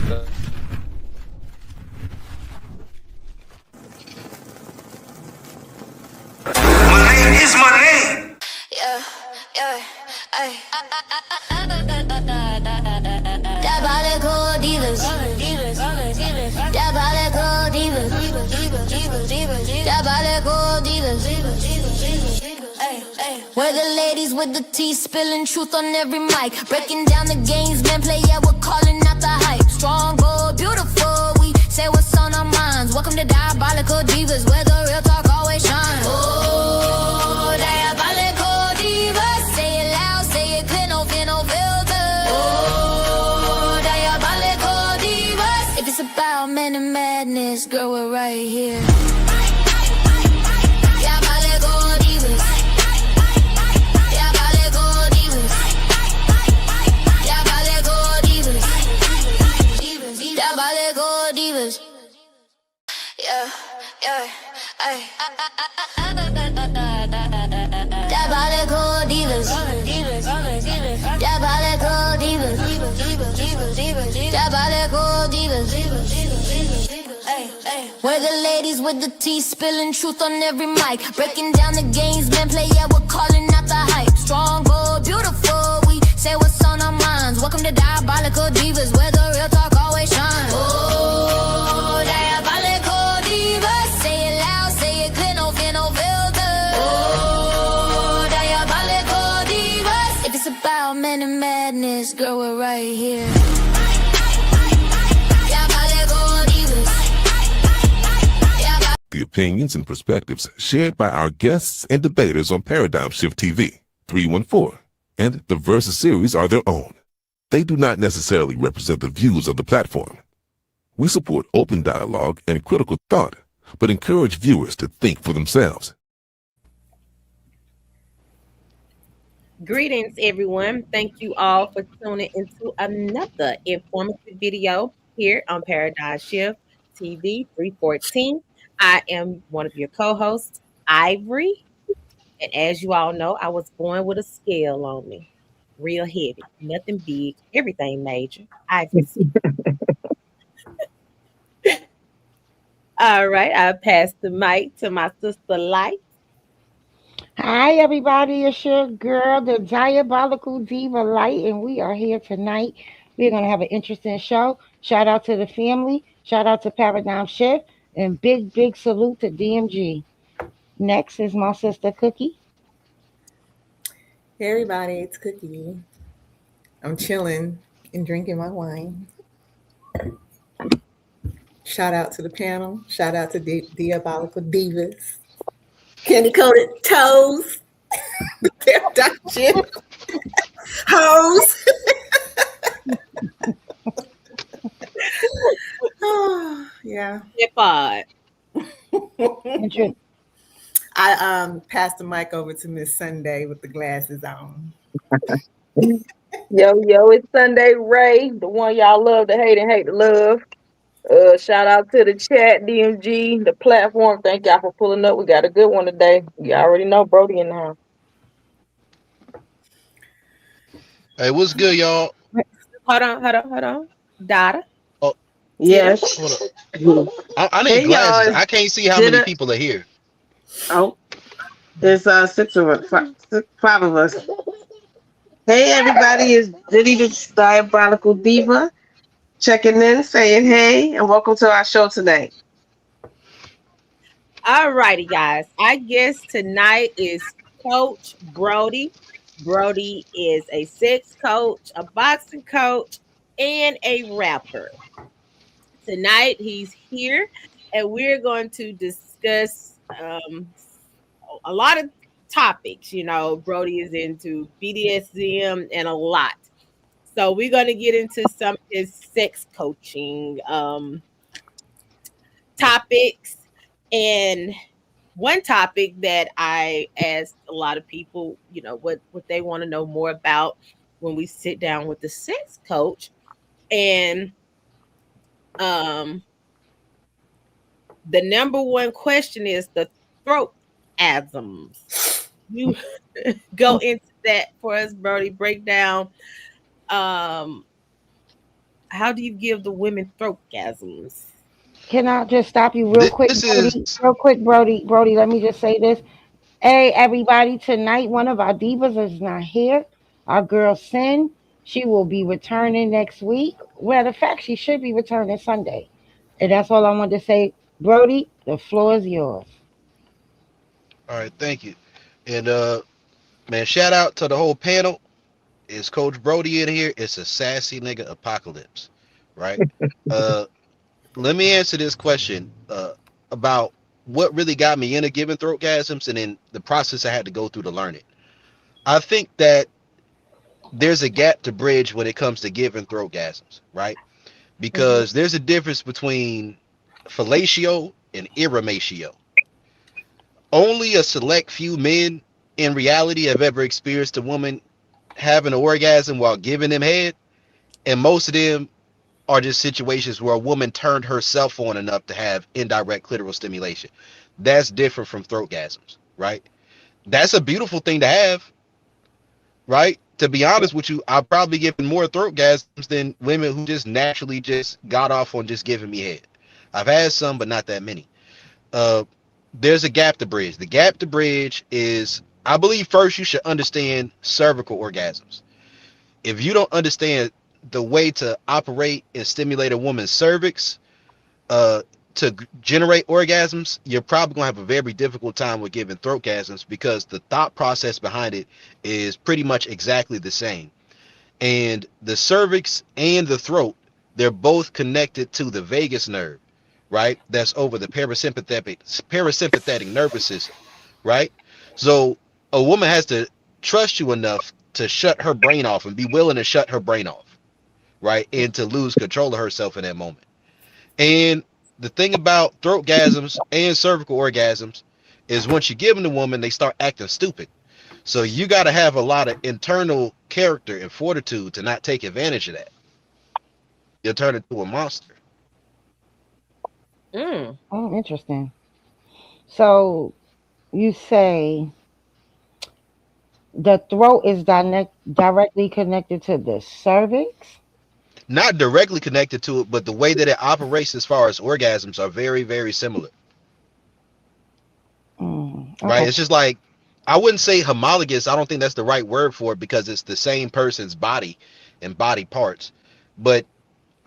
My name is my name. Diabolical divas. Diabolical divas. Diabolical divas. We're the ladies with the tea, spilling truth on every mic. Breaking down the games, men play, yeah, we're calling out the hype. Strong, bold, beautiful, we say what's on our minds. Welcome to Diabolical Divas, where the real talk always shines. Oh, Diabolical Divas, say it loud, say it clear, no fear, no filter. Oh, Diabolical Divas, if it's about men and madness, girl, we're right here. Diabolical Divas. Diabolical Divas. Diabolical Divas. Diabolical Divas. Yeah, yeah, ay. Diabolical Divas. Diabolical Divas. Diabolical Divas. We're the ladies with the tea, spilling truth on every mic. Breaking down the games, men play, yeah, we're calling out the hype. Strong, bold, beautiful, we say what's on our minds. Welcome to Diabolical Divas, where the real talk always shines. Oh, Diabolical Divas, say it loud, say it clear, no fear, no filter. Oh, Diabolical Divas, if it's about men and madness, girl, we're right here. Diabolical Divas. The opinions and perspectives shared by our guests and debaters on Paradigm Shift TV, 314, and the Versus series are their own. They do not necessarily represent the views of the platform. We support open dialogue and critical thought, but encourage viewers to think for themselves. Greetings, everyone. Thank you all for tuning into another informative video here on Paradigm Shift TV 314. I am one of your co-hosts, Ivory. And as you all know, I was born with a scale on me. Real heavy, nothing big, everything major. Ivory. All right, I'll pass the mic to my sister Light. Hi, everybody. It's your girl, the Diabolical Diva Light, and we are here tonight. We're going to have an interesting show. Shout out to the family. Shout out to Paradigm Shift. And big salute to DMG. Next is my sister Cookie. Hey everybody, it's Cookie. I'm chilling and drinking my wine. Shout out to the panel. Shout out to Diabolical Divas. Candy coated toes. Paradigm Shift. Hoes. Oh, yeah. Pod. I passed the mic over to Miss Sunday with the glasses on. Yo, it's Sunday Ray, the one y'all love to hate and hate to love. Shout out to the chat, DMG, the platform. Thank y'all for pulling up. We got a good one today. You already know Brodie in the house. Hey, what's good, y'all? Hold on. Dada. Oh, yes. Hold on. I need Hey, glasses. y'all. I can't see how many people are here. Oh, it's 6 of us, 5 of us. Hey, everybody, it's Diddy the Diabolical Diva checking in, saying hey, and welcome to our show tonight. All righty, guys. I guess tonight is Coach Brodie. Brodie is a sex coach, a boxing coach, and a rapper. Tonight he's here, and we're going to discuss a lot of topics. You know, Brodie is into BDSM and a lot. So we're going to get into some of his sex coaching topics. And one topic that I asked a lot of people, you know, what they want to know more about when we sit down with the sex coach. And the number one question is the throat asms. You go into that for us, Brodie. Break down how how do you give the women throatgasms? Can I just stop you real quick, This is Brody? Real quick, Brody. Brody, let me just say this. Hey, everybody, tonight one of our divas is not here. Our girl Sin, she will be returning next week. Matter of fact, she should be returning Sunday. And that's all I wanted to say. Brody, the floor is yours. all right. Thank you. And man, shout out to the whole panel. Is Coach Brodie in here? It's a sassy nigga apocalypse, right? Uh, Let me answer this question about what really got me into giving throatgasms and then the process I had to go through to learn it. I think that there's a gap to bridge when it comes to giving throatgasms, right? Mm-hmm. Because there's a difference between fellatio and irrematio. Only a select few men in reality have ever experienced a woman having an orgasm while giving them head, and most of them are just situations where a woman turned herself on enough to have indirect clitoral stimulation. That's different from throatgasms, right? That's a beautiful thing to have, right? To be honest with you, I've probably given more throatgasms than women who just naturally just got off on just giving me head. I've had some, but not that many. Uh, there's a gap to bridge. The gap to bridge is, I believe, first you should understand cervical orgasms. If you don't understand the way to operate and stimulate a woman's cervix, uh, to generate orgasms, you're probably gonna have a very difficult time with giving throatgasms because the thought process behind it is pretty much exactly the same. And the cervix and the throat, they're both connected to the vagus nerve, right? That's over the parasympathetic nervous system, right? So a woman has to trust you enough to shut her brain off and be willing to shut her brain off, right? And to lose control of herself in that moment. And the thing about throatgasms and cervical orgasms is once you give them to woman, they start acting stupid. So you got to have a lot of internal character and fortitude to not take advantage of that. You'll turn into a monster. Mm. Oh, interesting. So you say the throat is directly connected to the cervix? Not directly connected to it, but the way that it operates as far as orgasms are very, very similar, right? Okay. It's just like, I wouldn't say homologous. I don't think that's the right word for it because it's the same person's body and body parts. But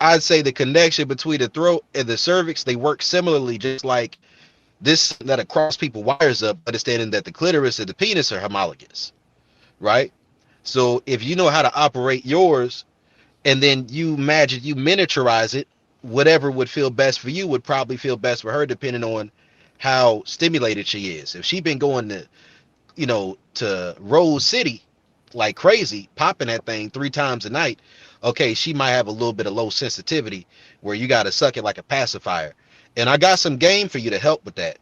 I'd say the connection between the throat and the cervix, they work similarly, just like this that across people wires up, understanding that the clitoris and the penis are homologous, right? So if you know how to operate yours and then you imagine you miniaturize it, whatever would feel best for you would probably feel best for her, depending on how stimulated she is. If she been going to, to Rose City like crazy, popping that thing 3 times a night, okay, she might have a little bit of low sensitivity where you got to suck it like a pacifier. And I got some game for you to help with that.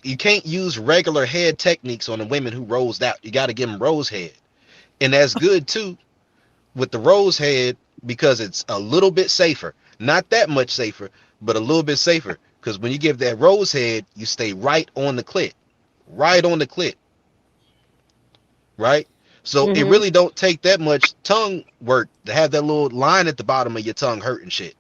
You can't use regular head techniques on the women who rosed out. You got to give them rose head. And that's good too with the rose head because it's a little bit safer. Not that much safer, but a little bit safer. Because when you give that rose head, you stay right on the clit. Right on the clit. Right? So it Mm-hmm. really don't take that much tongue work to have that little line at the bottom of your tongue hurting shit.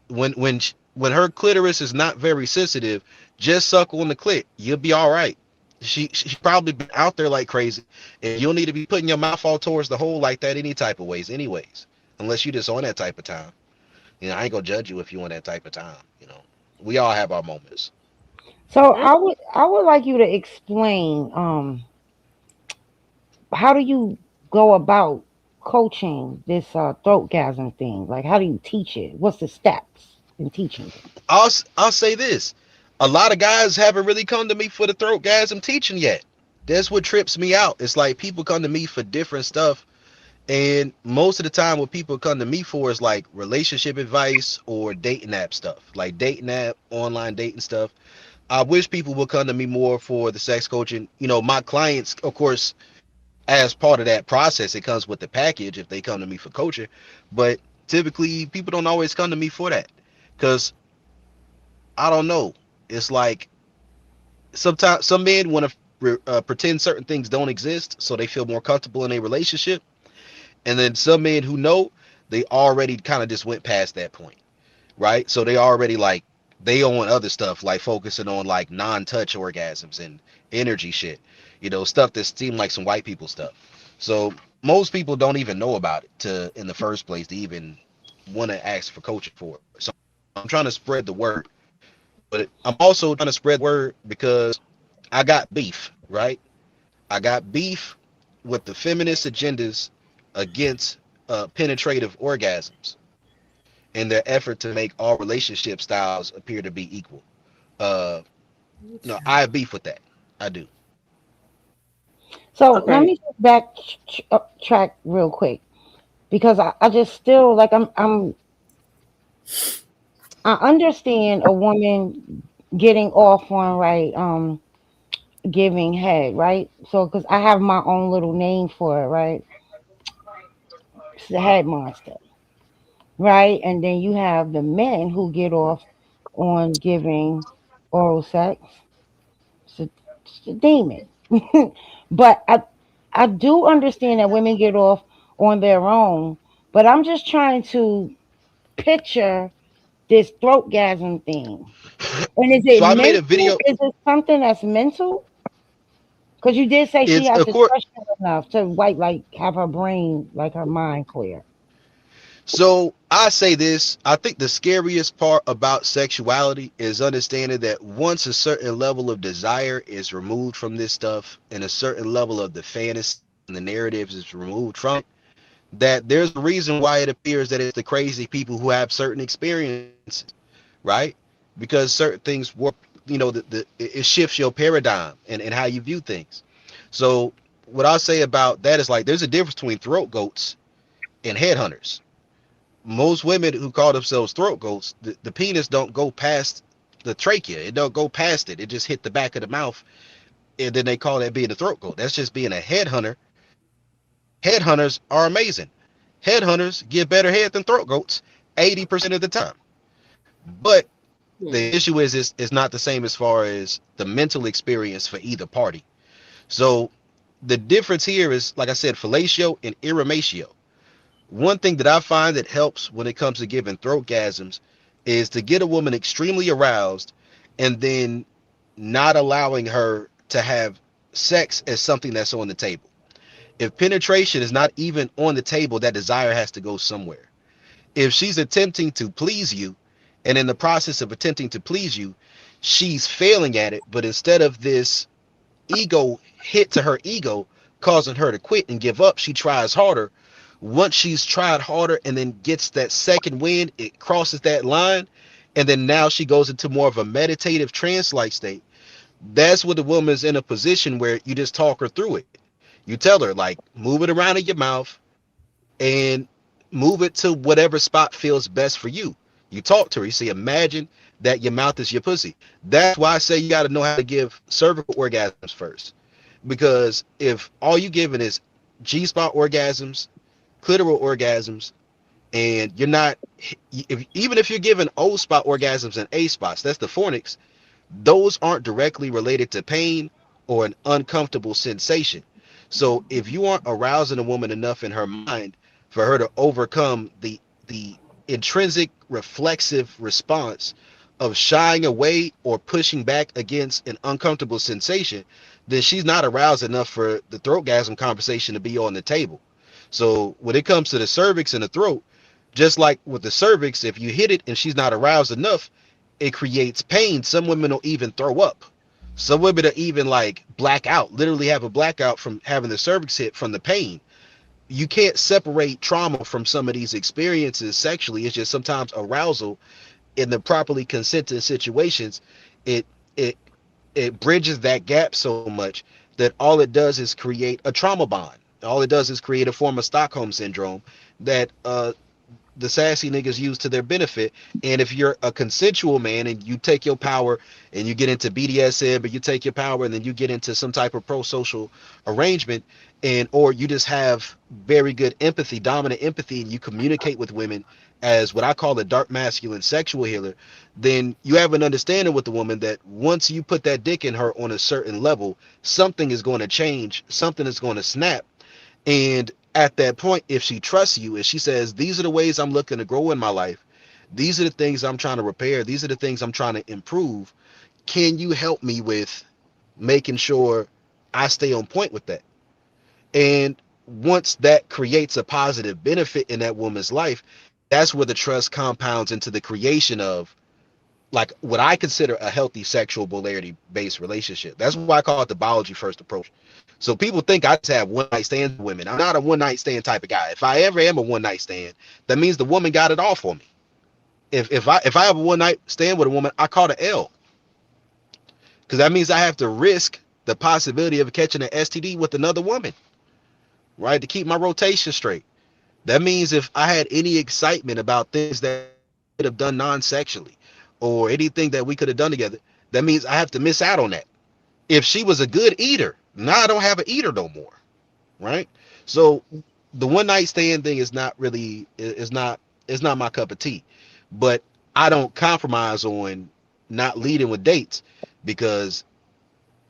When her clitoris is not very sensitive, just suck on the clit. You'll be all right. She probably been out there like crazy, and you'll need to be putting your mouth all towards the hole like that any type of ways, anyways. Unless you just on that type of time. I ain't gonna judge you if you on that type of time. We all have our moments. So I would like you to explain how do you go about coaching this throatgasm thing? Like how do you teach it? What's the steps in teaching it? I'll say this: a lot of guys haven't really come to me for the throatgasm teaching yet. That's what trips me out. It's like people come to me for different stuff. And most of the time, what people come to me for is like relationship advice or dating app stuff, like dating app, online dating stuff. I wish people would come to me more for the sex coaching. My clients, of course, as part of that process, it comes with the package if they come to me for coaching. But typically, people don't always come to me for that because I don't know. It's like sometimes some men want to pretend certain things don't exist so they feel more comfortable in a relationship. And then some men who know, they already kind of just went past that point, right? So they already like they on other stuff like focusing on like non-touch orgasms and energy shit, stuff that seem like some white people stuff. So most people don't even know about it to in the first place to even want to ask for coaching for it. So I'm trying to spread the word, but I'm also trying to spread the word because I got beef, right? I got beef with the feminist agendas against penetrative orgasms in their effort to make all relationship styles appear to be equal. Uh, no, I have beef with that. I do. So let Okay. me just backtrack real quick because I just still like I understand a woman getting off on right giving head, right? So because I have my own little name for it, right? It's the head monster, right? And then you have the men who get off on giving oral sex. It's a demon. But I do understand that women get off on their own, but I'm just trying to picture this throatgasm thing. And is it So I made a mental? video. Is it something that's mental? Because you did say she It's has of course. discretion enough to like have her brain, like her mind clear. So I say this. I think the scariest part about sexuality is understanding that once a certain level of desire is removed from this stuff, and a certain level of the fantasy and the narratives is removed from it, that there's a reason why it appears that it's the crazy people who have certain experiences, right? Because certain things warp, it shifts your paradigm and how you view things. So what I say about that is like there's a difference between throat goats and headhunters. Most women who call themselves throat goats, the penis don't go past the trachea. It don't go past it. It just hit the back of the mouth, and then they call that being a throat goat. That's just being a headhunter. Headhunters are amazing. Headhunters give better head than throat goats 80% of the time. But the issue is it's not the same as far as the mental experience for either party. So the difference here is, like I said, fellatio and irrematio. One thing that I find that helps when it comes to giving throat gasms is to get a woman extremely aroused and then not allowing her to have sex as something that's on the table. If penetration is not even on the table, that desire has to go somewhere. If she's attempting to please you, and in the process of attempting to please you, she's failing at it, but instead of this ego hit to her ego, causing her to quit and give up, she tries harder. Once she's tried harder and then gets that second wind, it crosses that line, and then now she goes into more of a meditative trance-like state. That's when the woman's in a position where you just talk her through it. You tell her, like, move it around in your mouth and move it to whatever spot feels best for you. You talk to her. You say, imagine that your mouth is your pussy. That's why I say you got to know how to give cervical orgasms first. Because if all you giving is G-spot orgasms, clitoral orgasms, and you're not, even if you're giving O-spot orgasms and A-spots, that's the fornix, those aren't directly related to pain or an uncomfortable sensation. So if you aren't arousing a woman enough in her mind for her to overcome the intrinsic reflexive response of shying away or pushing back against an uncomfortable sensation, then she's not aroused enough for the throatgasm conversation to be on the table. So when it comes to the cervix and the throat, just like with the cervix, if you hit it and she's not aroused enough, it creates pain. Some women will even throw up. Some women are even like black out, literally have a blackout from having the cervix hit from the pain. You can't separate trauma from some of these experiences sexually. It's just sometimes arousal in the properly consented situations. It it it bridges that gap so much that all it does is create a trauma bond. All it does is create a form of Stockholm syndrome that the sassy niggas use to their benefit. And if you're a consensual man and you take your power and you get into BDSM, but you take your power and then you get into some type of pro-social arrangement, and or you just have very good empathy, dominant empathy, and you communicate with women as what I call a dark masculine sexual healer, then you have an understanding with the woman that once you put that dick in her on a certain level, something is going to change, something is going to snap, and at that point, if she trusts you and she says, these are the ways I'm looking to grow in my life, these are the things I'm trying to repair, these are the things I'm trying to improve, can you help me with making sure I stay on point with that? And once that creates a positive benefit in that woman's life, that's where the trust compounds into the creation of like what I consider a healthy sexual polarity based relationship. That's why I call it the biology first approach. So people think I just have one night stands with women. I'm not a one night stand type of guy. If I ever am a one night stand, that means the woman got it all for me. If I have a one night stand with a woman, I call it L, because that means I have to risk the possibility of catching an STD with another woman, right? To keep my rotation straight. That means if I had any excitement about things that we could have done non-sexually or anything that we could have done together, that means I have to miss out on that. If she was a good eater, now I don't have an eater no more, right? So the one night stand thing is not really is not my cup of tea. But I don't compromise on not leading with dates, because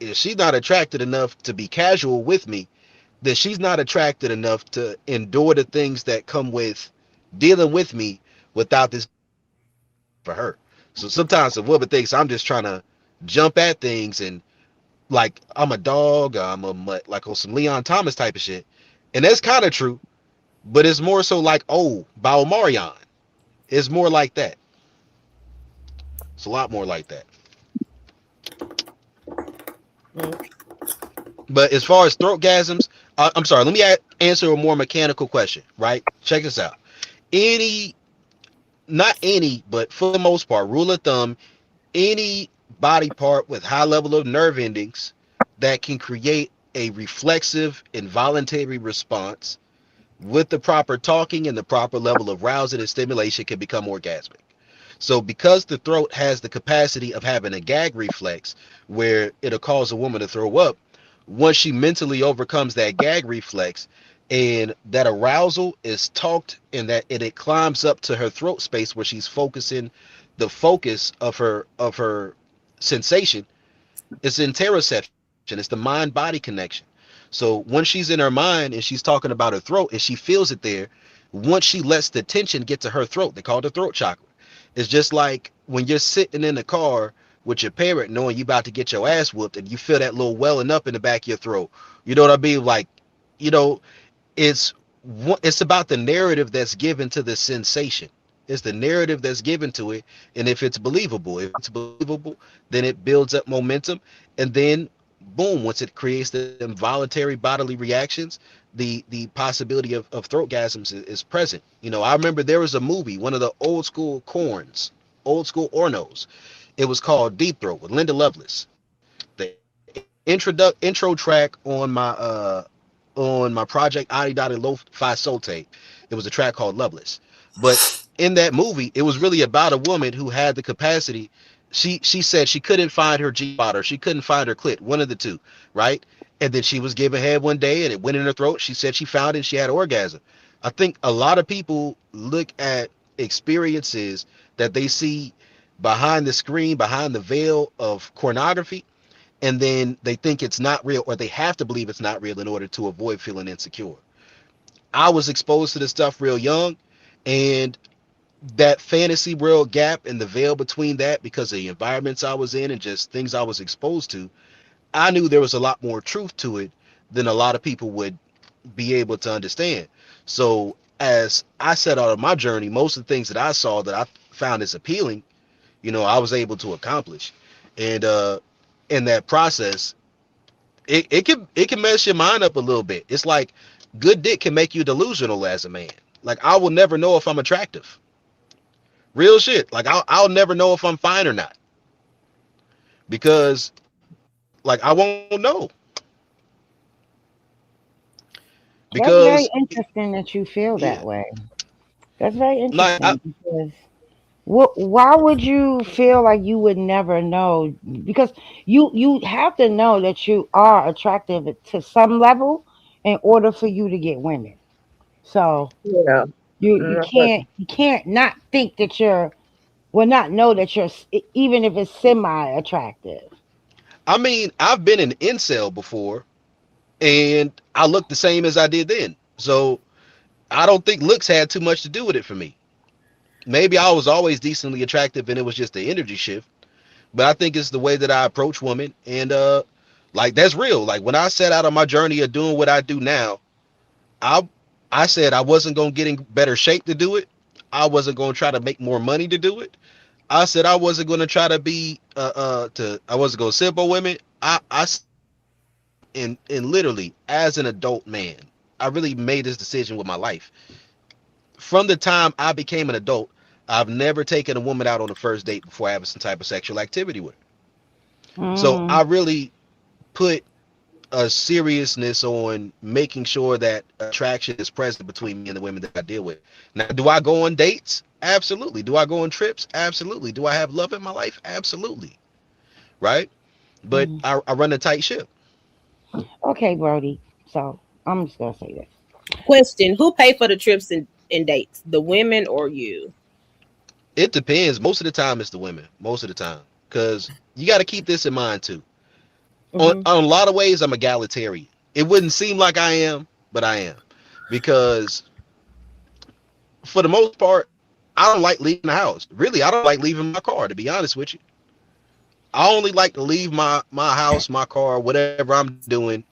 if she's not attracted enough to be casual with me, then she's not attracted enough to endure the things that come with dealing with me without this for her. So sometimes a woman thinks I'm just trying to jump at things and like I'm a dog, I'm a mutt, like on some Leon Thomas type of shit. And that's kind of true, but it's more so like, oh, by Omarion. It's more like that. It's a lot more like that. Mm. But as far as throatgasms, I'm sorry, let me answer a more mechanical question, right? Check this out. Any, not any, but for the most part, rule of thumb, any body part with high level of nerve endings that can create a reflexive involuntary response with the proper talking and the proper level of rousing and stimulation can become orgasmic. So because the throat has the capacity of having a gag reflex where it'll cause a woman to throw up, once she mentally overcomes that gag reflex and that arousal is talked and that it climbs up to her throat space where she's focusing the focus of her sensation, it's interoception. It's the mind body connection. So once she's in her mind and she's talking about her throat and she feels it there, once she lets the tension get to her throat, they call it the throat chakra. It's just like when you're sitting in the car with your parent knowing you about to get your ass whooped and you feel that little welling up in the back of your throat. You know what I mean? Like, you know, it's it's about the narrative that's given to the sensation. It's the narrative that's given to it, and if it's believable, then it builds up momentum, and then boom, once it creates the involuntary bodily reactions, the possibility of throatgasms is present. You know, I remember there was a movie, one of the old school corns, old school Ornos. It was called Deep Throat with Linda Lovelace. The intro track on my project Adi Dottie Lo-Fi Soul tape. It was a track called Loveless. But in that movie, it was really about a woman who had the capacity. She said she couldn't find her G spot or she couldn't find her clit, one of the two, right? And then she was given head one day and it went in her throat. She said she found it and she had an orgasm. I think a lot of people look at experiences that they see behind the screen, behind the veil of pornography, and then they think it's not real or they have to believe it's not real in order to avoid feeling insecure. I was exposed to this stuff real young, and that fantasy world gap and the veil between that, because of the environments I was in and just things I was exposed to, I knew there was a lot more truth to it than a lot of people would be able to understand. So as I set out on my journey, most of the things that I saw that I found as appealing, you know, I was able to accomplish. And in that process, it can mess your mind up a little bit. It's like good dick can make you delusional as a man. Like I will never know if I'm attractive. Real shit. Like I'll never know if I'm fine or not, because like I won't know. That's very Because interesting that you feel yeah, that way. That's very like I, interesting because why would you feel like you would never know? Because you have to know that you are attractive to some level in order for you to get women. So Yeah. you can't not think that you're well not know that even if it's semi attractive. I mean, I've been an incel before, and I look the same as I did then. So I don't think looks had too much to do with it for me. Maybe I was always decently attractive and it was just the energy shift. But I think it's the way that I approach women, and like that's real. Like when I set out on my journey of doing what I do now, I I said I wasn't gonna get in better shape to do it. I wasn't gonna try to make more money to do it. I said I wasn't gonna try to be to I wasn't gonna simp on women. I and literally as an adult man, I really made this decision with my life. From the time I became an adult, I've never taken a woman out on the first date before having some type of sexual activity with her. So Mm. I really put a seriousness on making sure that attraction is present between me and the women that I deal with. Now, do I go on dates? Absolutely. Do I go on trips? Absolutely. Do I have love in my life? Absolutely. Right? But Mm. I run a tight ship. Okay, Brody. So I'm just gonna say this. Question: who pay for the trips and dates? The women or you? It depends. Most of the time, it's the women. Most of the time. Because you got to keep this in mind, too. Mm-hmm. On a lot of ways, I'm egalitarian. It wouldn't seem like I am, but I am. Because for the most part, I don't like leaving the house. Really, I don't like leaving my car, to be honest with you. I only like to leave my house, my car, whatever I'm doing,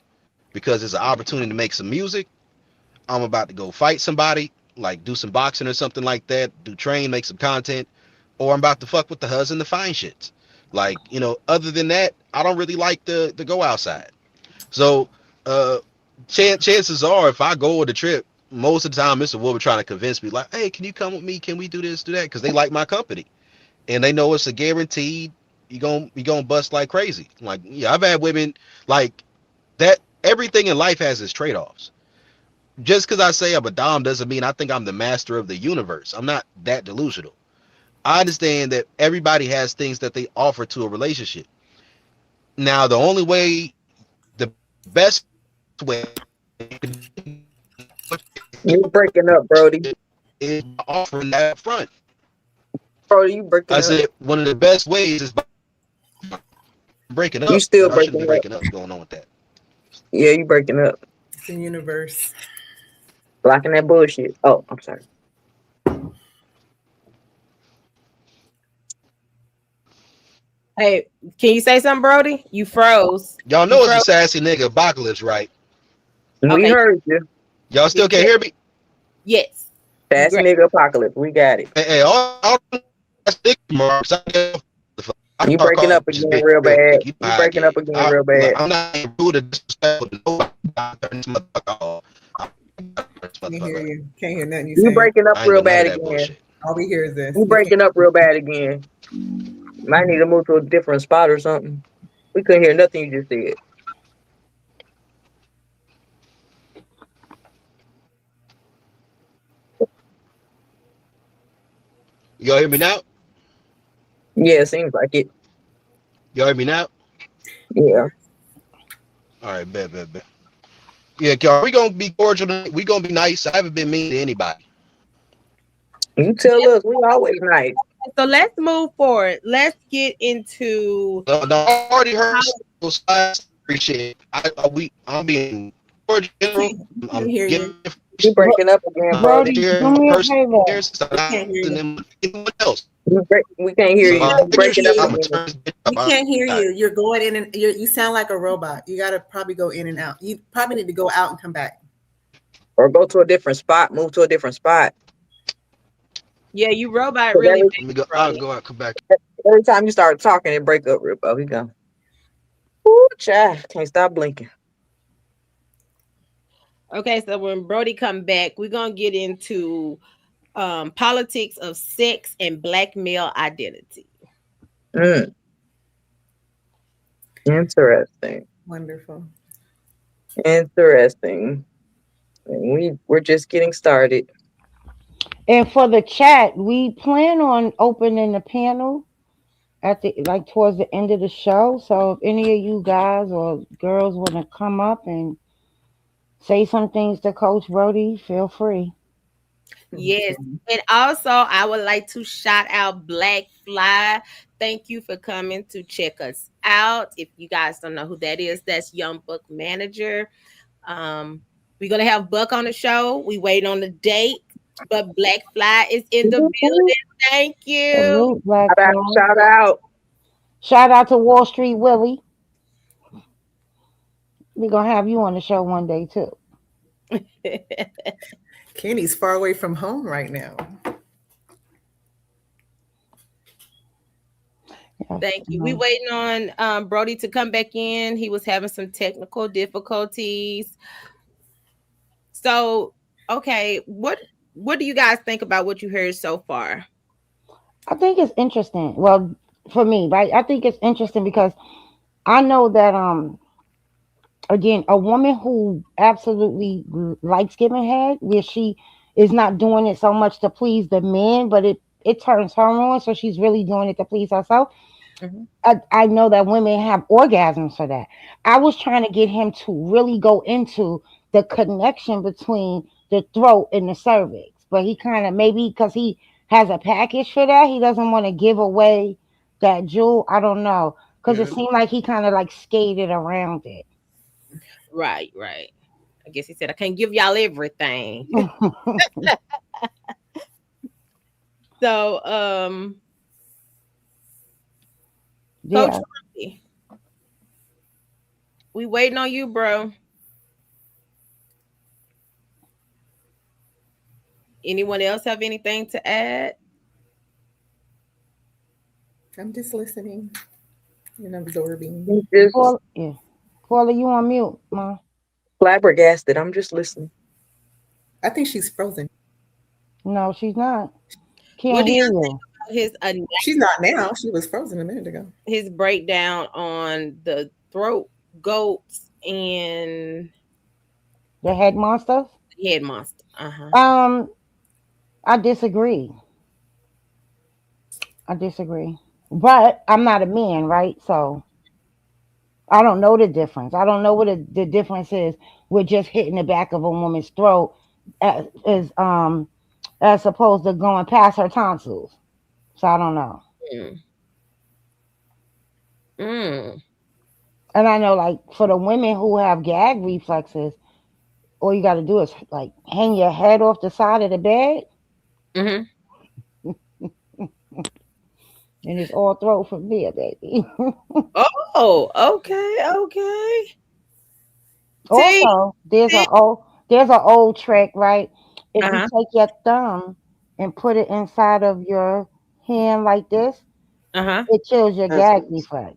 because it's an opportunity to make some music. I'm about to go fight somebody, like do some boxing or something like that, do train, make some content, or I'm about to fuck with the husband to find shits. Like, other than that, I don't really like to go outside. So, uh, chances are, if I go on the trip, most of the time it's a woman trying to convince me, like, hey, can you come with me? Can we do this, do that? Because they like my company and they know it's a guaranteed. You gonna bust like crazy. Like, yeah, I've had women like that. Everything in life has its trade offs. Just because I say I'm a dom doesn't mean I think I'm the master of the universe. I'm not that delusional. I understand that everybody has things that they offer to a relationship. Now, the only way, the best way You're breaking up, Brody. is by offering that up front. Brody, you I breaking up. said one of the best ways is by breaking You up, still but I shouldn't breaking be up. breaking up. What's going on with that? Yeah, you breaking up. It's the universe. Blocking that bullshit. Oh, I'm sorry. Hey, can you say something, Brody? You froze. Y'all You know it's a froze. sassy nigga apocalypse, right? We Okay. heard you. Y'all still can't hear me? Yes. Fast Great. nigga apocalypse. We got it. Hey, all stick marks. I You start breaking calling up bitches again bitch real real bad. quick. You know You how I breaking up get. again real Like, bad. I'm not being rude or disrespectful to nobody. I turn this motherfucker off. Can't hear you. Can't hear nothing you You saying. breaking up I ain't real doing none of bad that again. bullshit. All we hear is this. You We can't. breaking up real bad again. Might need to move to a different spot or something. We couldn't hear nothing you just said. Y'all hear me now? Yeah, seems like it. Y'all hear me now? Yeah. All right, bet. Yeah, y'all, we gonna be cordial tonight. We gonna be nice. I haven't been mean to anybody. You tell us we always nice. So let's move forward. Let's get into No, I already heard how. some side story shit. I'm being cordial in general. Can't I'm hear giving you. You Bro- breaking up again, Brody. Brody, share do me a personal favor. experiences. I'm We not can't hear using you. them with anyone else. We can't hear So you. if You I We hear breaking can't up shit, hear I'm you. gonna again. turn this bitch We up. can't hear All right. you. You're going in and you sound like a robot. You got to probably go in and out. You probably need to go out and come back. Or go to a different spot. Move to a different spot. Yeah, you robot 'Cause really Let bad, me go. I'll Brody. go out, come back. every time you start talking, it break up real bad. We go. Ooh, child. Can't stop blinking. Okay, so when Brody come back, we're gonna get into politics of sex and black male identity. Mm, interesting. Wonderful. Interesting. And we're just getting started. And for the chat, we plan on opening the panel at the like towards the end of the show. So if any of you guys or girls want to come up and say some things to Coach Brody, feel free. Yes. And also, I would like to shout out Black Fly. Thank you for coming to check us out. If you guys don't know who that is, that's Young Book Manager. Um, We're gonna have Buck on the show. We wait on the date, but Black Fly is in the building. Thank you. Salute, Black Shout out, Flag. shout out. Shout out to Wall Street Willie. We're gonna have you on the show one day too. Kenny's far away from home right now. Yes, Thank you. We waiting on Brodie to come back in. He was having some technical difficulties. So, okay, what do you guys think about what you heard so far? I think it's interesting. Well, for me, right? I think it's interesting because I know that again, a woman who absolutely likes giving head, where she is not doing it so much to please the men, but it turns her on, so she's really doing it to please herself. Mhm. I know that women have orgasms for that. I was trying to get him to really go into the connection between the throat and the cervix, but he kind of, maybe because he has a package for that, he doesn't want to give away that jewel. I don't know, because it Mhm. seemed like he kind of like skated around it. Right, right. I guess he said I can't give y'all everything. So, Coach Yeah. Brodie, we waiting on you, bro. Anyone else have anything to add? I'm just listening and absorbing. He's just Yeah. Paula, you on mute, ma? flabbergasted. I'm just listening. I think she's frozen. No, she's not. What Can't do hear y'all you. think about She's not now. She was frozen a minute ago. his breakdown on the throat goats and The head monsters. head monster? Uh-huh. I disagree. I disagree. But I'm not a man, right? So I don't know the difference. I don't know what the difference is with just hitting the back of a woman's throat as opposed to going past her tonsils. So I don't know. Mm. Mm. And I know, like, for the women who have gag reflexes, all you got to do is like hang your head off the side of the bed, Mm-hmm. and it's all throat from there, baby. Oh, okay, okay. See, Also, there's an old trick, right? If you uh-huh, take your thumb and put it inside of your hand like this, uh-huh. it kills your That's gag it. reflex.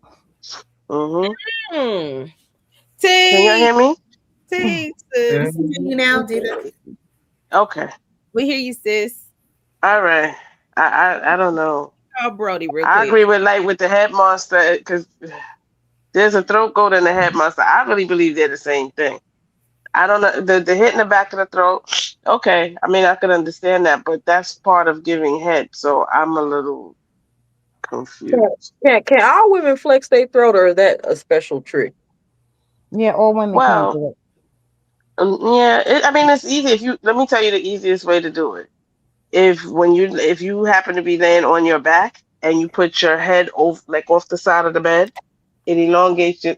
Mm-hmm. Hmm. Can y'all See, hear me? see, sis. We see you now, Dita. Okay. We hear you, sis. All right. I don't know. Call Brodie real I quick. agree with the head monster because there's a throat goat and a head monster. I really believe they're the same thing. I don't know the hit in the back of the throat. Okay, I mean I can understand that, but that's part of giving head. So I'm a little Can, confused. can all women flex their throat, or is that a special trick? Yeah, all women can't Well, do it. yeah. I mean it's easy. If you let me tell you the easiest way to do it. If you happen to be laying on your back and you put your head off the side of the bed, it elongates your.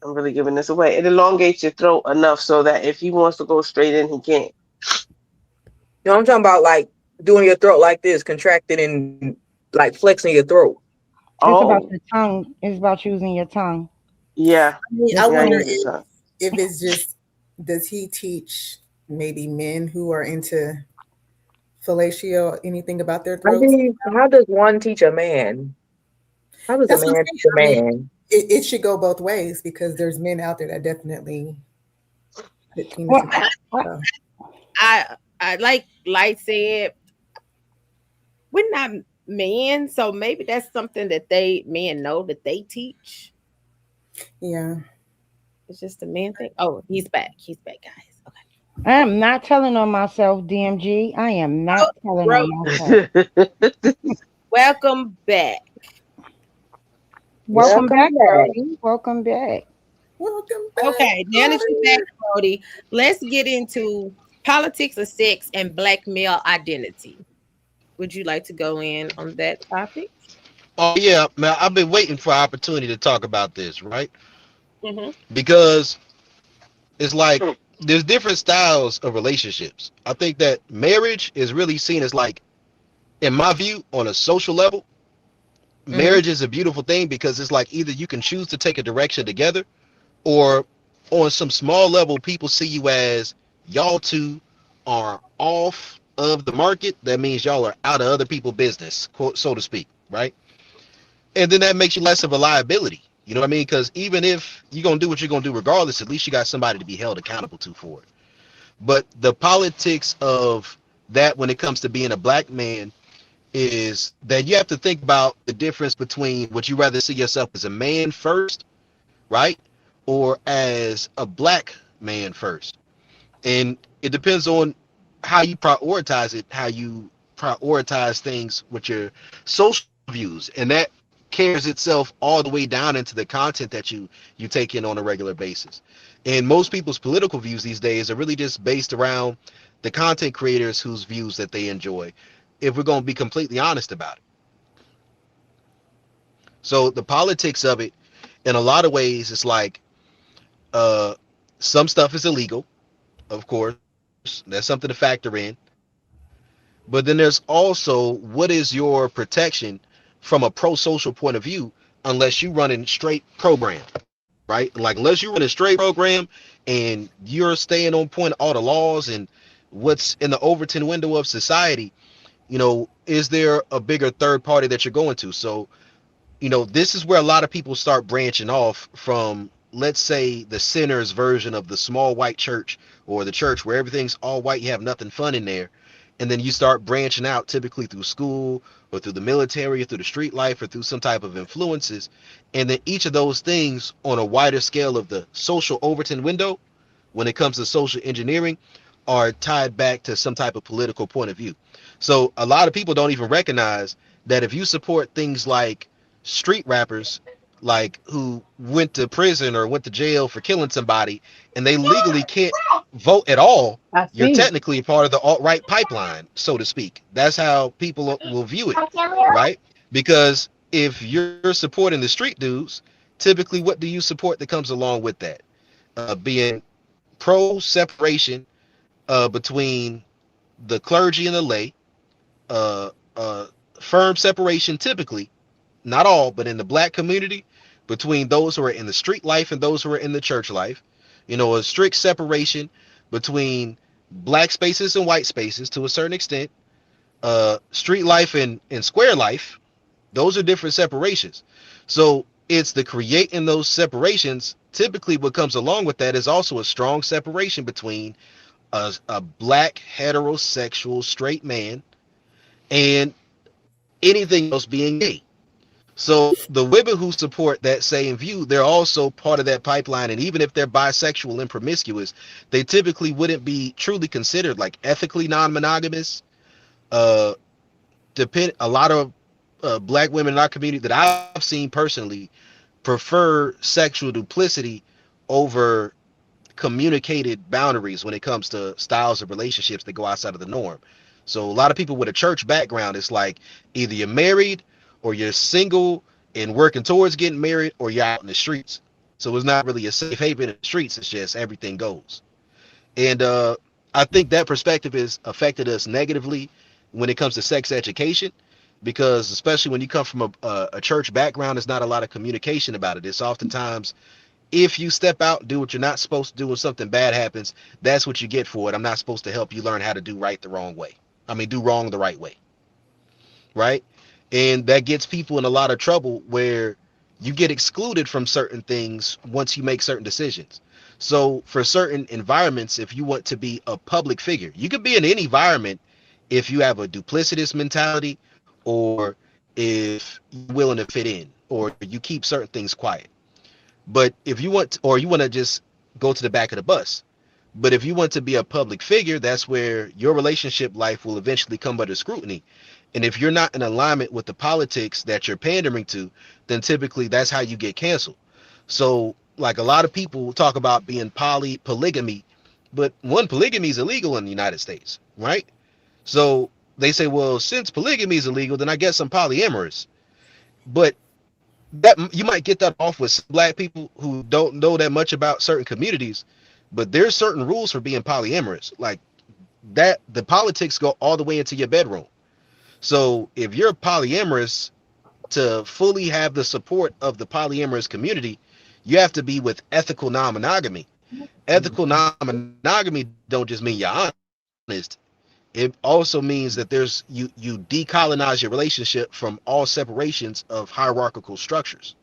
I'm really giving this away. It elongates your throat enough so that if he wants to go straight in, he can. You know, I'm talking about like doing your throat like this, contracting and like flexing your throat. It's about Oh, your tongue. It's about using your tongue. yeah. I mean, I It's Yeah, I wonder use tongue. the tongue. if it's just, does he teach maybe men who are into fellatio anything about their I throats? mean, how does one teach a man? How does a That's what man I'm teach saying. a I mean, man? it should go both ways because there's men out there that definitely put penis Well, in I- the I like Light said, we're not men, so maybe that's something that men know that they teach. yeah. It's just a man thing. Oh, he's back. He's back, guys. Okay. I am not telling on myself, DMG. I am Oh, not telling bro, on myself. welcome back. Welcome Welcome back, back. Brody. Welcome back. Welcome back. Okay, now that you're back, Brodie. Brodie, let's get into politics of sex and black male identity. Would you like to go in on that topic? Oh yeah, man. I've been waiting for an opportunity to talk about this, right? Mm-hmm. Because it's like there's different styles of relationships. I think that marriage is really seen as like, in my view, on a social level, Mm-hmm. marriage is a beautiful thing because it's like either you can choose to take a direction together, or on some small level, people see you as y'all two are off of the market. That means y'all are out of other people's business, quote, so to speak, right? And then that makes you less of a liability. You know what I mean? Because even if you're gonna do what you're gonna do regardless, at least you got somebody to be held accountable to for it. But the politics of that when it comes to being a black man is that you have to think about the difference between would you rather see yourself as a man first, right? Or as a black man first. And it depends on how you prioritize it, how you prioritize things with your social views. And that carries itself all the way down into the content that you take in on a regular basis. And most people's political views these days are really just based around the content creators whose views that they enjoy, if we're going to be completely honest about it. So the politics of it, in a lot of ways, it's like uh, some stuff is illegal, of course. That's something to factor in. But then there's also what is your protection from a pro-social point of view unless you run in straight program, right? Like unless you run a straight program and you're staying on point of all the laws and what's in the Overton window of society, is there a bigger third party that you're going to? So this is where a lot of people start branching off from, let's say, the sinner's version of the small white church or the church where everything's all white, you have nothing fun in there. And then you start branching out typically through school or through the military or through the street life or through some type of influences. And then each of those things on a wider scale of the social Overton window, when it comes to social engineering, are tied back to some type of political point of view. So a lot of people don't even recognize that if you support things like street rappers, like who went to prison or went to jail for killing somebody, and they legally can't vote at all, I you're see. technically part of the alt-right pipeline, so to speak. That's how people will view it, right? Because if you're supporting the street dudes, typically what do you support that comes along with that? Being pro separation between the clergy and the lay, uh, uh, firm separation typically, not all, but in the black community, between those who are in the street life and those who are in the church life. A strict separation between black spaces and white spaces to a certain extent. Street life and square life, those are different separations. So it's the creating those separations. Typically, what comes along with that is also a strong separation between a black heterosexual straight man and anything else being gay. So the women who support that same view, they're also part of that pipeline. And even if they're bisexual and promiscuous, they typically wouldn't be truly considered like ethically non-monogamous. Uh, a lot of black women in our community that I've seen personally prefer sexual duplicity over communicated boundaries when it comes to styles of relationships that go outside of the norm. So a lot of people with a church background, it's like either you're married or you're single and working towards getting married, or you're out in the streets. So it's not really a safe haven in the streets. It's just everything goes. And I think that perspective has affected us negatively when it comes to sex education, because especially when you come from a church background, there's not a lot of communication about it. It's oftentimes, if you step out and do what you're not supposed to do when something bad happens, that's what you get for it. I'm not supposed to help you learn how to do right the wrong way. I mean, do wrong the right way, right? And that gets people in a lot of trouble where you get excluded from certain things once you make certain decisions. So for certain environments, if you want to be a public figure, you could be in any environment if you have a duplicitous mentality, or if you're willing to fit in, or you keep certain things quiet. But if you want to, or you want to just go to the back of the bus. But if you want to be a public figure, that's where your relationship life will eventually come under scrutiny. And if you're not in alignment with the politics that you're pandering to, then typically that's how you get canceled. So like a lot of people talk about being polygamy, but one, polygamy is illegal in the United States, right? So they say, well, since polygamy is illegal, then I guess I'm polyamorous. But that you might get that off with black people who don't know that much about certain communities. but there's certain rules for being polyamorous. Like that, the politics go all the way into your bedroom. So if you're polyamorous, to fully have the support of the polyamorous community, you have to be with ethical non-monogamy. Ethical non-monogamy don't just mean you're honest. It also means that you decolonize your relationship from all separations of hierarchical structures.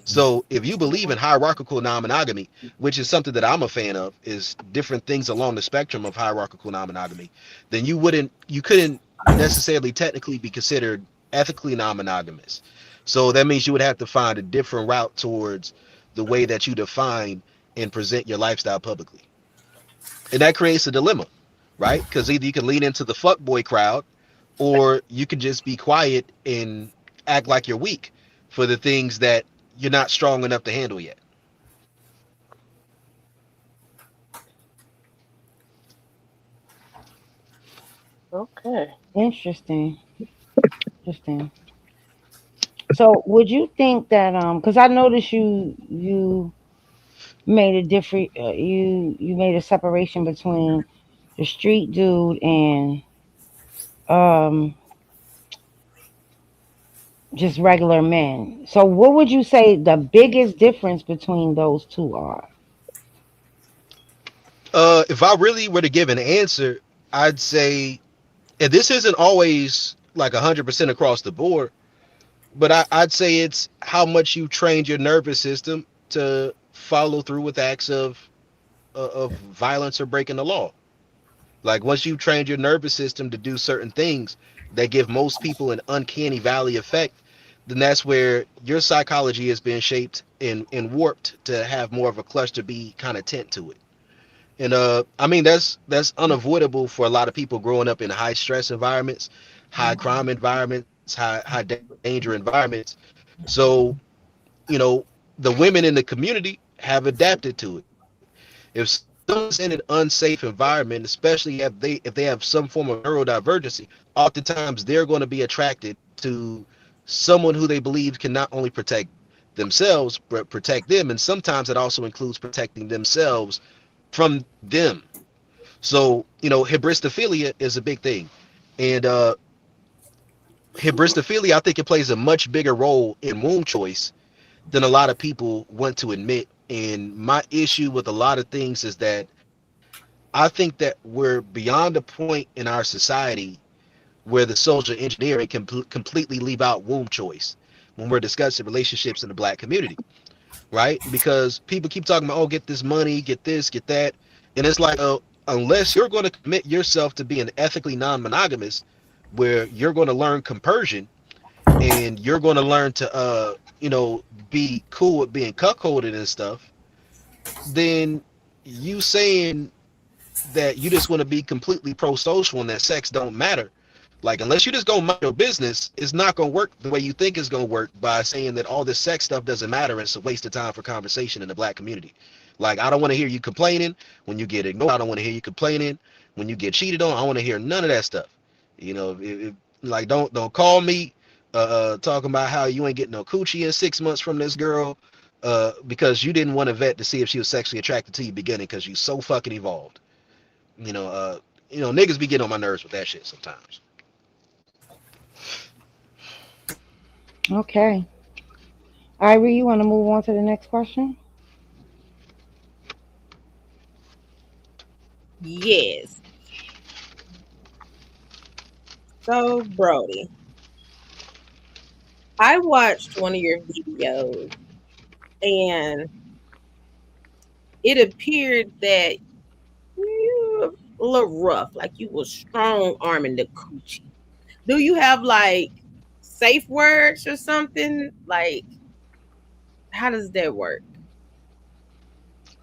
So if you believe in hierarchical non-monogamy, which is something that I'm a fan of, is different things along the spectrum of hierarchical non-monogamy, then you couldn't necessarily technically be considered ethically non-monogamous. So that means you would have to find a different route towards the way that you define and present your lifestyle publicly. And that creates a dilemma, right? Because either you can lean into the fuckboy crowd, or you can just be quiet and act like you're weak for the things that you're not strong enough to handle yet. Okay. Interesting. Interesting. So would you think that because I noticed you made a different you made a separation between the street dude and um just regular men. So what would you say the biggest difference between those two are? If I really were to give an answer, I'd say, and this isn't always like 100% across the board, but I'd say it's how much you trained your nervous system to follow through with acts of violence or breaking the law. Like once you trained your nervous system to do certain things that give most people an uncanny valley effect, then that's where your psychology has been shaped and warped to have more of a cluster B kind of tint to it. And I mean that's unavoidable for a lot of people growing up in high stress environments, high crime environments, high danger environments. So, you know, the women in the community have adapted to it. If someone's in an unsafe environment, especially if they have some form of neurodivergency, oftentimes they're going to be attracted to someone who they believe can not only protect themselves but protect them, and sometimes it also includes protecting themselves from them. So, you know, hybristophilia is a big thing. And hybristophilia, I think it plays a much bigger role in womb choice than a lot of people want to admit. And my issue with a lot of things is that I think that we're beyond a point in our society where the social engineering can completely leave out womb choice when we're discussing relationships in the black community, right? Because people keep talking about, oh, get this money, get this, get that. And it's like, unless you're going to commit yourself to being ethically non-monogamous, where you're going to learn compersion and you're going to learn to, be cool with being cuckolded and stuff, then you saying that you just want to be completely pro-social and that sex don't matter. Like, unless you just go mind your business, it's not going to work the way you think it's going to work by saying that all this sex stuff doesn't matter and it's a waste of time for conversation in the black community. Like, I don't want to hear you complaining when you get ignored. I don't want to hear you complaining when you get cheated on. I want to hear none of that stuff. You know, like, don't call me talking about how you ain't getting no coochie in 6 months from this girl because you didn't want to vet to see if she was sexually attracted to you beginning because you so fucking evolved. Niggas be getting on my nerves with that shit sometimes. Okay. Irie, you want to move on to the next question? Yes. So, Brodie, I watched one of your videos and it appeared that you were a little rough, like you were strong arming the coochie. Do you have like safe words or something? Like, how does that work?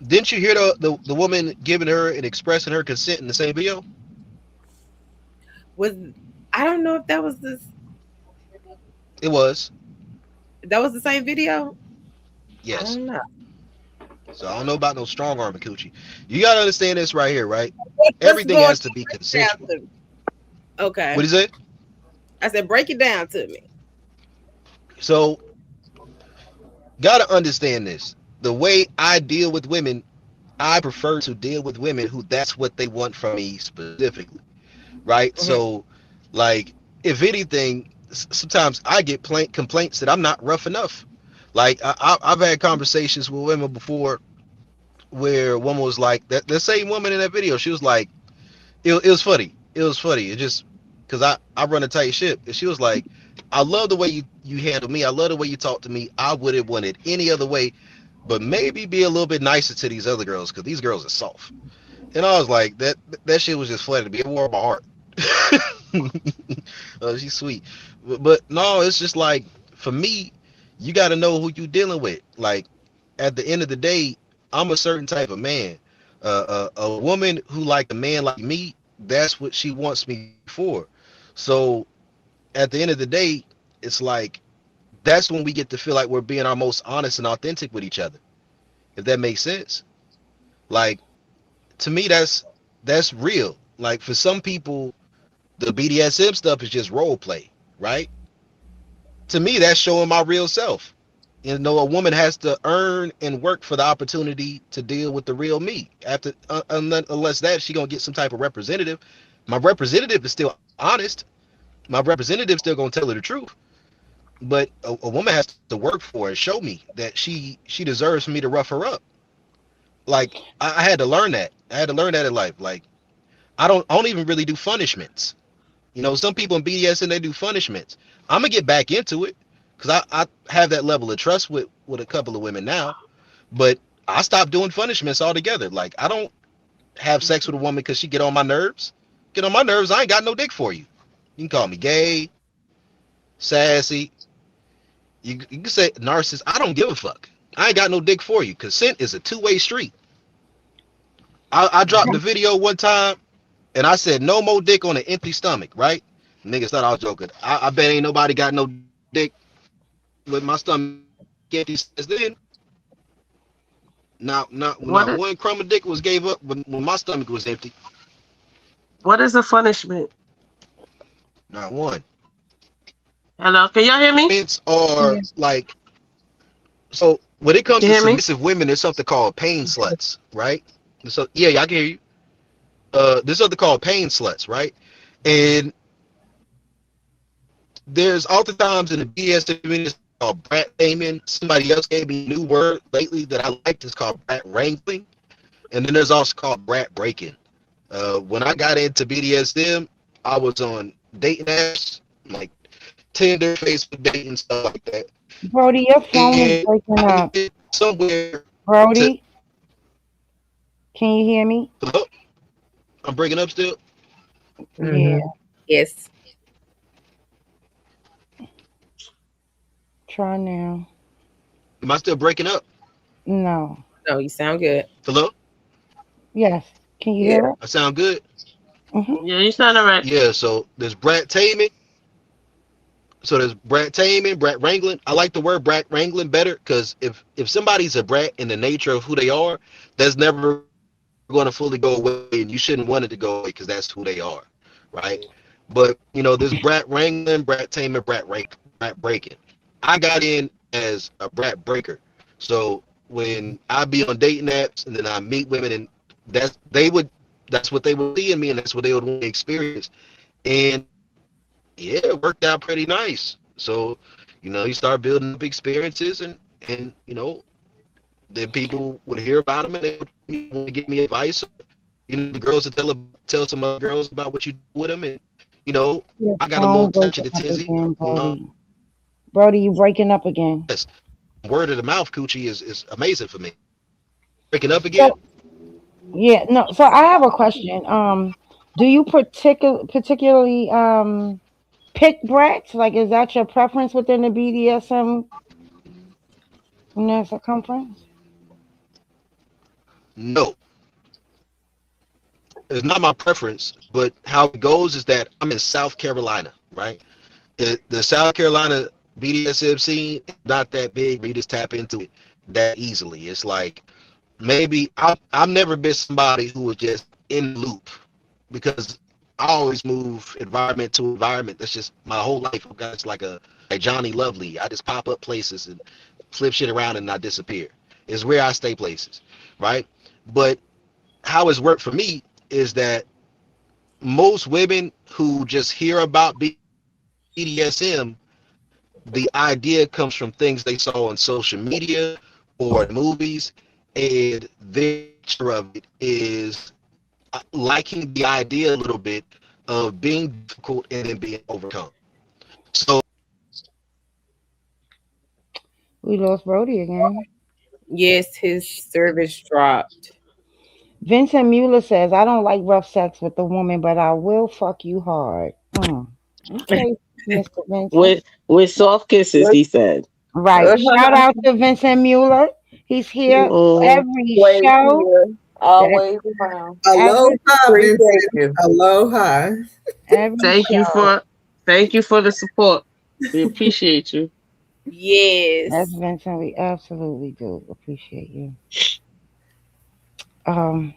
Didn't you hear the woman giving her and expressing her consent in the same video? I don't know if that was It was. that was the same video. I Yes. don't know. So I don't know about no strong arm and coochie. You gotta understand this right here, right? Let's Everything go has to be consensual. Okay. What is it? I said, break it down to me. So gotta understand this. The way I deal with women, I prefer to deal with women who that's what they want from me specifically, right? Mhm. So, like, if anything, sometimes I get complaints that I'm not rough enough. Like, I've had conversations with women before where a woman was like, that the same woman in that video, she was like, it was funny. It was funny. It just, because I run a tight ship. And she was like, I love the way you handle me. I love the way you talk to me. I wouldn't want it any other way, but maybe be a little bit nicer to these other girls because these girls are soft. And I was like, that shit was just funny to me. It warmed my heart. She's sweet, but no, it's just like, for me, you got to know who you dealing with. Like, at the end of the day, I'm a certain type of man. A woman who like a man like me, that's what she wants me for. So at the end of the day, it's like, that's when we get to feel like we're being our most honest and authentic with each other. If that makes sense. Like, to me, that's real. Like, for some people, the BDSM stuff is just role play, right? To me, that's showing my real self. You know, a woman has to earn and work for the opportunity to deal with the real me. After, unless that, she gonna get some type of representative. My representative is still honest. My representative still gonna tell her the truth. But a woman has to work for it, show me that she deserves for me to rough her up. Like, I had to learn that. I had to learn that in life. Like, I don't even really do punishments. You know, some people in BDSM, they do punishments. I'm gonna get back into it because I have that level of trust with a couple of women now. But I stopped doing punishments altogether. Like, I don't have sex with a woman because she get on my nerves. Get on my nerves, I ain't got no dick for you. You can call me gay, sassy. You can say narcissist. I don't give a fuck. I ain't got no dick for you. Consent is a two-way street. I dropped the video one time and I said no more dick on an empty stomach, right? Niggas thought I was joking. I bet ain't nobody got no dick with my stomach empty since then. Not one crumb of dick was gave up when my stomach was empty. What is a punishment? Not one. Hello, can y'all hear me? It's or like, so when it comes You to hear me? submissive women, there's something called pain sluts, right? So yeah, I can hear you. There's something called pain sluts, right? And there's oftentimes in the BDSM community called brat shaming. Somebody else gave me a new word lately that I liked. It's called brat wrangling. And then there's also called brat breaking. When I got into BDSM, I was on dating apps like Tinder, Facebook dating, stuff like that. Brodie, your phone is And breaking I up. needed somewhere to. Brodie, can you hear me? Hello? I'm breaking up still. Yeah. Yes. Try now. Am I still breaking up? No. No, you sound good. Hello? Yes. Can you Yeah. hear it? I sound good? Mm-hmm. Yeah, you sound all right. Yeah, so there's brat taming. So there's brat taming, brat wrangling. I like the word brat wrangling better because if somebody's a brat in the nature of who they are, that's never going to fully go away, and you shouldn't want it to go away because that's who they are, right? But you know, there's brat wrangling, brat taming, brat breaking. I got in as a brat breaker. So when I be on dating apps and then I meet women and that's what they would see in me and that's what they would want to experience. And yeah, it worked out pretty nice. So, you know, you start building up experiences and you know, then people would hear about them and they would want to give me advice. You know, the girls would tell some other girls about what you do with them, and you know, Your I got a little phone touch breaking of the up tizzy. again, Brodie. Brodie, you breaking up again. Yes, word of the mouth coochie is amazing for me. Breaking up again? So, yeah, no. So I have a question. Do you particularly pick brats? Like, is that your preference within the BDSM circumference? No, it's not my preference. But how it goes is that I'm in South Carolina, right? The South Carolina BDSM scene is not that big. We just tap into it that easily. It's like maybe I've never been somebody who was just in the loop because I always move environment to environment. That's just my whole life. It's like Johnny Lovely. I just pop up places and flip shit around and I disappear. It's where I stay places, right? But how it's worked for me is that most women who just hear about BDSM, the idea comes from things they saw on social media or movies, and their picture of it is liking the idea a little bit of being difficult and then being overcome. So We lost Brody again. Yes, his service dropped. Vincent Mueller says, I don't like rough sex with a woman, but I will fuck you hard. Okay, Mr. Vincent. With soft kisses, he said. Right. Shout out to Vincent Mueller. He's here Mhm. every Always show. here, always around. Every, Aloha, Appreciate Vincent. you. Aloha. every Thank you show. for the support. We appreciate you. That's Yes. Vincent. We absolutely do appreciate you. Um,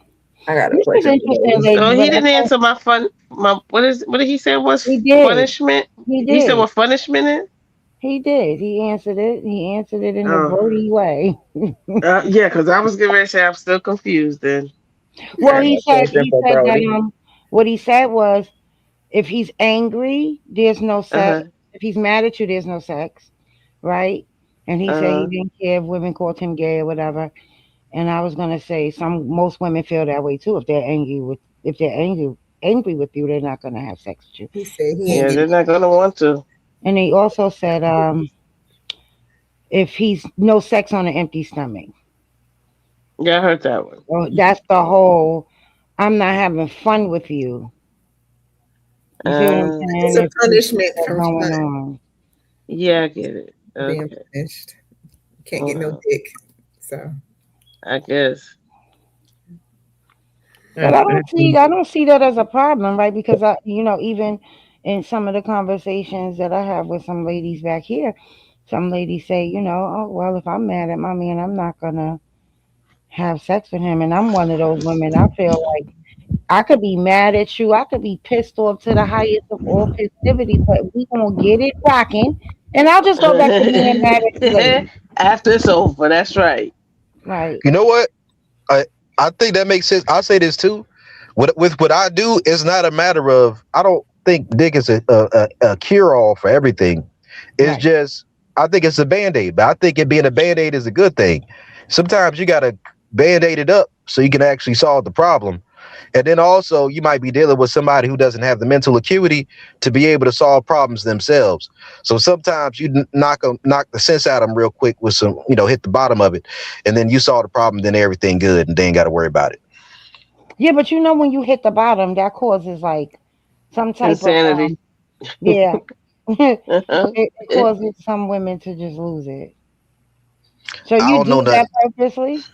I got a this is question for interesting, you. ladies. Oh, But he I didn't think answer my what did he say was he did. punishment? He He said did. what punishment is? He did. He answered it. He answered it in the Oh, Brody way. yeah, because I was getting ready to say I'm still confused then. Well, I got a question he for said that Brody. what he said was if he's angry, there's no sex. Uh-huh. If he's mad at you, there's no sex, right? And he said he Uh-huh. didn't care if women called him gay or whatever. And I was gonna say most women feel that way too. If they're angry with you, they're not gonna have sex with you. He said he ain't Yeah, they're getting not gonna want to. And he also said if he's no sex on an empty stomach. Yeah, I heard that one. So that's the whole I'm not having fun with you. You see what I'm Uh it's saying? a If you keep punishment that from going fun, on. yeah, I get it. being Okay. punished. Can't get no dick. So I guess. But Mm-mm. I don't see that as a problem, right? Because even in some of the conversations that I have with some ladies back here, some ladies say, oh well, if I'm mad at my man, I'm not gonna have sex with him. And I'm one of those women. I feel like I could be mad at you, I could be pissed off to the highest of all festivities, but we gonna get it rocking, and I'll just go back to being mad at you later. After it's over, that's right. Right, you know what? I I think that makes sense. I'll say this too. With what I do, it's not a matter of I don't think dick is a cure all for everything. It's right. just I think it's a band-aid, but I think it being a band-aid is a good thing. Sometimes you gotta band-aid it up so you can actually solve the problem. And then also you might be dealing with somebody who doesn't have the mental acuity to be able to solve problems themselves. So sometimes you knock the sense out of them real quick with some, hit the bottom of it, and then you solve the problem, then everything good, and they ain't got to worry about it. Yeah, but when you hit the bottom, that causes like some type of Insanity. yeah. Uh-huh. It causes some women to just lose it. So I you don't know do that. that purposely?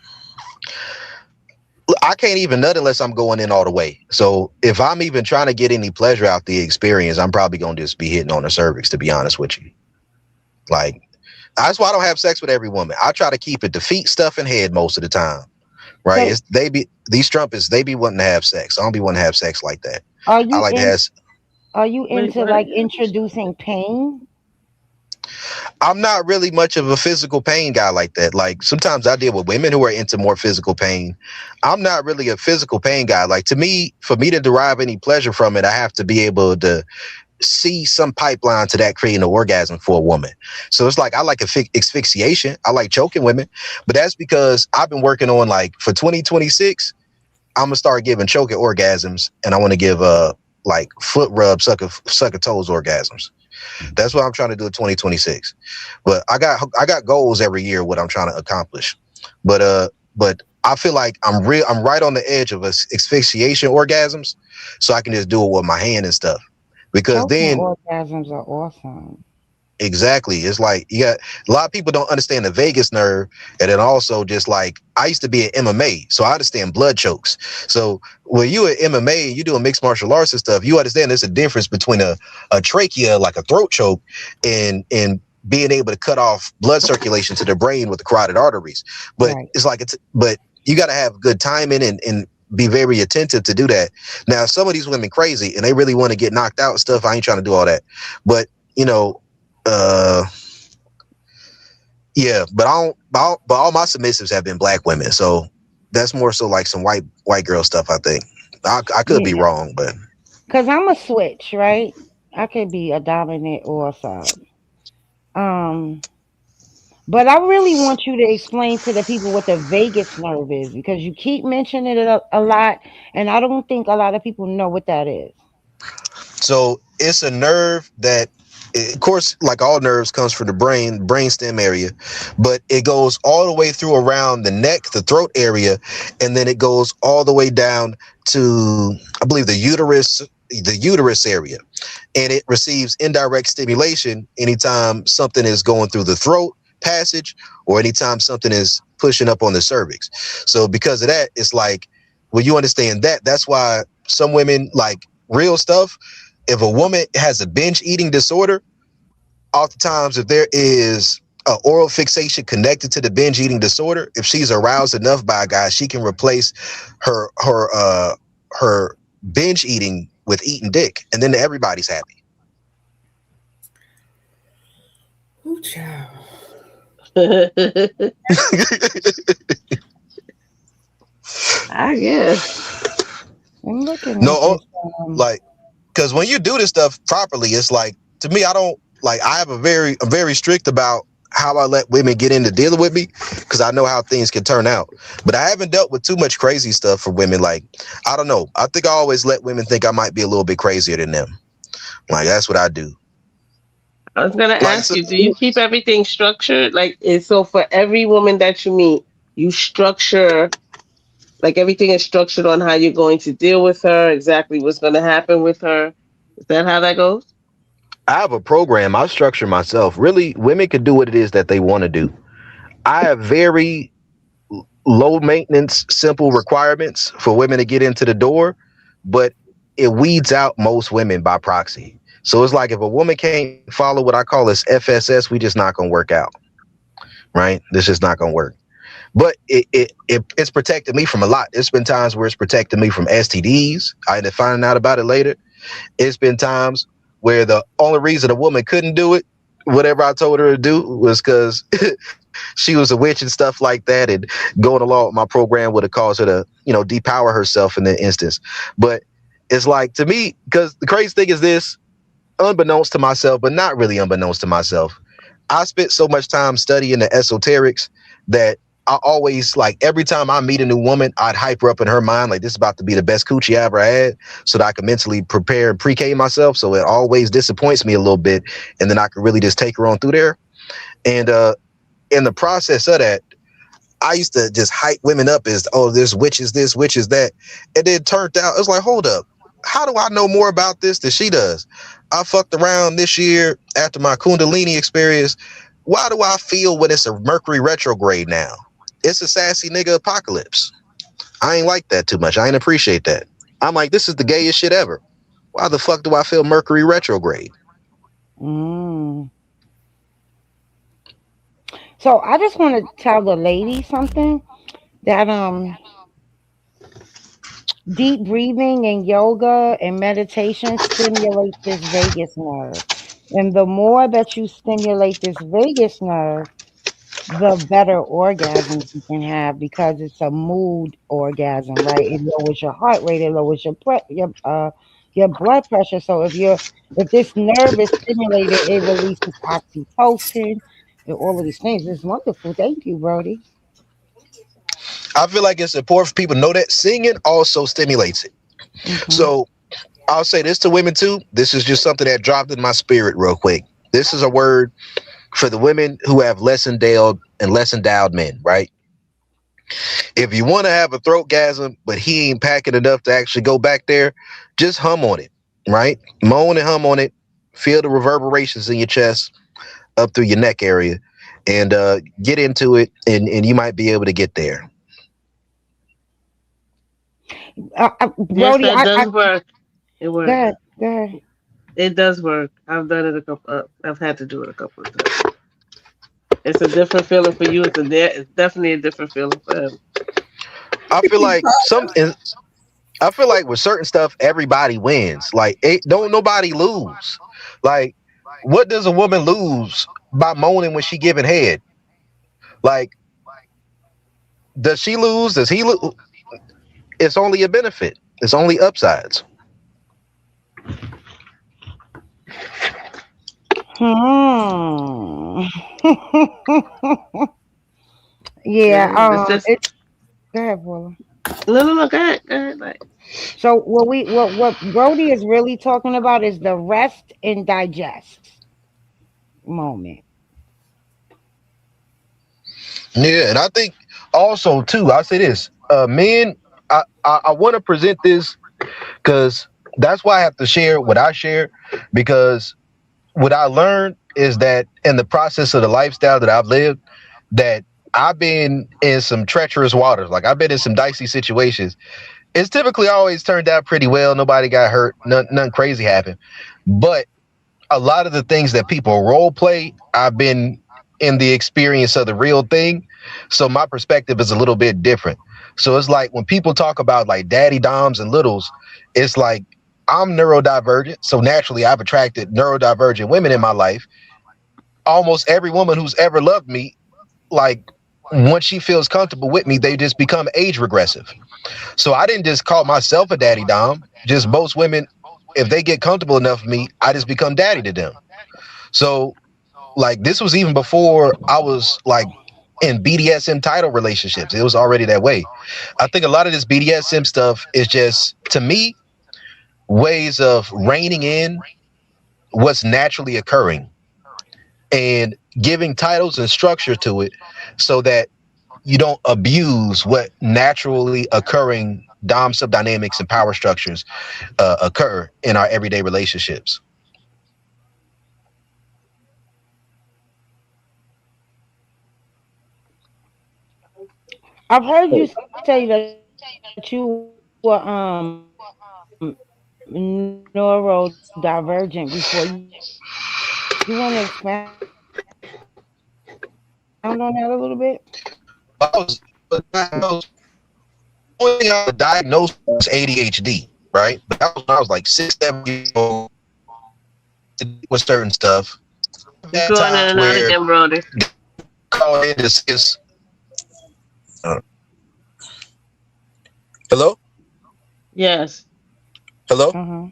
I can't even nut unless I'm going in all the way. So if I'm even trying to get any pleasure out the experience, I'm probably gonna just be hitting on the cervix, to be honest with you. Like that's why I don't have sex with every woman. I try to keep it the feet, stuff, and head most of the time. Right? So These trumpets, they be wanting to have sex. I don't be wanting to have sex like that. are I you like to in have. are you Wait, into what? like introducing pain? I'm not really much of a physical pain guy like that. Like sometimes I deal with women who are into more physical pain. I'm not really a physical pain guy. Like to me, for me to derive any pleasure from it, I have to be able to see some pipeline to that creating an orgasm for a woman. So it's like I like asphyxiation. I like choking women, but that's because I've been working on like for 2026. I'm gonna start giving choking orgasms, and I want to give like foot rub, sucker toes orgasms. That's what I'm trying to do in 2026. But I got goals every year what I'm trying to accomplish. But I feel like I'm right on the edge of asphyxiation orgasms, so I can just do it with my hand and stuff. Because Choking then orgasms are awesome. exactly, it's like you got a lot of people don't understand the vagus nerve, and then also just like I used to be in MMA, so I understand blood chokes. So when you at MMA, you doing mixed martial arts and stuff, you understand there's a difference between a trachea, like a throat choke, and being able to cut off blood circulation to the brain with the carotid arteries. But Right. but you got to have good timing and be very attentive to do that. Now, some of these women crazy and they really want to get knocked out and stuff. I ain't trying to do all that, but uh, yeah, but but all my submissives have been black women. So That's more so like some white girl stuff. I think I could be Yeah, wrong, but because I'm a switch, right? I could be a dominant or a sub. Um, but I really want you to explain to the people what the vagus nerve is because you keep mentioning it a lot, and I don't think a lot of people know what that is. so it's a nerve that, of course, like all nerves, comes from the brainstem area, but it goes all the way through around the neck, the throat area, and then it goes all the way down to, I believe, the uterus area, and it receives indirect stimulation anytime something is going through the throat passage or anytime something is pushing up on the cervix. So because of that, it's like, well, you understand that. That's why some women, like real stuff, if a woman has a binge eating disorder, oftentimes if there is a oral fixation connected to the binge eating disorder, if she's aroused enough by a guy, she can replace her binge eating with eating dick, and then everybody's happy. Ooh, child. I guess. I'm looking No, at this. like, because when you do this stuff properly, it's like, to me, I don't like, I'm very strict about how I let women get into dealing with me because I know how things can turn out. But I haven't dealt with too much crazy stuff for women. Like, I don't know. I think I always let women think I might be a little bit crazier than them. Like, that's what I do. I was gonna Like, ask you, do you keep everything structured? Like, so for every woman that you meet, you structure, like everything is structured on how you're going to deal with her, exactly what's going to happen with her. Is that how that goes? I have a program. I structure myself. Really, women can do what it is that they want to do. I have very low maintenance, simple requirements for women to get into the door, but it weeds out most women by proxy. So it's like if a woman can't follow what I call as FSS, we just not gonna work out, right? This is not gonna work. But it's protected me from a lot. It's been times where it's protected me from STDs. I ended up finding out about it later. It's been times where the only reason a woman couldn't do it, whatever I told her to do, was because she was a witch and stuff like that. And going along with my program would have caused her to, depower herself in that instance. But it's like, to me, because the crazy thing is this, unbeknownst to myself, but not really unbeknownst to myself, I spent so much time studying the esoterics that I always, like, every time I meet a new woman, I'd hype her up in her mind like this is about to be the best coochie I ever had, so that I can mentally prepare and pre-K myself. So it always disappoints me a little bit, and then I can really just take her on through there. And in the process of that, I used to just hype women up as, oh, there's witches this, witches that. And then it turned out, it was like, hold up. How do I know more about this than she does? I fucked around this year after my Kundalini experience. Why do I feel when it's a Mercury retrograde now? It's a sassy nigga apocalypse. I ain't like that too much. I ain't appreciate that. I'm like, this is the gayest shit ever. Why the fuck do I feel Mercury retrograde? Mm. So I just want to tell the lady something that deep breathing and yoga and meditation stimulates this vagus nerve. And the more that you stimulate this vagus nerve, the better orgasms you can have because it's a mood orgasm, right? It lowers your heart rate, it lowers your blood pressure. So if this nerve is stimulated, it releases oxytocin and all of these things. It's wonderful. Thank you, Brodie. I feel like it's important for people to know that singing also stimulates it. Hmm. So I'll say this to women too. This is just something that dropped in my spirit real quick. This is a word for the women who have less endowed men, right? If you want to have a throatgasm, but he ain't packing enough to actually go back there, just hum on it, right? Moan and hum on it. Feel the reverberations in your chest up through your neck area, and get into it, and you might be able to get there. Yes, Brodie, that does work. It go works. ahead, go ahead. It does work. I've done it a couple. I've had to do it a couple of times. It's a different feeling for you. It's definitely a different feeling for him. I feel like I feel like with certain stuff, everybody wins. Like, don't nobody lose. Like, what does a woman lose by moaning when she giving head? Like, Does she lose? Does he lose? It's only a benefit. It's only upsides. Hmm. Yeah, Yeah. it's just Go ahead, Paula. no. Go ahead, go ahead. Like, So what Brody is really talking about is the rest and digest moment. Yeah, and I think also too. I say this, men. I want to present this because that's why I have to share what I share, because what I learned is that in the process of the lifestyle that I've lived, that I've been in some treacherous waters. Like I've been in some dicey situations. It's typically always turned out pretty well. Nobody got hurt. Nothing crazy happened. But a lot of the things that people role play, I've been in the experience of the real thing. So my perspective is a little bit different. So it's like when people talk about like daddy doms and littles, it's like I'm neurodivergent. So naturally I've attracted neurodivergent women in my life. Almost every woman who's ever loved me, like once she feels comfortable with me, they just become age regressive. So I didn't just call myself a daddy dom. Just most women, if they get comfortable enough with me, I just become daddy to them. So like this was even before I was like in BDSM title relationships. It was already that way. I think a lot of this BDSM stuff is just, to me, ways of reining in what's naturally occurring and giving titles and structure to it so that you don't abuse what naturally occurring dom subdynamics and power structures occur in our everyday relationships. I've heard you say that you were neurodivergent before. You want to expound on that a little bit? I was diagnosed, only thing I was diagnosed was ADHD, right? But that was when I was like 6, 7 years old with certain stuff. you At going in times and out where again, Brody. call in is uh, hello, Yes. hello. Uh-huh.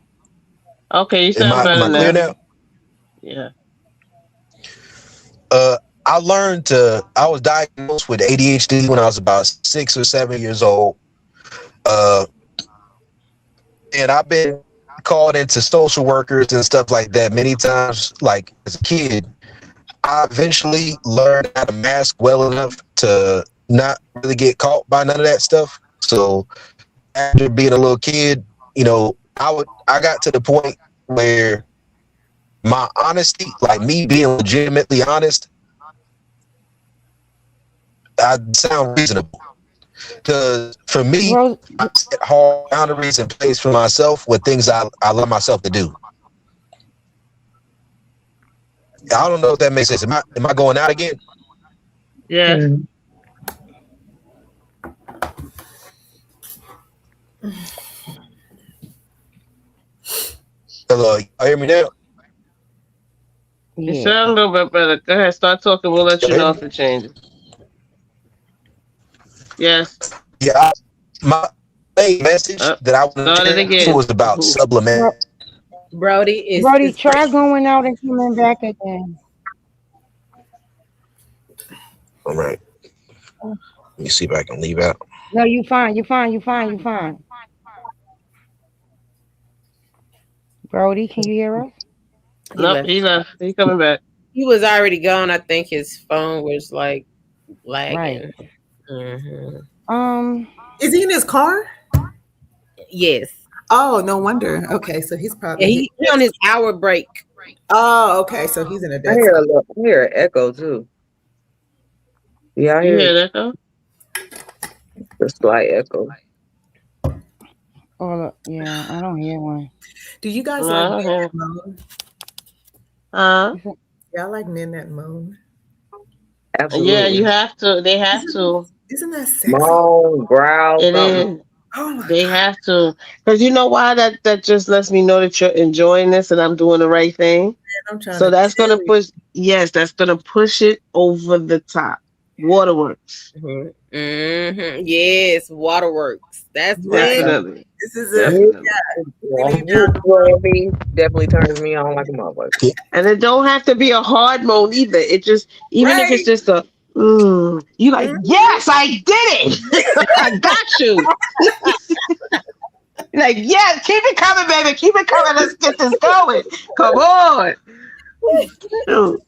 Okay, you Am sound I am better I clear now. now? Yeah. Uh, I learned to. I was diagnosed with ADHD when I was about 6 or 7 years old. Uh, and I've been called into social workers and stuff like that many times. Like as a kid, I eventually learned how to mask well enough to not really get caught by none of that stuff. So after being a little kid, I got to the point where my honesty, like me being legitimately honest, I sound reasonable. Because for me, Rose, I set hard boundaries in place for myself with things I love myself to do. I don't know if that makes sense. Am I going out again? Yes. Mm. Hello, you hear me now? You yeah. sound a little bit better. Go ahead, start talking. We'll let You you hear know me? if it changes. Yes. Yeah. My main message that I want to Start it share again. was about sublimation. Bro- Brody Brody, is try going out and coming back again. All right. Let me see if I can leave out. No, you fine. You fine. You fine. You fine. Brody, can you hear us? he Nope, left. he left. He coming back. He was already gone. I think his phone was like Right. lagging. Hmm. Um. Is he in his car? Yes. Oh, no wonder. Okay, so he's Yeah, probably he on his hour break. Oh, okay, so he's in a I dead hear a spot. little, I hear an echo too. Yeah, I You hear hear that though? the slight echo. Oh, look, yeah. I don't hear one. Do you guys No, like I men don't hear. that moan? Uh, Y'all like men that moan? yeah, you Absolutely. have to. They have to. Isn't that sexy? Moan, growl, It something. is. Oh my They god. have to. Because you know why? That just lets me know that you're enjoying this and I'm doing the right thing. I'm trying So to that's tell gonna you. push. Yes, that's gonna push it over the top. Waterworks. Mhm. Yes, waterworks. That's right. Definitely. This is a Definitely. really You down blowing me definitely turns me on like a motherfucker. And it don't have to be a hard moan either. It just, even if it's right. just a, you like, yes, I did it. I got you. Like, yeah, keep it coming, baby. Keep it coming. Let's get this going. Come on. Shoot.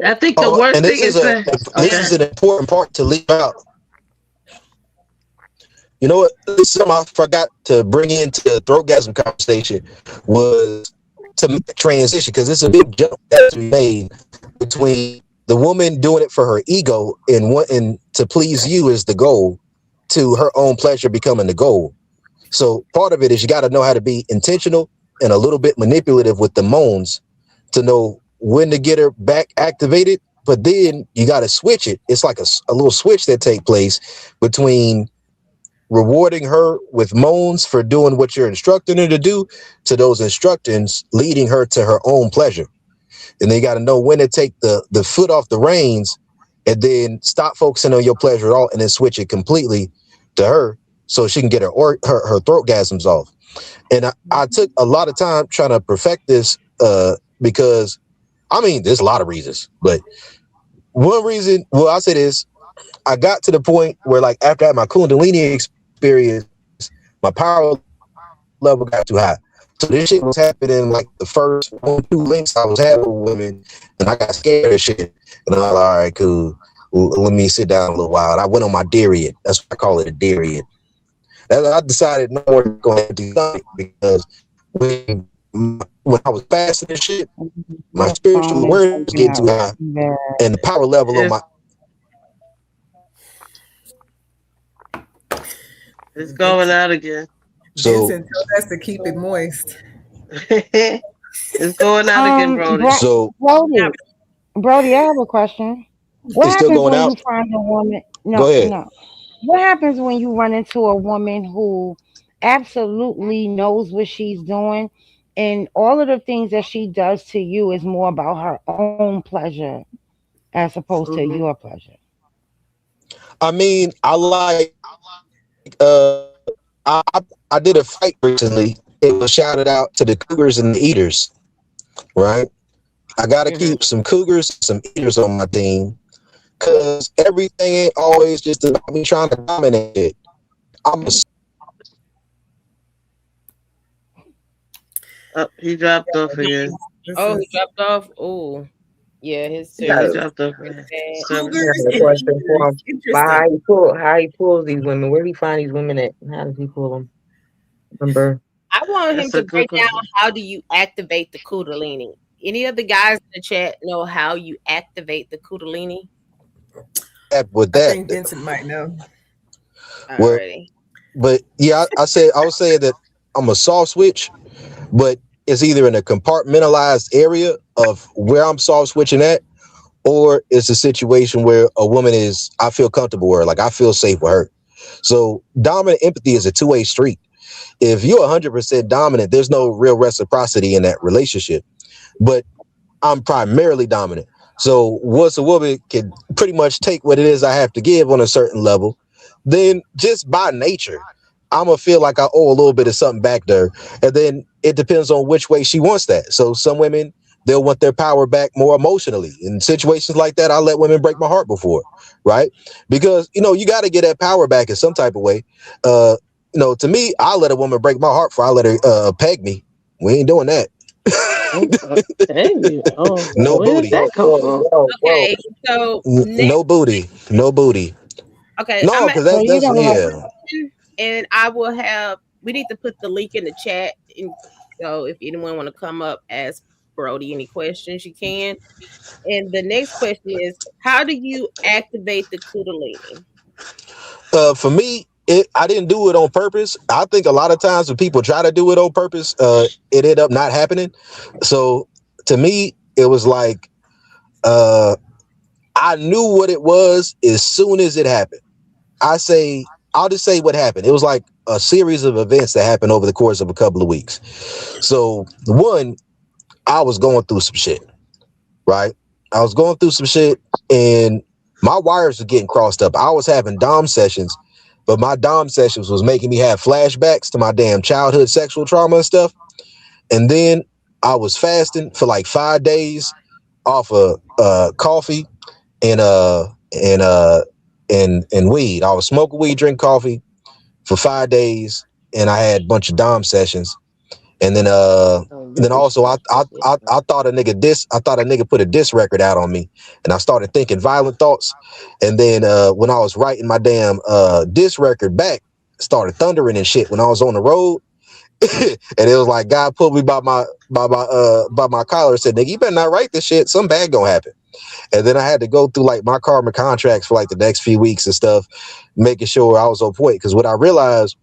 I think the Oh, worst and thing is that. this is an important part to leave out. You know what? This is something I forgot to bring into the throatgasm conversation was to transition, because it's a big jump that's made between the woman doing it for her ego and wanting to please you is the goal, to her own pleasure becoming the goal. So part of it is you got to know how to be intentional and a little bit manipulative with the moans to know when to get her back activated. But then you got to switch it. It's like a little switch that take place between rewarding her with moans for doing what you're instructing her to do, to those instructions leading her to her own pleasure. And they got to know when to take the foot off the reins and then stop focusing on your pleasure at all and then switch it completely to her so she can get her throat gasms off. And I took a lot of time trying to perfect this because, I mean, there's a lot of reasons, but one reason, well, I'll say this, I got to the point where, like, after I had my Kundalini experience, my power level got too high. So this shit was happening like the first 1-2 links I was having with women, and I got scared of shit. And I was like, all right, cool. Well, let me sit down a little while. And I went on my Darian. That's what I call it, a Darian. And I decided no more to go ahead and do something because when I was fasting and shit, my spiritual awareness was getting too high, and the power level on my It's going out again. so Vincent told us to keep it moist. It's going out again, Brody. so Brody, I have a question. What it's still happens going when out. you find a woman? Go ahead. No. What happens when you run into a woman who absolutely knows what she's doing, and all of the things that she does to you is more about her own pleasure as opposed to your pleasure? I mean, uh I did a fight recently. It was shouted out to the cougars and the eaters, right? I gotta keep some cougars, some eaters on my team, cause everything ain't always just about me trying to dominate it. He dropped off again. Oh, he dropped off. Oh, yeah, his He service. dropped off. I have a question for him. How he pulls these women? Where do he find these women at? How does he pull them? Remember? I want him That's to a good break down question. how do you activate the Kundalini. Any of the guys in the chat know how you activate the Kundalini? With I that, think Vincent might know. well, Alrighty. but yeah, I was saying that I'm a soft switch, but it's either in a compartmentalized area of where I'm soft switching at, or it's a situation where a woman is, I feel comfortable with her, like I feel safe with her. So dominant empathy is a two-way street. If you're 100% dominant, there's no real reciprocity in that relationship. But I'm primarily dominant. So once a woman can pretty much take what it is I have to give on a certain level, then just by nature, I'm going to feel like I owe a little bit of something back to her. And then it depends on which way she wants that. So some women, they'll want their power back more emotionally. In situations like that, I let women break my heart before, right? Because, you got to get that power back in some type of way. To me, I let a woman break my heart before I let her peg me. We ain't doing that. No booty. Okay, so No booty. No booty. Okay, No, because that's yeah. And I will have. We need to put the link in the chat, and so if anyone want to come up, ask Brodie any questions, you can. And the next question is, how do you activate the Kundalini? For me, I didn't do it on purpose. I think a lot of times when people try to do it on purpose, it ended up not happening. So to me, it was like I knew what it was as soon as it happened. I'll just say what happened. It was like a series of events that happened over the course of a couple of weeks. So one, I was going through some shit, right? I was going through some shit, and my wires were getting crossed up. I was having dom sessions, but my dom sessions was making me have flashbacks to my damn childhood sexual trauma and stuff. And then I was fasting for like 5 days off of coffee and and weed. I was smoking weed, drink coffee for 5 days, and I had a bunch of dom sessions. And then also I thought a nigga put a diss record out on me, and I started thinking violent thoughts. And then when I was writing my damn diss record back, started thundering and shit when I was on the road. And it was like God pulled me by my collar and said, "Nigga, you better not write this shit. Something bad gonna happen." And then I had to go through like my karma contracts for like the next few weeks and stuff, making sure I was on point. Because what I realized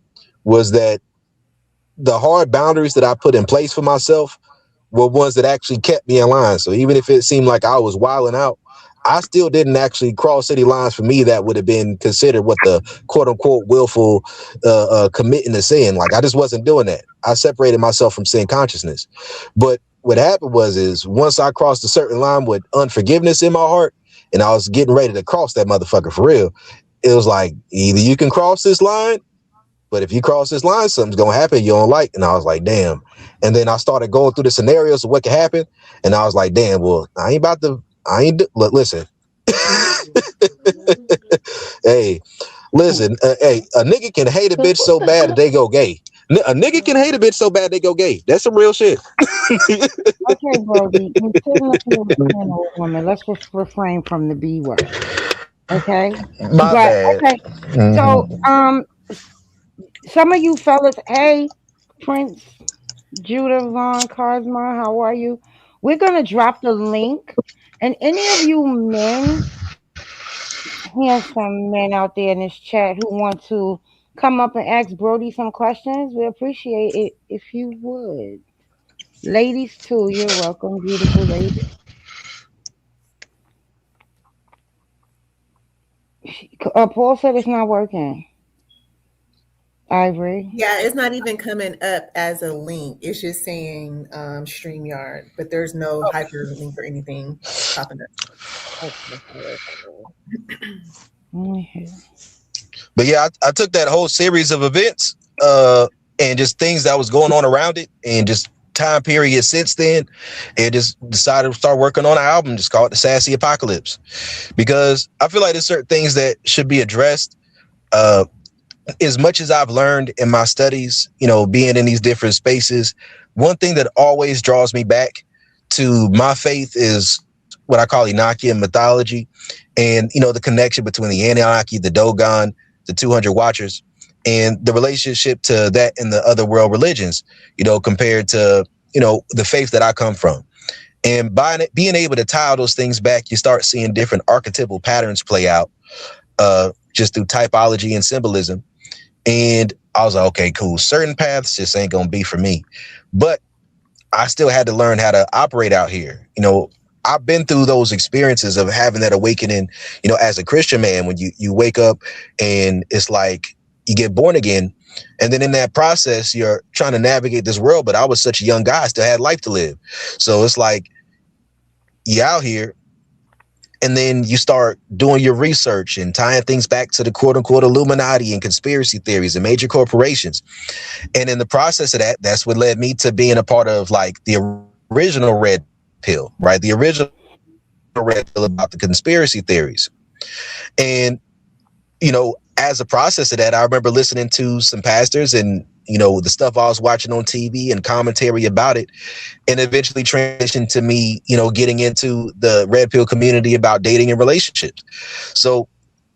was that the hard boundaries that I put in place for myself were ones that actually kept me in line. So even if it seemed like I was wilding out, I still didn't actually cross any lines for me that would have been considered what the quote unquote willful committing to sin. Like I just wasn't doing that. I separated myself from sin consciousness. But what happened is once I crossed a certain line with unforgiveness in my heart, and I was getting ready to cross that motherfucker for real, it was like either you can cross this line, but if you cross this line, something's gonna happen you don't like. And I was like, damn. And then I started going through the scenarios of what could happen, and I was like, damn. Well, listen. Hey, listen. Hey, a nigga can hate a bitch so bad that they go gay. A nigga can hate a bitch so bad they go gay. That's some real shit. Okay, Brodie, you're sitting up here with a woman. Let's refrain from the B word. Okay, My bad. Okay. Mm-hmm. So, some of you fellas, hey, Prince, Judah, Von, Cosma, how are you? We're gonna drop the link, and any of you men, handsome men out there in this chat who want to come up and ask Brodie some questions, we appreciate it if you would. Ladies too, you're welcome, beautiful ladies. Paul said it's not working. Ivory. Yeah, it's not even coming up as a link. It's just saying StreamYard, but there's no hyperlink or anything popping up. But yeah, I took that whole series of events and just things that was going on around it, and just time period since then, and just decided to start working on an album just called The Sassy Apocalypse, because I feel like there's certain things that should be addressed. As much as I've learned in my studies, you know, being in these different spaces, one thing that always draws me back to my faith is what I call Enochian mythology, and, you know, the connection between the Anunnaki, the Dogon, the 200 Watchers, and the relationship to that and the other world religions, you know, compared to, you know, the faith that I come from. And by being able to tie those things back, you start seeing different archetypal patterns play out just through typology and symbolism. And I was like, okay, cool. Certain paths just ain't going to be for me. But I still had to learn how to operate out here. You know, I've been through those experiences of having that awakening, you know, as a Christian man, when you wake up and it's like you get born again. And then in that process, you're trying to navigate this world. But I was such a young guy, I still had life to live. So it's like you out here, and then you start doing your research and tying things back to the quote unquote Illuminati and conspiracy theories and major corporations. And in the process of that, that's what led me to being a part of like the original Red Pill, right? The original Red Pill about the conspiracy theories. And, you know, as a process of that, I remember listening to some pastors and, you know, the stuff I was watching on TV and commentary about it, and eventually transitioned to me, you know, getting into the Red Pill community about dating and relationships. So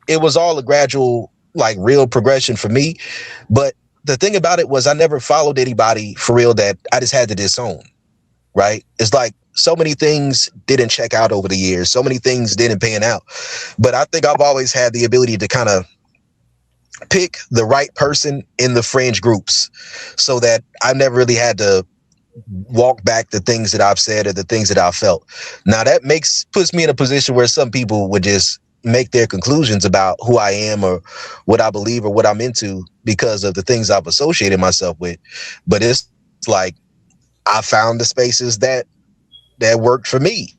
it was all a gradual, like, real progression for me. But the thing about it was I never followed anybody for real that I just had to disown, right? It's like so many things didn't check out over the years. So many things didn't pan out. But I think I've always had the ability to kind of pick the right person in the fringe groups, so that I've never really had to walk back the things that I've said or the things that I've felt. Now that puts me in a position where some people would just make their conclusions about who I am or what I believe or what I'm into because of the things I've associated myself with. But it's like I found the spaces that worked for me.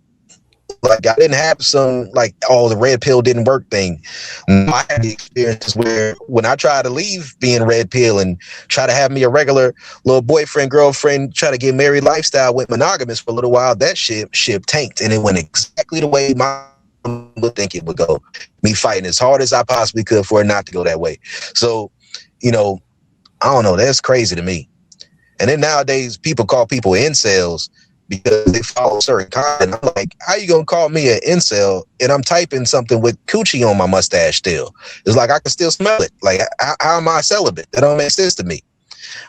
Like I didn't have some like, oh, the red pill didn't work thing. I had the experiences where when I tried to leave being red pill and try to have me a regular little boyfriend, girlfriend, try to get married lifestyle, went monogamous for a little while, that ship tanked, and it went exactly the way my would think it would go. Me fighting as hard as I possibly could for it not to go that way. So, you know, I don't know, that's crazy to me. And then nowadays people call people incels because they follow certain content. I'm like, how you gonna call me an incel and I'm typing something with coochie on my mustache still? It's like I can still smell it. Like, how am I celibate? That don't make sense to me.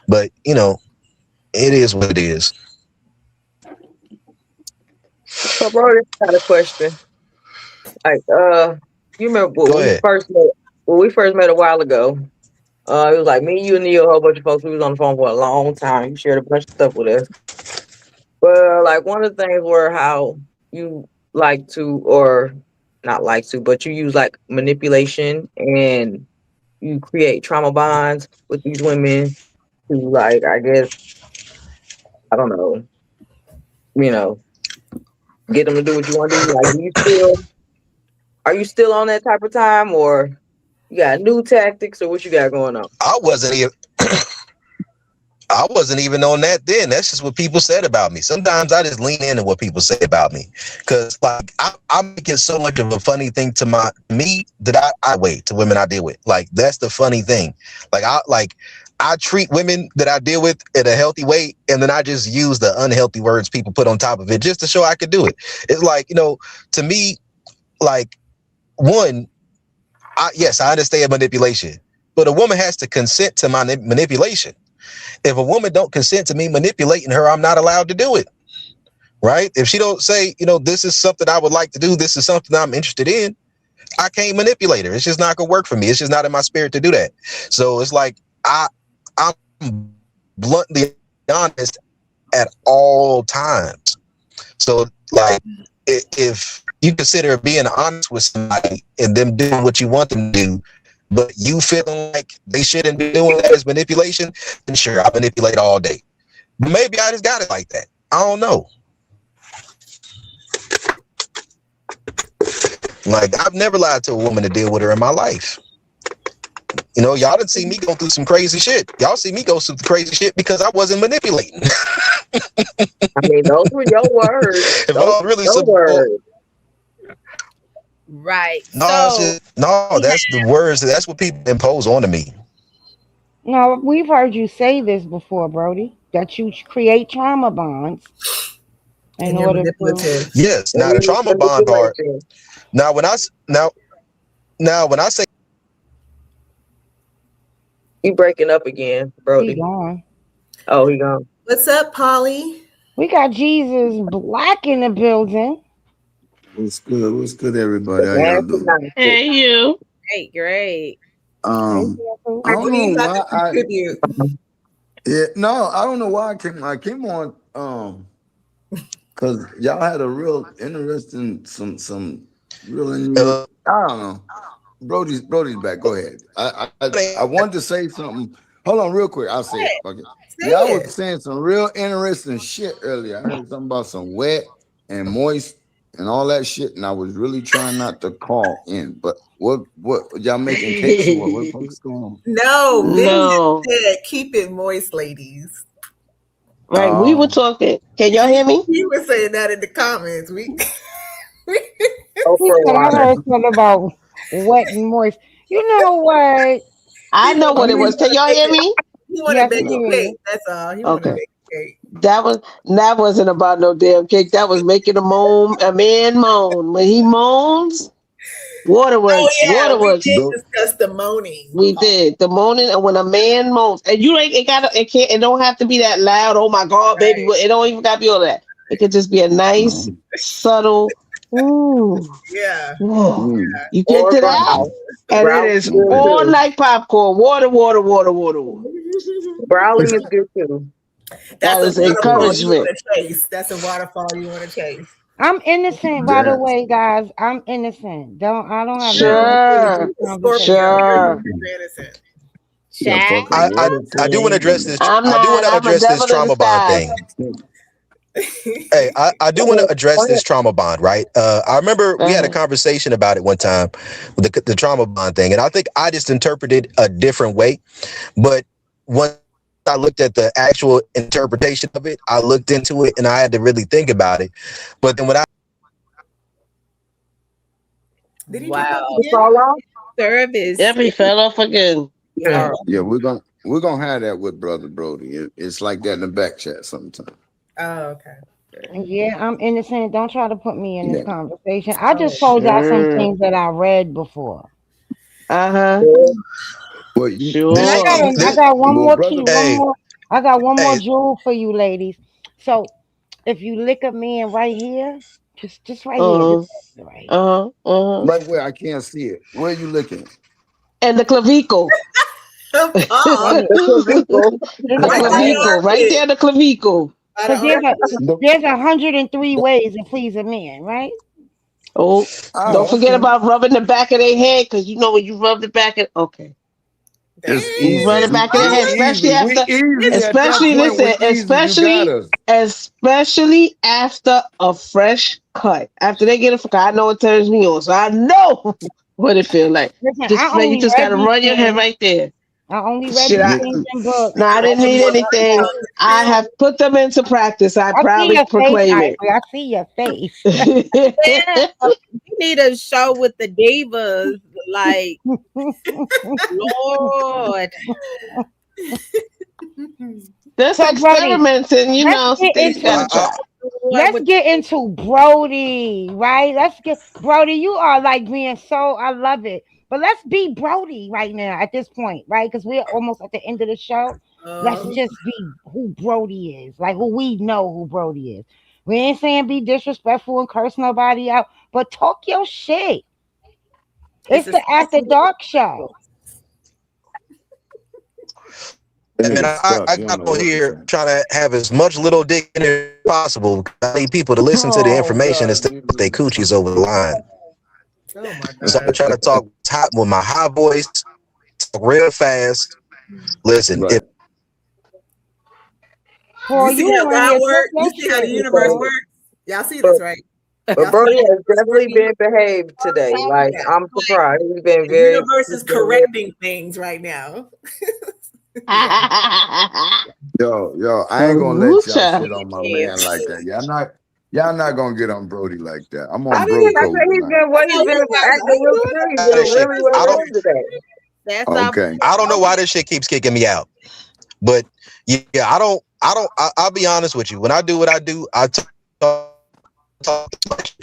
But, you know, it is what it is. So, bro, this got a question. Like, you remember when we first met a while ago? It was like me, you, and Neil, a whole bunch of folks. We was on the phone for a long time. You shared a bunch of stuff with us. But like one of the things were how you like to, or not like to, but you use like manipulation and you create trauma bonds with these women to, like, I guess, I don't know, you know, get them to do what you want to do. Like, are you still on that type of time, or you got new tactics, or what you got going on? I wasn't even on that then. That's just what people said about me. Sometimes I just lean into what people say about me, because like I'm making so much of a funny thing to me that I wait to women I deal with. Like that's the funny thing. Like I treat women that I deal with in a healthy way, and then I just use the unhealthy words people put on top of it just to show I could do it. It's like, you know, to me, like one, yes, I understand manipulation, but a woman has to consent to my manipulation. If a woman don't consent to me manipulating her, I'm not allowed to do it. Right? If she don't say, you know, this is something I would like to do, this is something I'm interested in, I can't manipulate her. It's just not gonna work for me. It's just not in my spirit to do that. So it's like I'm bluntly honest at all times. So like if you consider being honest with somebody and them doing what you want them to do, but you feeling like they shouldn't be doing that as manipulation, then sure, I manipulate all day. But maybe I just got it like that. I don't know. Like, I've never lied to a woman to deal with her in my life. You know, y'all didn't see me go through some crazy shit. Y'all see me go through the crazy shit because I wasn't manipulating. I mean, those were your words. If I was really simple, words. Right. No, that's the words. That's what people impose onto me. No, we've heard you say this before, Brodie, that you create trauma bonds in order to. Yes. Now the trauma bond part. Now when I say, you breaking up again, Brodie. He gone. Oh, he gone. What's up, Polly? We got Jesus Black in the building. What's good? What's good, everybody? How y'all doing? Hey, you. Hey, great. I don't know why I don't know why I came on because y'all had a real interesting some real I don't know. Brodie's back. Go ahead. I wanted to say something. Hold on real quick. I'll say it. Okay. Y'all was saying some real interesting shit earlier. I heard something about some wet and moist and all that shit, and I was really trying not to call in. But what y'all making cakes for? What's going on? No. Said, keep it moist, ladies. Right, we were talking. Can y'all hear me? You were saying that in the comments. I heard something about wet and moist. You know what? I know what it was. Can y'all hear me? He wanted to bake a cake. That's all. He wanted to bake a cake. That wasn't about no damn cake. That was making a man moan. When he moans, waterworks. Waterworks. We did discuss the moaning. We did the moaning, and when a man moans, and you ain't it don't have to be that loud. Oh my God, baby! It don't even got to be all that. It could just be a nice, subtle. Ooh. Yeah. You get to that, and it is all like popcorn. Water. Growling is good too. That is encouragement. That's a waterfall you want to chase. I'm innocent, by the way, guys. I'm innocent. I don't have sure. I do want to address this. I do want to address this trauma bond thing. Hey, I do want to address this trauma bond, right? I remember we had a conversation about it one time, the trauma bond thing, and I think I just interpreted a different way. But once I looked at the actual interpretation of it, I looked into it and I had to really think about it. But then when I Did he Wow. fall off? Service. Yep, he fell off again. Yeah. Yeah, we're gonna have that with Brother Brodie. It's like that in the back chat sometimes. Oh, okay. Yeah, I'm innocent. Don't try to put me in this conversation. I just told y'all some things that I read before. Uh-huh. Well, Sure. I got one more key. Hey. I got one more jewel for you, ladies. So if you lick a man right here, just right here, just right here. Right where I can't see it. Where are you looking? And the clavicle. The clavicle, right there, the clavicle. Because there's 103 ways to please a man, right? Oh, don't forget about rubbing the back of their head, because you know when you rub the back of you rub the back of their head, especially especially after a fresh cut. After they get a I know it turns me on, so I know what it feels like. Listen, you just gotta run your head right there. I only read things in books. No, I didn't need anything. I have put them into practice. I proudly proclaim it. I see your face. You need a show with the divas, like Lord. There's experiments, and let's get into Brodie, right? Brodie. You are like being so. I love it. But let's be Brodie right now at this point, right? Because we're almost at the end of the show. Let's just be who Brodie is, like who we know who Brodie is. We ain't saying be disrespectful and curse nobody out, but talk your shit. It's the After Dark show. And I got on here trying to have as much little dick in it as possible. I need people to listen to the information instead of put their coochies over the line. So I'm trying to talk top with my high voice, talk real fast. Listen, you see how God works? You see how the universe works? Y'all see this, right? But Brodie has definitely been behaved today. Like, I'm surprised. He's been the universe is correcting things right now. Yo, I ain't gonna let y'all shit on my man like that. Y'all not gonna get on Brodie like that. I'm on Brodie. He's been acting really well today. Okay. I don't know why this shit keeps kicking me out, but yeah, I'll be honest with you. When I do what I do, I talk much.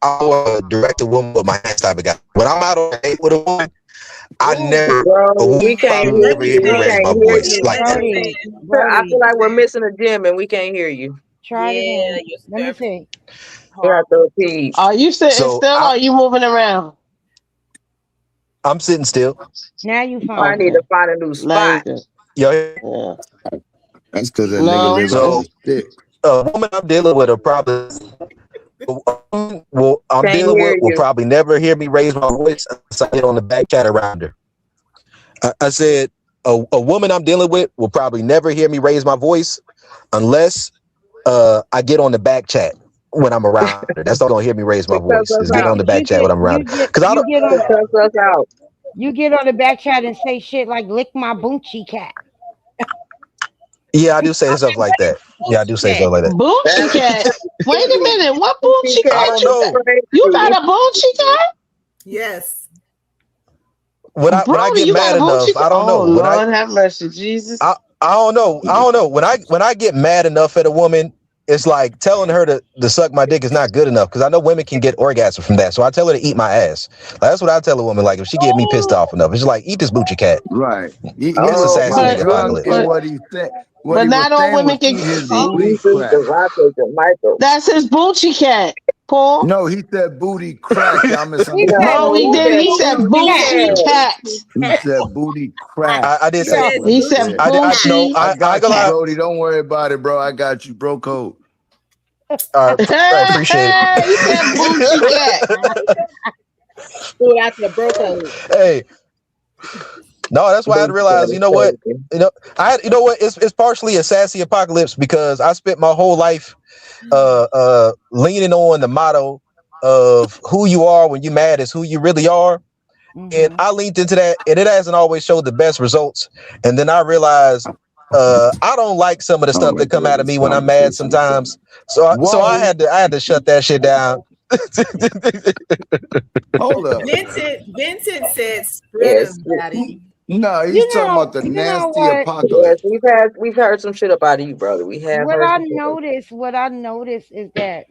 I'll direct a woman with my hands type of guy. When I'm out on a date with a woman, I never hear me raise my voice like that. I feel like we're missing a gym and we can't hear you. Try it again. Let me see. Are you sitting still or are you moving around? I'm sitting still. Now you find I need to find a new spot. Yo, that's because that nigga lives on the stick. A woman I'm dealing with will probably will probably never hear me raise my voice unless I get on the back chat around her. I said a woman I'm dealing with will probably never hear me raise my voice unless I get on the back chat when I'm around her. That's all gonna hear me raise my voice is get on the back chat when I'm around her. Because I don't you get on the back chat and say shit like lick my boochie cat. Yeah, I do say stuff like that. Yeah, I do say stuff like that. Boochie cat. Wait a minute. What boochie cat? I don't know. You got a boochie cat? Yes. When I get mad enough, I don't know. Lord have mercy, Jesus. I don't know. When I get mad enough at a woman, it's like telling her to suck my dick is not good enough because I know women can get orgasm from that. So I tell her to eat my ass. Like, that's what I tell a woman. Like if she get me pissed off enough, it's like eat this boochie cat. Right. Here's a sassy nigga by the lip. What he said. But not all women can get That's his boochie cat, Paul. No, he said booty crack. No, he did. He said boochie cat. He said booty crack. I did say he said boochie. I got you, Brodie. Don't worry about it, bro. I got you, bro. Code. I appreciate it. He said boochie cat. Pull out the bro code. Hey. No, that's why I had to realize, you know what? It's partially a sassy apocalypse because I spent my whole life leaning on the motto of who you are when you're mad is who you really are. And I leaned into that, and it hasn't always showed the best results. And then I realized I don't like some of the stuff that come out of me when I'm mad sometimes. So I had to shut that shit down. Hold up. Vincent said spread them, daddy. No, he's talking about the nasty apocalypse. Yes, we've heard some shit up out of you, brother. We have What heard I noticed is that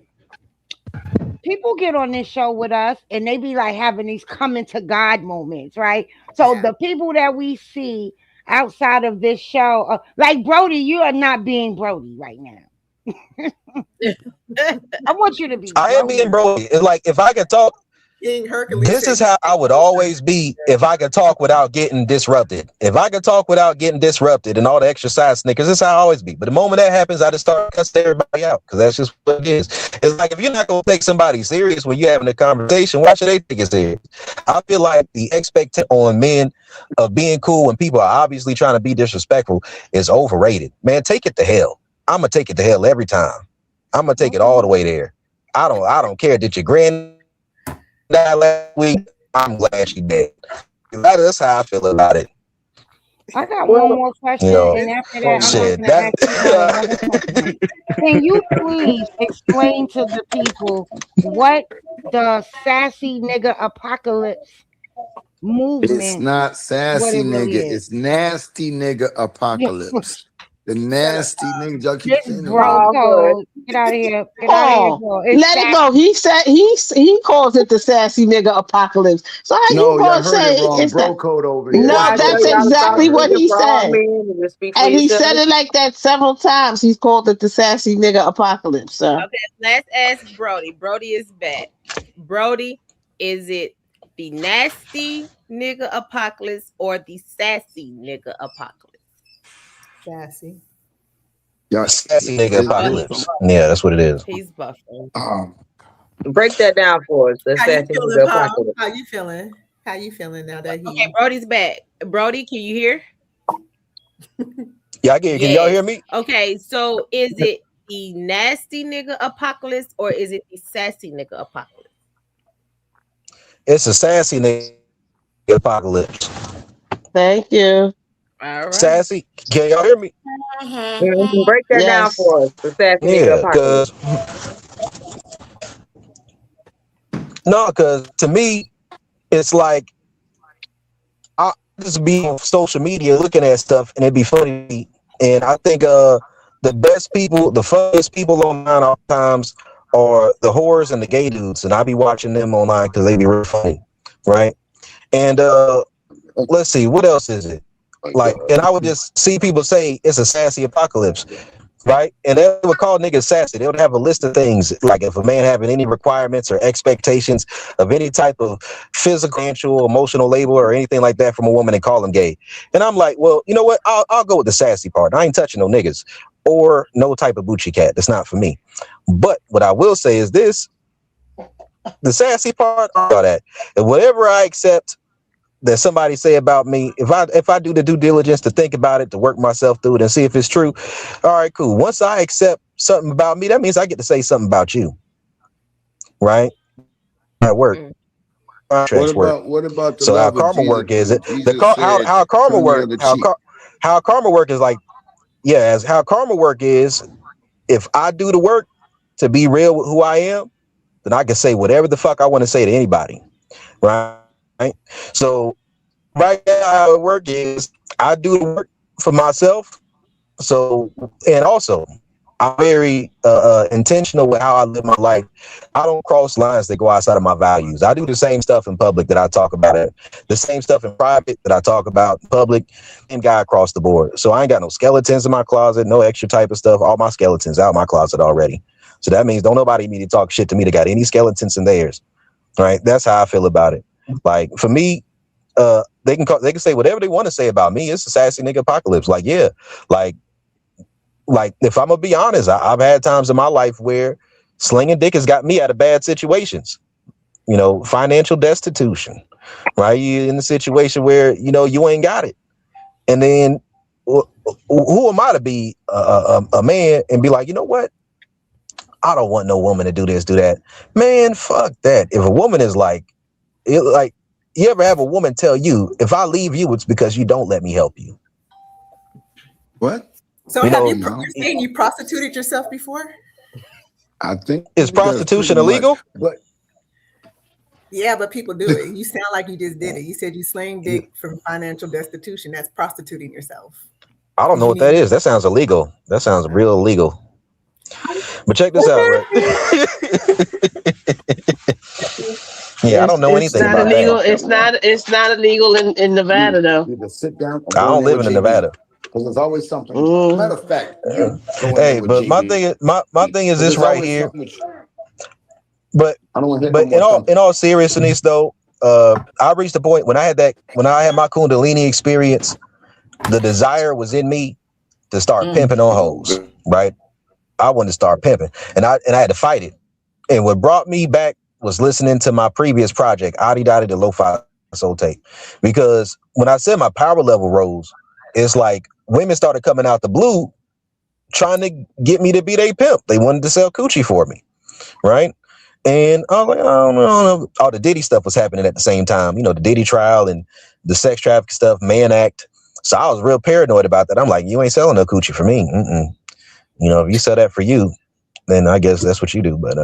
people get on this show with us and they be like having these coming to God moments, right? So the people that we see outside of this show, like Brodie, you are not being Brodie right now. I want you to be. I am being Brodie. It's like if I could talk. King Hercules. This is how I would always be if I could talk without getting disrupted. If I could talk without getting disrupted and all the exercise snickers, this is how I always be. But the moment that happens, I just start cussing everybody out because that's just what it is. It's like if you're not going to take somebody serious when you're having a conversation, why should they take it serious? I feel like the expectation on men of being cool when people are obviously trying to be disrespectful is overrated. Man, take it to hell. I'm going to take it to hell every time. I'm going to take it all the way there. I don't care that your grand died last week. I'm glad she did. That's how I feel about it. I got one more question, and after that, I'm going to ask you. Can you please explain to the people what the sassy nigga apocalypse movement? It's not sassy really nigga. It's nasty nigga apocalypse. The nasty nigga. Y'all keep saying bro code. Get out of here. Get out of here, bro. Let it go. He said he calls it the sassy nigga apocalypse. So how you gonna say it's bro code over here? No, that's exactly what he said. And he said it like that several times. He's called it the sassy nigga apocalypse. So. Okay, let's ask Brodie. Brodie is back. Brodie, is it the nasty nigga apocalypse or the sassy nigga apocalypse? Sassy. Sassy nigga apocalypse. Yeah, that's what it is. He's buffing. Break that down for us. The sassy nigga apocalypse. How you feeling? How you feeling now that he? Okay, Brodie's back. Brodie, can you hear? Yeah, I can. Can y'all hear me? Okay, so is it the nasty nigga apocalypse or is it the sassy nigga apocalypse? It's a sassy nigga apocalypse. Thank you. All right. Sassy, can y'all hear me? Break that down for us. The sassy nigga apocalypse. Because to me, it's like I just be on social media looking at stuff and it'd be funny. And I think the best people, the funniest people online all times are the whores and the gay dudes, and I be watching them online because they be really funny, right? And let's see, what else is it? Like, and I would just see people say it's a sassy apocalypse, right? And they would call niggas sassy. They would have a list of things, like if a man having any requirements or expectations of any type of physical, financial, emotional labor or anything like that from a woman and call them gay. And I'm like, well, you know what? I'll go with the sassy part. I ain't touching no niggas or no type of Gucci cat. That's not for me. But what I will say is this, the sassy part, all that. And whatever I accept that somebody say about me, if I do the due diligence to think about it, to work myself through it and see if it's true, all right, cool. Once I accept something about me, that means I get to say something about you, right? At work. What about the so how karma work is it? How karma work? How karma work is like, yeah, as how karma work is, if I do the work to be real with who I am, then I can say whatever the fuck I want to say to anybody, right? So right now how it works is I do the work for myself. So, and also I'm very intentional with how I live my life. I don't cross lines that go outside of my values. I do the same stuff in public that I talk about it, the same stuff in private that I talk about in public, and guy across the board. So I ain't got no skeletons in my closet, no extra type of stuff. All my skeletons out of my closet already. So that means don't nobody need to talk shit to me that got any skeletons in theirs. Right? That's how I feel about it. Like for me, they can say whatever they want to say about me. It's a sassy nigga apocalypse. Like, yeah, like if I'm gonna be honest, I've had times in my life where slinging dick has got me out of bad situations. You know, financial destitution, right? You in a situation where you ain't got it, and then who am I to be a man and be like, you know what? I don't want no woman to do this, do that. Man, fuck that. If a woman is like you ever have a woman tell you, if I leave you, it's because you don't let me help you. What? So you're saying you prostituted yourself before? I think is prostitution illegal? But yeah, but people do it. You sound like you just did it. You said you slang dick from financial destitution. That's prostituting yourself. I don't know what that is. That sounds illegal. That sounds real illegal. But check this out, right? I don't know anything about illegal. that. It's not illegal in Nevada though. You just sit down. I don't live in Nevada. Because there's always something. Matter of fact, hey, but my thing is this right here. But in all seriousness though, I reached the point when I had my Kundalini experience, the desire was in me to start pimping on hoes, right? I wanted to start pimping, and I had to fight it. And what brought me back was listening to my previous project, Adi Dottie, the Lo-Fi Soul Tape, because when I said my power level rose, it's like women started coming out the blue, trying to get me to be their pimp. They wanted to sell coochie for me, right? And I was like, I don't know. All the Diddy stuff was happening at the same time. The Diddy trial and the sex trafficking stuff, Mann Act. So I was real paranoid about that. I'm like, you ain't selling no coochie for me. If you sell that for you, then I guess that's what you do. But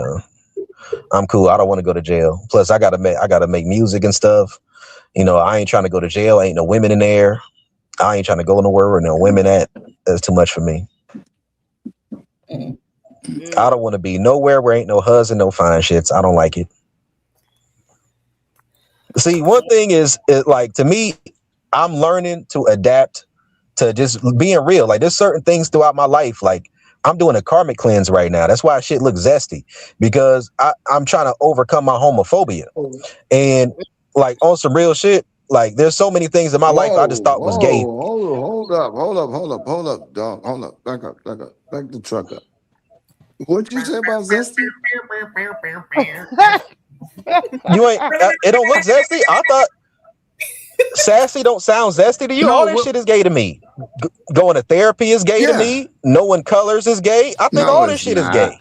I'm cool. I don't want to go to jail. Plus, I gotta make music and stuff. I ain't trying to go to jail. Ain't no women in there. I ain't trying to go nowhere where no women at. That's too much for me. I don't want to be nowhere where ain't no husband, no fine shits. I don't like it. See, one thing is like, to me, I'm learning to adapt to just being real. Like, there's certain things throughout my life. Like, I'm doing a karmic cleanse right now. That's why shit looks zesty, because I'm trying to overcome my homophobia. And like, on some real shit, like, there's so many things in my life I just thought was gay. Hold up, dog. Hold up. Back the truck up. What'd you say about zesty? You ain't. It don't look zesty. I thought sassy don't sound zesty to you. All this shit is gay to me. Going to therapy is gay to me. Knowing colors is gay. I think all this shit is gay.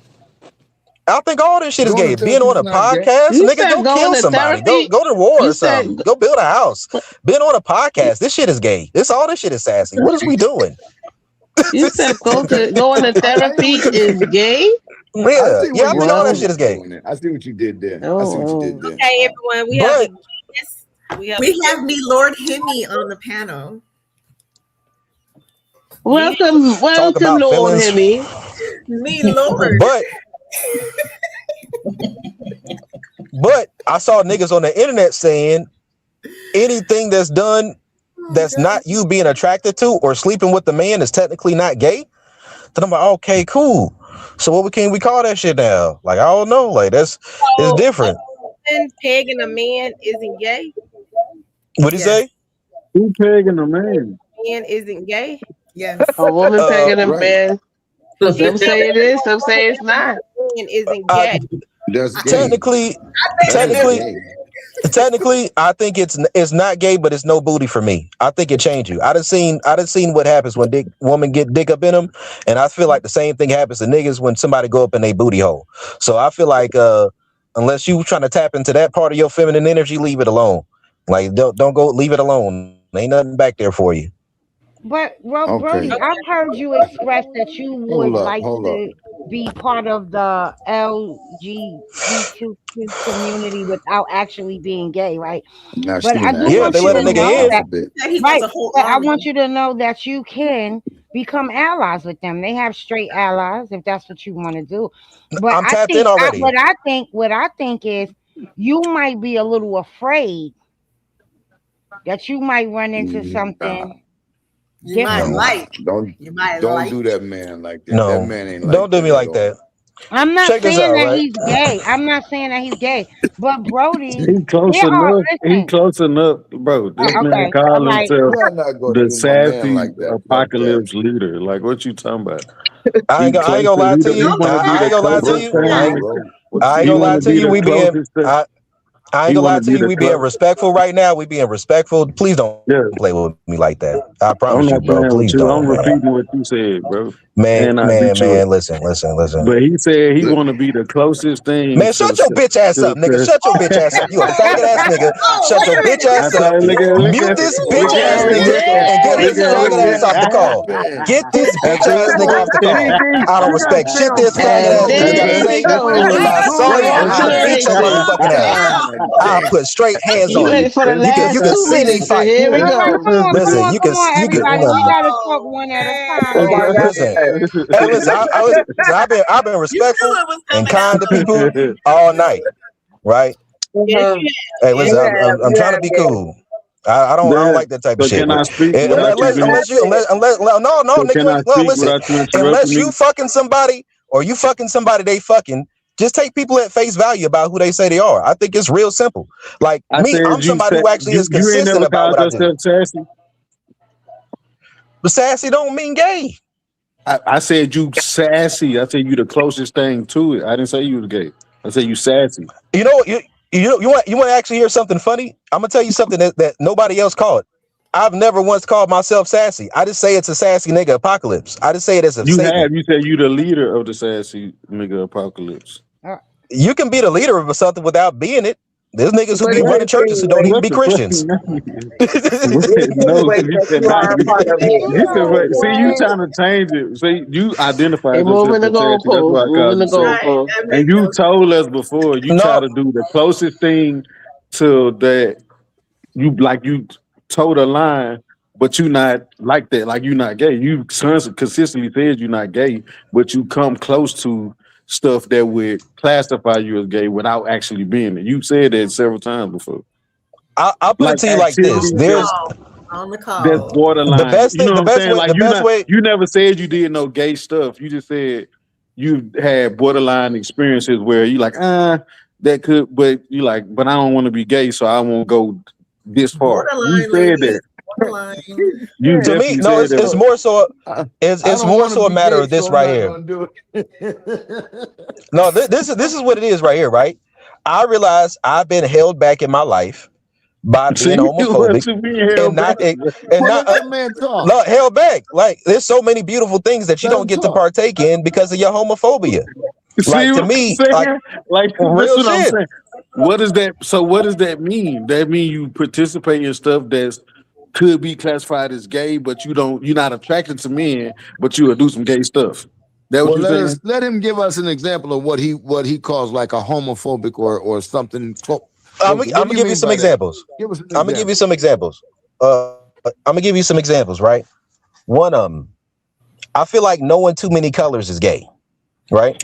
I think all this shit is gay. Being on a podcast, nigga, go kill somebody. Go to war or something. Go build a house. Being on a podcast, this shit is gay. All this shit is sassy. What is we doing? You said going to therapy is gay? Yeah, I think all that shit is gay. I see what you did there. Okay, everyone, we have me, Lord Hemi, on the panel. Welcome, Lord Hemi. Me, Lord. But I saw niggas on the internet saying anything that's done that's not you being attracted to or sleeping with the man is technically not gay. Then I'm like, okay, cool. So what can we call that shit now? Like, I don't know. Like, it's different. Pegging a man isn't gay. What'd he say? Who pegging a man? Man isn't gay. Yes. A woman pegging a man. Some say it is, some say it's not. Man isn't gay. Technically, I think it's not gay, but it's no booty for me. I think it changed you. I done seen what happens when women get dick up in them, and I feel like the same thing happens to niggas when somebody go up in their booty hole. So I feel like unless you trying to tap into that part of your feminine energy, leave it alone. Like, don't go, leave it alone. Ain't nothing back there for you. But Brodie, I've heard you express that you would like to be part of the LGBTQ community without actually being gay, right? Now, but I they let a nigga in. Right. But I want you to know that you can become allies with them. They have straight allies if that's what you want to do. But I'm tapped in already. What I think is you might be a little afraid that you might run into something. You might like. Don't do that man like that. No, that man ain't like don't do me like that. I'm not saying that he's gay. I'm not saying that he's gay. But Brodie, he close enough. He close enough, bro. This man call himself the sassy apocalypse leader. Like, what you talking about? I ain't gonna lie to you. I ain't gonna lie to you. We being. I ain't gonna lie to you. We being respectful right now. We being respectful. Please don't play with me like that. I promise you, bro. Please don't. I'm repeating what you said, bro. Man. Listen. But he said he want to be the closest thing. Man, shut your bitch ass up, nigga. Shut your bitch ass up. You a faggot ass nigga. Shut your bitch ass up. Mute this bitch ass nigga and get his faggot ass off the call. Get this bitch ass nigga off the call. I don't respect shit this faggot ass nigga gotta say. If I saw him, I'll beat your motherfucking ass. I'll put straight hands on you. You can see me fight. Here we go. Listen, you can. Everybody, we gotta talk one at a time. Listen, I've been respectful and kind to people all night, right? Hey, listen, I'm trying to be cool. I don't like that type of shit. Unless you fucking somebody or you fucking somebody they fucking, just take people at face value about who they say they are. I think it's real simple. Like me, I'm somebody who actually is consistent about what I do. Sassy? But sassy don't mean gay. I said you sassy. I said you the closest thing to it. I didn't say you was gay. I said you sassy. You know what? You want to actually hear something funny? I'm gonna tell you something that nobody else called. I've never once called myself sassy. I just say it's a sassy nigga apocalypse. I just say it as a statement. You said you the leader of the sassy nigga apocalypse. You can be the leader of something without being it. There's niggas who be running churches who don't even be Christians. See, you trying to change it. See, you identified moving the goalpost. And you told us before you try to do the closest thing to that. You told a line, but you not like that. Like you not gay. You consistently said you're not gay, but you come close to stuff that would classify you as gay without actually being it. You said that several times before. I'll put it to you like this. There's on the call. That's borderline. The best thing, the best way. You never said you did no gay stuff. You just said you had borderline experiences where you like, that could, but you like, but I don't want to be gay, so I won't go this far. You said that. To me, no, it's more so. It's more so a matter of this right here. No, this is what it is right here, right? I realize I've been held back in my life by being homophobic not held back. Like there's so many beautiful things that you don't get to partake in because of your homophobia. Like to me, like real shit. What is that? So what does that mean? That mean you participate in stuff that's could be classified as gay, but you're not attracted to men, but you will do some gay stuff. That what let him give us an example of what he calls like a homophobic or something. I'm gonna give you some examples. I'm gonna give you some examples. Right? One of them, I feel like knowing too many colors is gay. Right?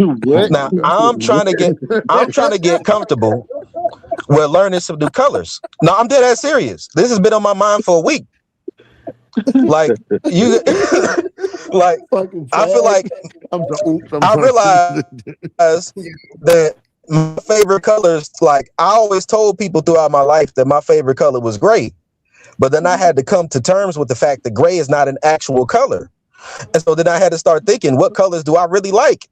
Now I'm trying to get comfortable with learning some new colors. No, I'm dead ass serious. This has been on my mind for a week. Like you like I feel like I realize that my favorite colors, like I always told people throughout my life that my favorite color was gray. But then I had to come to terms with the fact that gray is not an actual color. And so then I had to start thinking, what colors do I really like?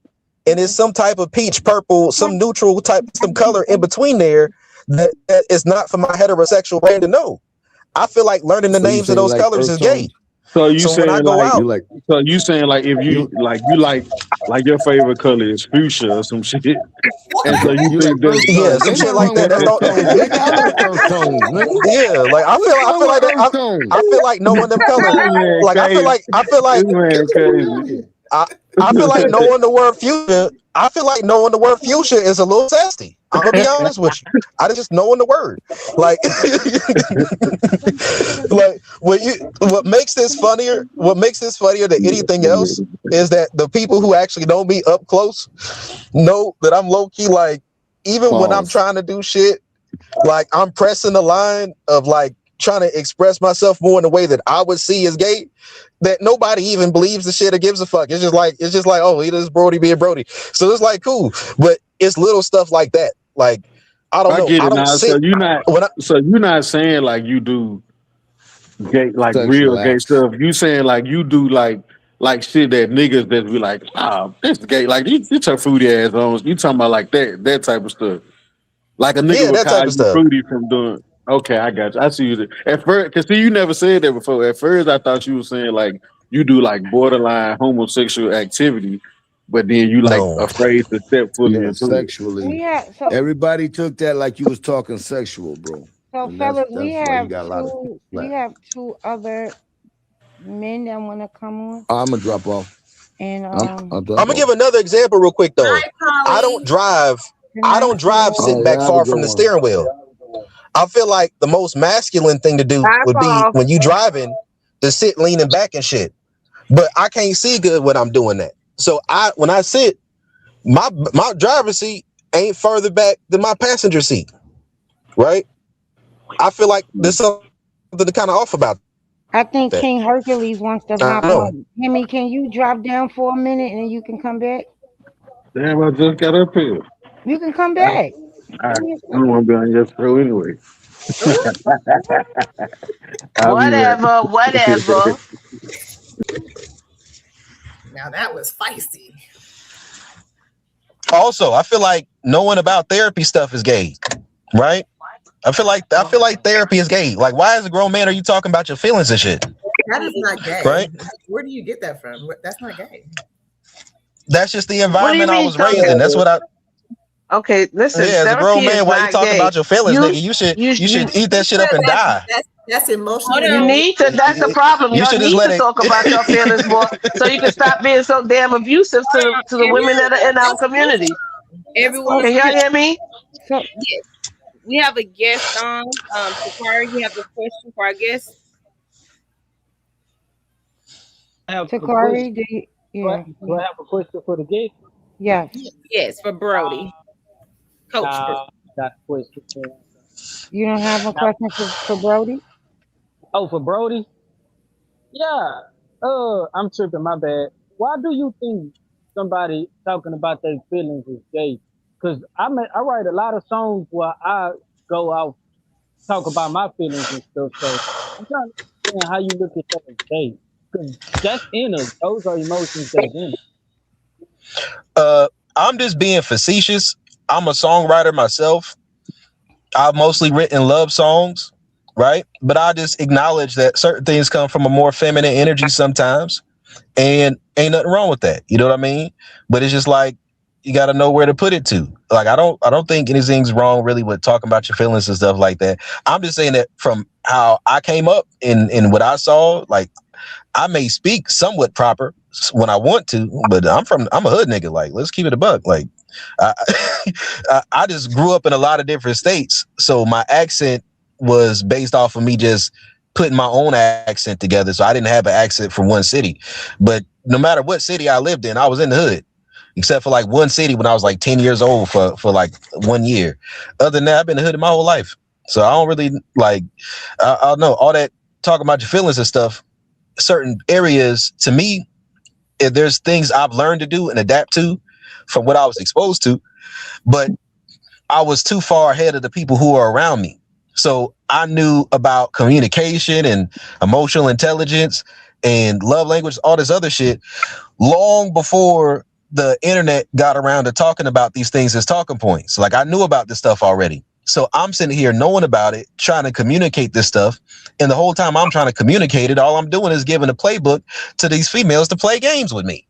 And it's some type of peach, purple, some neutral type, some color in between there that is not for my heterosexual brain to know. I feel like learning the names of those colors is gay. So you saying if you like your favorite color is fuchsia or some shit, and so you think some shit like that. Like I feel like knowing them colors. Like I feel like knowing the word fuchsia. I feel like knowing the word fuchsia is a little sassy. I'm gonna be honest with you. I just knowing the word. Like, like what makes this funnier than anything else is that the people who actually know me up close know that I'm low key. Like, even when I'm trying to do shit, like I'm pressing the line of like trying to express myself more in a way that I would see as gay, that nobody even believes the shit or gives a fuck. It's just like, oh, he does Brodie being Brodie. So it's like cool, but it's little stuff like that. Like I don't know. Get it now. So you're not saying like you do gay, like real gay stuff. You saying like you do like shit that niggas that be like, this is gay. Like you took foodie ass on. You talking about like that type of stuff. Like a nigga would call you fruity from doing. Okay, I got you. I see you. At first, because see, you never said that before. At first, I thought you were saying like you do like borderline homosexual activity, but then you like afraid to step fully into sexually. Yeah, so everybody took that like you was talking sexual, bro. so And fellas, that's why you got a lot of we have two other men that want to come on. I'm gonna drop off. And I'm gonna give another example real quick though. I don't drive. I don't drive sitting back far from the steering wheel. I feel like the most masculine thing to do would be when you driving to sit leaning back and shit. But I can't see good when I'm doing that. So when I sit, my driver's seat ain't further back than my passenger seat. Right? I feel like there's something kind of off about that. I think King Hercules wants to hop on. Hemi, can you drop down for a minute and you can come back? Damn, I just got up here. You can come back. I don't want to be on your show anyway. Whatever. Now that was feisty. Also, I feel like knowing about therapy stuff is gay, right? I feel like therapy is gay. Like, why as a grown man are you talking about your feelings and shit? That is not gay. Right? Where do you get that from? That's not gay. That's just the environment I was raised in. That's what I. Okay, listen. Yeah, as a grown man, why you talking about your feelings, nigga? You should eat that shit up and die. That's emotional. You need to. That's the problem. You need to talk about your feelings more, so you can stop being so damn abusive to the women that are in our community. Everyone, can y'all hear me? Yes. We have a guest on. Takari, you have a question for our guest? Takari, do I have a question for the guest? Yes. Yes, for Brodie. Coach got a question for you don't have a question for Brodie? Oh, for Brodie? Yeah. I'm tripping, my bad. Why do you think somebody talking about their feelings is gay? Because I write a lot of songs where I go out, talk about my feelings and stuff. So I'm trying to understand how you look at that as gay. Because that's in us. Those are emotions that's in us. I'm just being facetious. I'm a songwriter myself. I've mostly written love songs, right? But I just acknowledge that certain things come from a more feminine energy sometimes. And ain't nothing wrong with that. You know what I mean? But it's just like, you got to know where to put it to. Like, I don't think anything's wrong really with talking about your feelings and stuff like that. I'm just saying that from how I came up in what I saw, like, I may speak somewhat proper when I want to, but I'm a hood nigga. Like, let's keep it a buck. Like, I just grew up in a lot of different states. So my accent was based off of me just putting my own accent together. So I didn't have an accent from one city, but no matter what city I lived in, I was in the hood. Except for like one city when I was like 10 years old for like 1 year. Other than that, I've been in the hood my whole life. So I don't really like, I don't know, all that talking about your feelings and stuff. Certain areas, to me, there's things I've learned to do and adapt to from what I was exposed to. But I was too far ahead of the people who are around me. So I knew about communication and emotional intelligence and love language, all this other shit, long before the internet got around to talking about these things as talking points. Like, I knew about this stuff already. So I'm sitting here knowing about it, trying to communicate this stuff. And the whole time I'm trying to communicate it, all I'm doing is giving a playbook to these females to play games with me.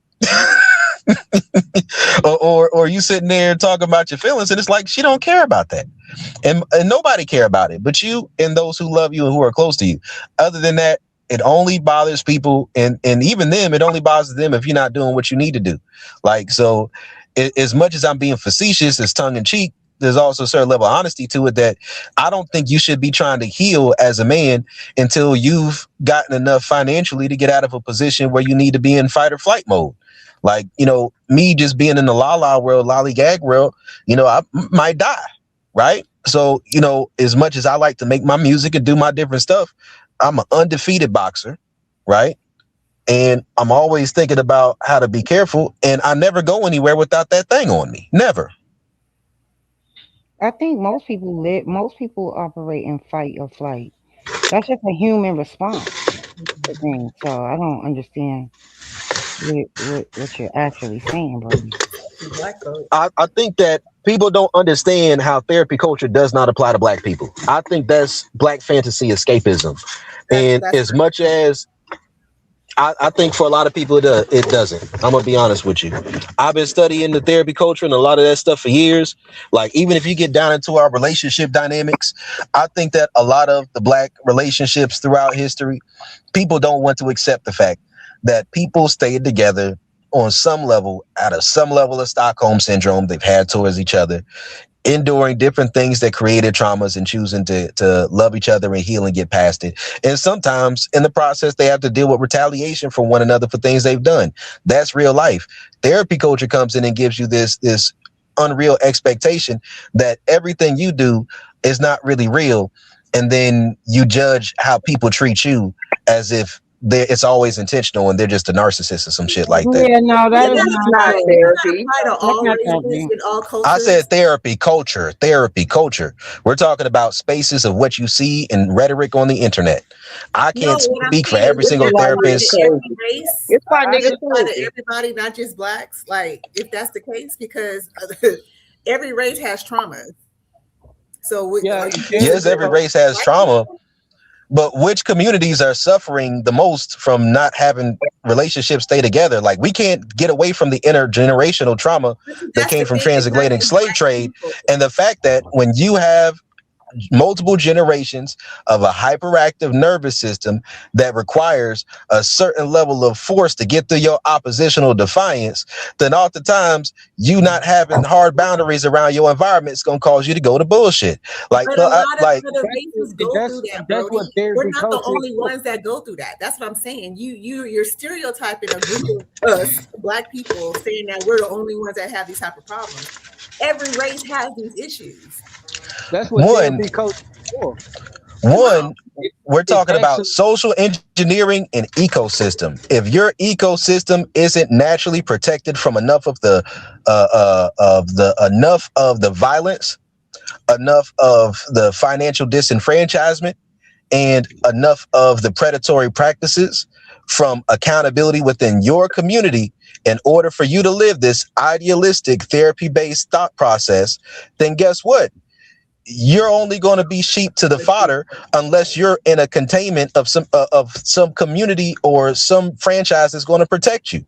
or you sitting there talking about your feelings, and it's like, she don't care about that. And nobody care about it, but you and those who love you and who are close to you. Other than that, it only bothers people, and even them, it only bothers them if you're not doing what you need to do. Like, so as much as I'm being facetious, as tongue in cheek, there's also a certain level of honesty to it that I don't think you should be trying to heal as a man until you've gotten enough financially to get out of a position where you need to be in fight or flight mode. Like, you know, me just being in the la-la world, lollygag world, you know, I might die, right? So, you know, as much as I like to make my music and do my different stuff, I'm an undefeated boxer, right? And I'm always thinking about how to be careful, and I never go anywhere without that thing on me. Never. I think most people operate in fight or flight. That's just a human response to things. So I don't understand what you're actually saying, Brodie. Black folks. I think that people don't understand how therapy culture does not apply to black people. I think that's black fantasy escapism. And as much as I think for a lot of people it doesn't. I'm gonna be honest with you. I've been studying the therapy culture and a lot of that stuff for years. Like even if you get down into our relationship dynamics, I think that a lot of the black relationships throughout history, people don't want to accept the fact that people stayed together on some level, out of some level of Stockholm syndrome they've had towards each other, enduring different things that created traumas and choosing to love each other and heal and get past it. And sometimes in the process, they have to deal with retaliation from one another for things they've done. That's real life. Therapy culture comes in and gives you this unreal expectation that everything you do is not really real. And then you judge how people treat you as if it's always intentional and they're just a narcissist or some shit like that. Yeah, no, that is not therapy. I said therapy culture. We're talking about spaces of what you see in rhetoric on the internet. I can't speak for every single therapist. It's why niggas everybody, not just blacks. Like if that's the case, because every race has traumas. So yes, every race has trauma. But which communities are suffering the most from not having relationships stay together? Like we can't get away from the intergenerational trauma that came from transatlantic slave trade. And the fact that when you have multiple generations of a hyperactive nervous system that requires a certain level of force to get through your oppositional defiance, then oftentimes you not having hard boundaries around your environment is going to cause you to go to bullshit. Like, but a lot of other races go through that, Brodie. We're not the only ones that go through that. That's what I'm saying. You're stereotyping a group of us, black people, saying that we're the only ones that have these type of problems. Every race has these issues. That's what therapy coach is for. One, we're talking about social engineering and ecosystem. If your ecosystem isn't naturally protected from enough of the violence, enough of the financial disenfranchisement, and enough of the predatory practices from accountability within your community, in order for you to live this idealistic therapy-based thought process, then guess what? You're only going to be sheep to the fodder unless you're in a containment of some community or some franchise that's going to protect you.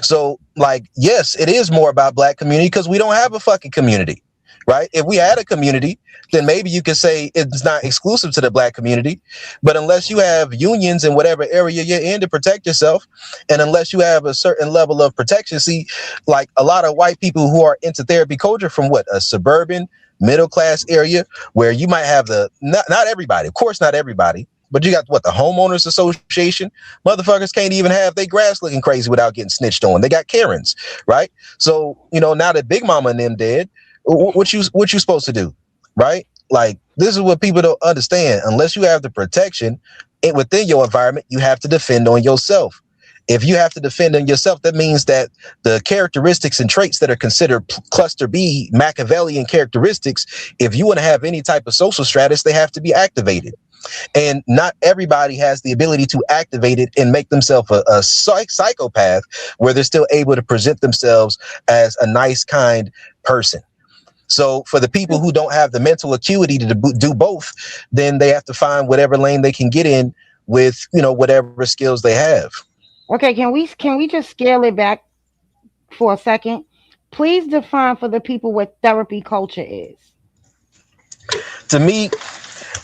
So, like, yes, it is more about black community because we don't have a fucking community, right? If we had a community, then maybe you could say it's not exclusive to the black community. But unless you have unions in whatever area you're in to protect yourself, and unless you have a certain level of protection, see, like a lot of white people who are into therapy culture from a suburban middle class area where you might have not everybody, of course, not everybody, but you got the homeowners association. Motherfuckers can't even have their grass looking crazy without getting snitched on. They got Karens, right? So, now that Big Mama and them dead, what you supposed to do, right? Like, this is what people don't understand. Unless you have the protection within your environment, you have to defend on yourself. If you have to defend on yourself, that means that the characteristics and traits that are considered cluster B Machiavellian characteristics, if you want to have any type of social status, they have to be activated. And not everybody has the ability to activate it and make themselves a psychopath where they're still able to present themselves as a nice, kind person. So for the people who don't have the mental acuity to do both, then they have to find whatever lane they can get in with, whatever skills they have. Okay, can we just scale it back for a second? Please define for the people what therapy culture is. To me,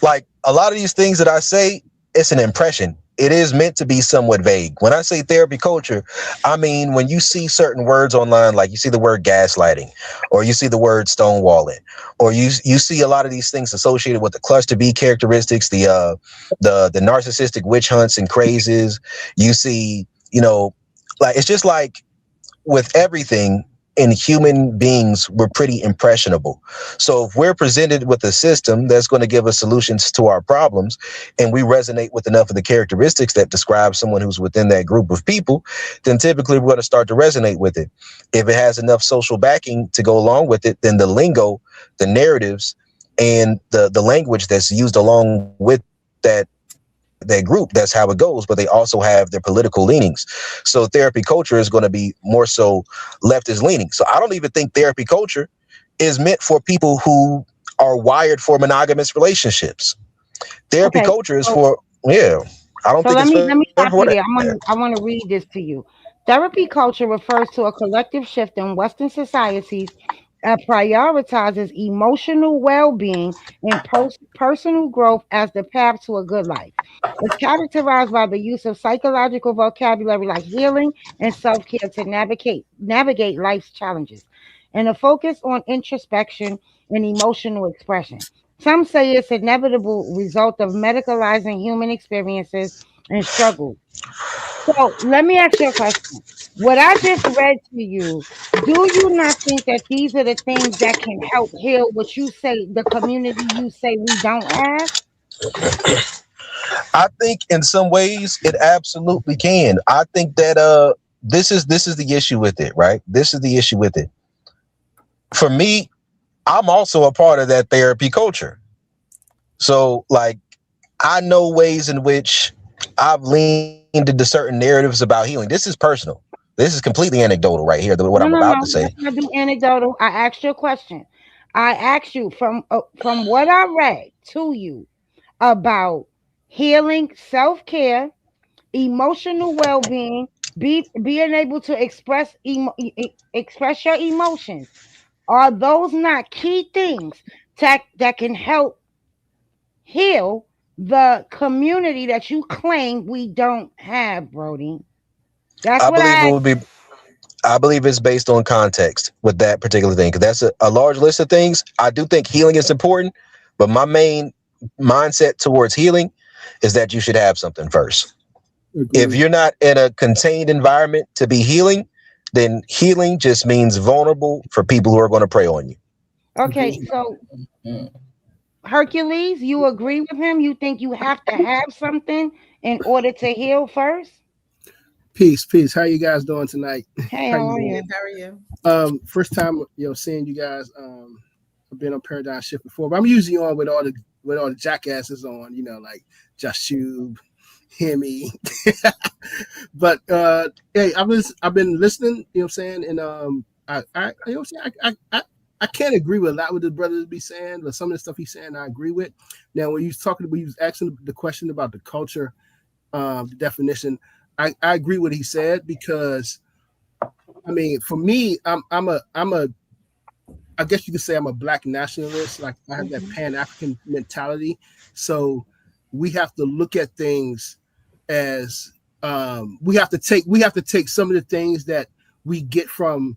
like a lot of these things that I say, it's an impression. It is meant to be somewhat vague. When I say therapy culture, I mean when you see certain words online, like you see the word gaslighting, or you see the word stonewalling, or you see a lot of these things associated with the cluster B characteristics, the narcissistic witch hunts and crazes. You see, like it's just like with everything in human beings, we're pretty impressionable. So if we're presented with a system that's going to give us solutions to our problems, and we resonate with enough of the characteristics that describe someone who's within that group of people, then typically we're going to start to resonate with it. If it has enough social backing to go along with it, then the lingo, the narratives, and the language that's used along with that that group. That's how it goes. But they also have their political leanings. So therapy culture is going to be more so leftist leaning. So I don't even think therapy culture is meant for people who are wired for monogamous relationships. Therapy culture is for I don't So think let it's me for stop you that. there. I want to read this to you. Therapy culture refers to a collective shift in Western societies that prioritizes emotional well-being and personal growth as the path to a good life. It's characterized by the use of psychological vocabulary like healing and self-care to navigate life's challenges, and a focus on introspection and emotional expression. Some say it's an inevitable result of medicalizing human experiences and struggles. So let me ask you a question. What I just read to you, do you not think that these are the things that can help heal what you say, the community you say we don't have? I think in some ways it absolutely can. I think that this is the issue with it, right? This is the issue with it. For me, I'm also a part of that therapy culture. So like I know ways in which I've leaned into certain narratives about healing. This is personal. This is completely anecdotal right here, what I'm No, no, about to no. say. Let's not do anecdotal. I asked you a question. I asked you from what I read to you about healing, self-care, emotional well-being, being able to express your emotions. Are those not key things that can help heal the community that you claim we don't have, Brodie? That's I what believe it I would be I believe it's based on context with that particular thing because that's a large list of things. I do think healing is important, but my main mindset towards healing is that you should have something first. If you're not in a contained environment to be healing, then healing just means vulnerable for people who are going to prey on you. Okay, so Hercules, you agree with him? You think you have to have something in order to heal first? Peace. How you guys doing tonight? Hey, How how you are doing? you? How are you? First time seeing you guys. I've been on Paradigm Shift before, but I'm usually on with all the jackasses on. Like Jashub, Hemi. But hey, I've been listening. You know what I'm saying? And I you know what I'm saying? I can't agree with a lot what the brothers be saying, but some of the stuff he's saying I agree with. Now, when you was asking the question about the culture, the definition, I agree with what he said because I mean, for me, I'm a I guess you could say I'm a black nationalist. Like I have that Pan-African mentality. So we have to look at things as we have to take some of the things that we get from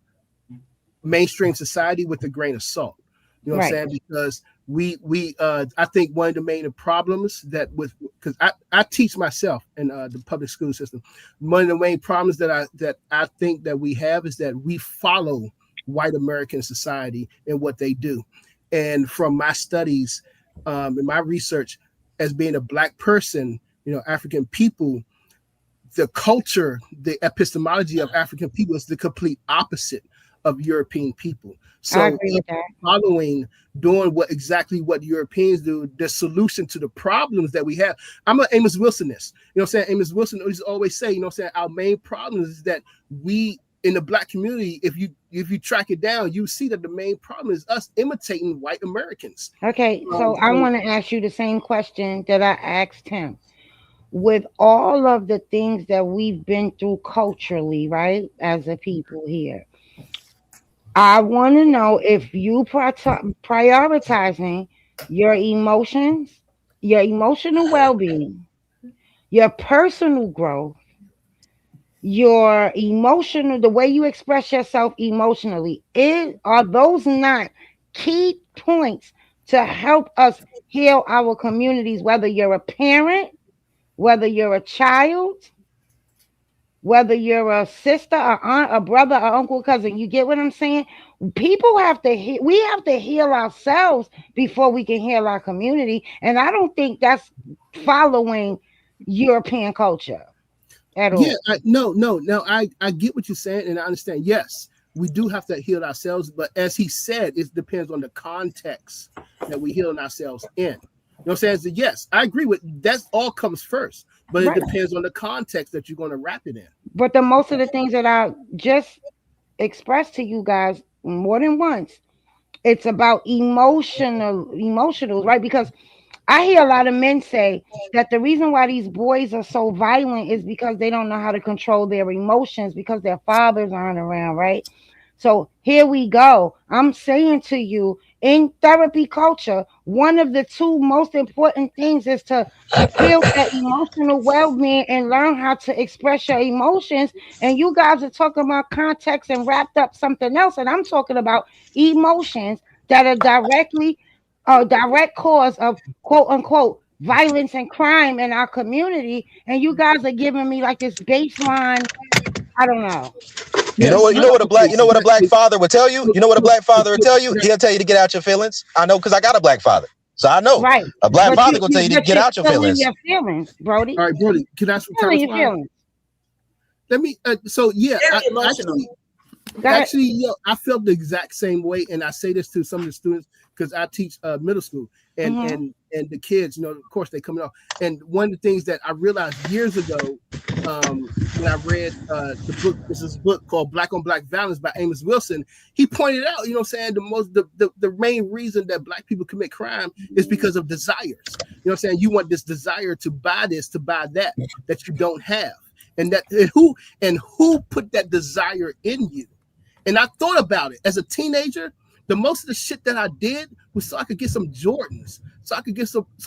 mainstream society with a grain of salt. You know what I'm Right. saying? Because we I think one of the main problems that because I teach myself in the public school system. One of the main problems that I think that we have is that we follow white American society and what they do. And from my studies and my research as being a black person, African people, the culture, the epistemology of African people is the complete opposite of European people. I So agree with that. doing what Europeans do, the solution to the problems that we have. I'm an Amos Wilsonist. You know what I'm saying? Amos Wilson always say, you know what I'm saying, our main problem is that we in the black community, if you track it down, you see that the main problem is us imitating white Americans. Okay, so I want to ask you the same question that I asked him. With all of the things that we've been through culturally, right, as a people here, I want to know if you prioritizing your emotions, your emotional well-being, your personal growth, the way you express yourself emotionally, are those not key points to help us heal our communities, whether you're a parent, whether you're a child, whether you're a sister, or aunt, a brother, or uncle, cousin? You get what I'm saying? People have to we have to heal ourselves before we can heal our community, and I don't think that's following European culture at Yeah, all. no. I get what you're saying, and I understand. Yes, we do have to heal ourselves, but as he said, it depends on the context that we healing ourselves in. know what I'm saying? So yes, I agree with that. All comes first, but it depends on the context that you're going to wrap it in. But the most of the things that I just expressed to you guys more than once, it's about emotionals, right? Because I hear a lot of men say that the reason why these boys are so violent is because they don't know how to control their emotions because their fathers aren't around, right? So here we go. I'm saying to you, in therapy culture, one of the two most important things is to heal that emotional well-being and learn how to express your emotions. And you guys are talking about context and wrapped up something else. And I'm talking about emotions that are directly a direct cause of quote unquote violence and crime in our community. And you guys are giving me like this baseline. I don't know. You know Yes. what? You know what a black father would tell you. You know what a black father would tell you. He'll tell you to get out your feelings. I know because I got a black father, so I know Right. a black But father will tell you to get you're out your still in feelings. your feelings, Brodie. All right, Brodie, can I Feeling your feelings. Let me. So yeah, Very emotional. Actually, I felt the exact same way, and I say this to some of the students because I teach middle school, and the kids, of course, they coming off. And one of the things that I realized years ago, when I read the book, this is a book called Black on Black Violence by Amos Wilson. He pointed out, saying the main reason that Black people commit crime is because of desires. Saying you want this desire to buy this, to buy that you don't have, and who put that desire in you. And I thought about it as a teenager. The most of the shit that I did was so I could get some Jordans, so I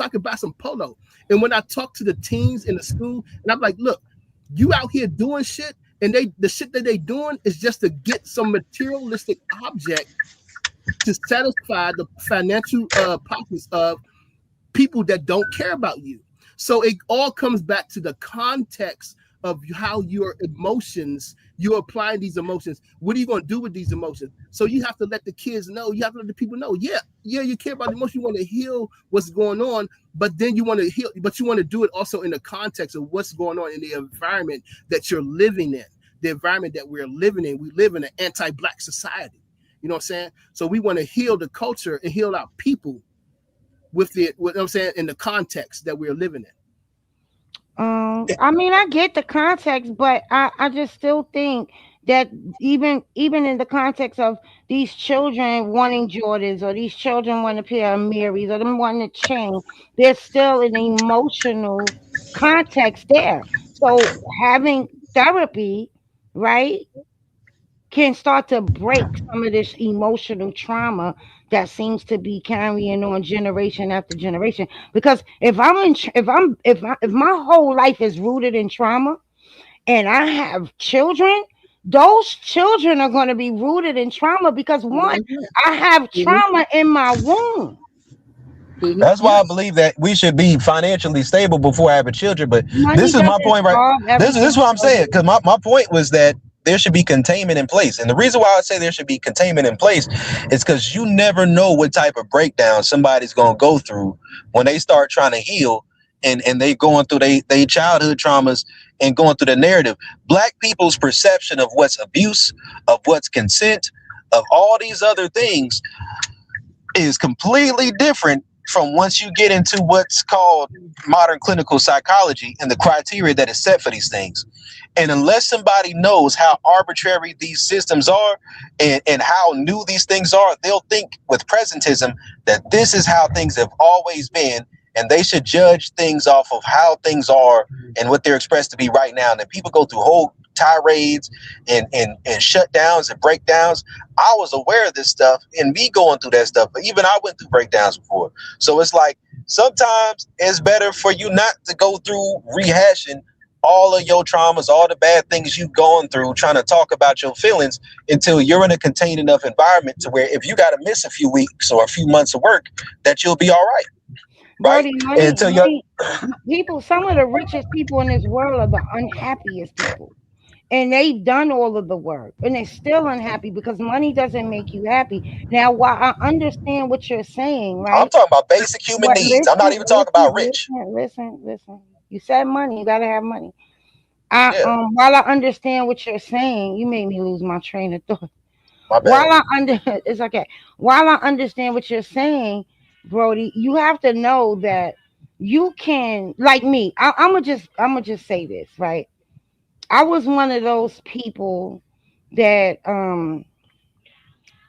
could buy some polo. And when I talk to the teens in the school, and I'm like, look, you out here doing shit, and the shit that they doing is just to get some materialistic object to satisfy the financial pockets of people that don't care about you. So it all comes back to the context of how your emotions, you're applying these emotions. What are you going to do with these emotions? So you have to let the kids know, you have to let the people know, yeah, you care about the emotion, you want to heal what's going on, but then you want to heal, but you want to do it also in the context of what's going on in the environment that you're living in, the environment that we're living in. We live in an anti-Black society. You know what I'm saying? So we want to heal the culture and heal our people with what I'm saying, in the context that we're living in. I mean, I get the context, but I just still think that even in the context of these children wanting Jordans or these children wanting a pair of Marys or them wanting a chain, there's still an emotional context there. So having therapy, right, can start to break some of this emotional trauma that seems to be carrying on generation after generation. Because if my whole life is rooted in trauma and I have children, those children are going to be rooted in trauma because one, I have trauma in my womb. That's why I believe that we should be financially stable before having children. But this is my point, right? This is what I'm saying, because my point was that there should be containment in place. And the reason why I say there should be containment in place is because you never know what type of breakdown somebody's going to go through when they start trying to heal and they going through they childhood traumas and going through the narrative. Black people's perception of what's abuse, of what's consent, of all these other things is completely different from once you get into what's called modern clinical psychology and the criteria that is set for these things. And unless somebody knows how arbitrary these systems are and how new these things are, they'll think with presentism that this is how things have always been, and they should judge things off of how things are and what they're expressed to be right now. And then people go through whole tirades and shutdowns and breakdowns. I was aware of this stuff and me going through that stuff, but even I went through breakdowns before. So it's like sometimes it's better for you not to go through rehashing all of your traumas, all the bad things you've gone through, trying to talk about your feelings until you're in a contained enough environment to where if you got to miss a few weeks or a few months of work, that you'll be all right. Right? People, some of the richest people in this world are the unhappiest people. And they've done all of the work and they're still unhappy because money doesn't make you happy. Now, while I understand what you're saying, right? I'm talking about basic human needs. I'm not even talking about rich. Listen. You said money, you gotta have money. While I understand what you're saying, you made me lose my train of thought. My bad. It's okay. While I understand what you're saying, Brodie, you have to know that you can, like me. I'm gonna just say this, right? I was one of those people that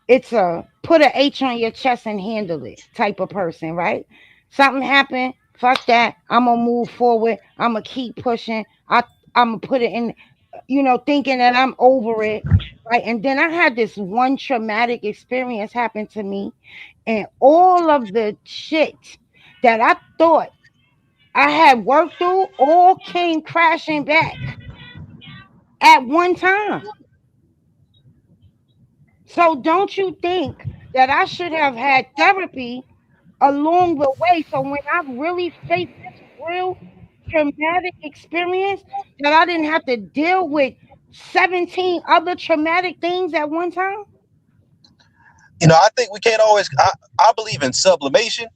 it's a put a H on your chest and handle it type of person, right? Something happened, fuck that. I'm gonna move forward. I'm gonna keep pushing. I'm gonna put it in, thinking that I'm over it, right? And then I had this one traumatic experience happen to me, and all of the shit that I thought I had worked through all came crashing back at one time. So don't you think that I should have had therapy along the way? So when I really faced this real traumatic experience, that I didn't have to deal with 17 other traumatic things at one time? I think we can't always. I believe in sublimation.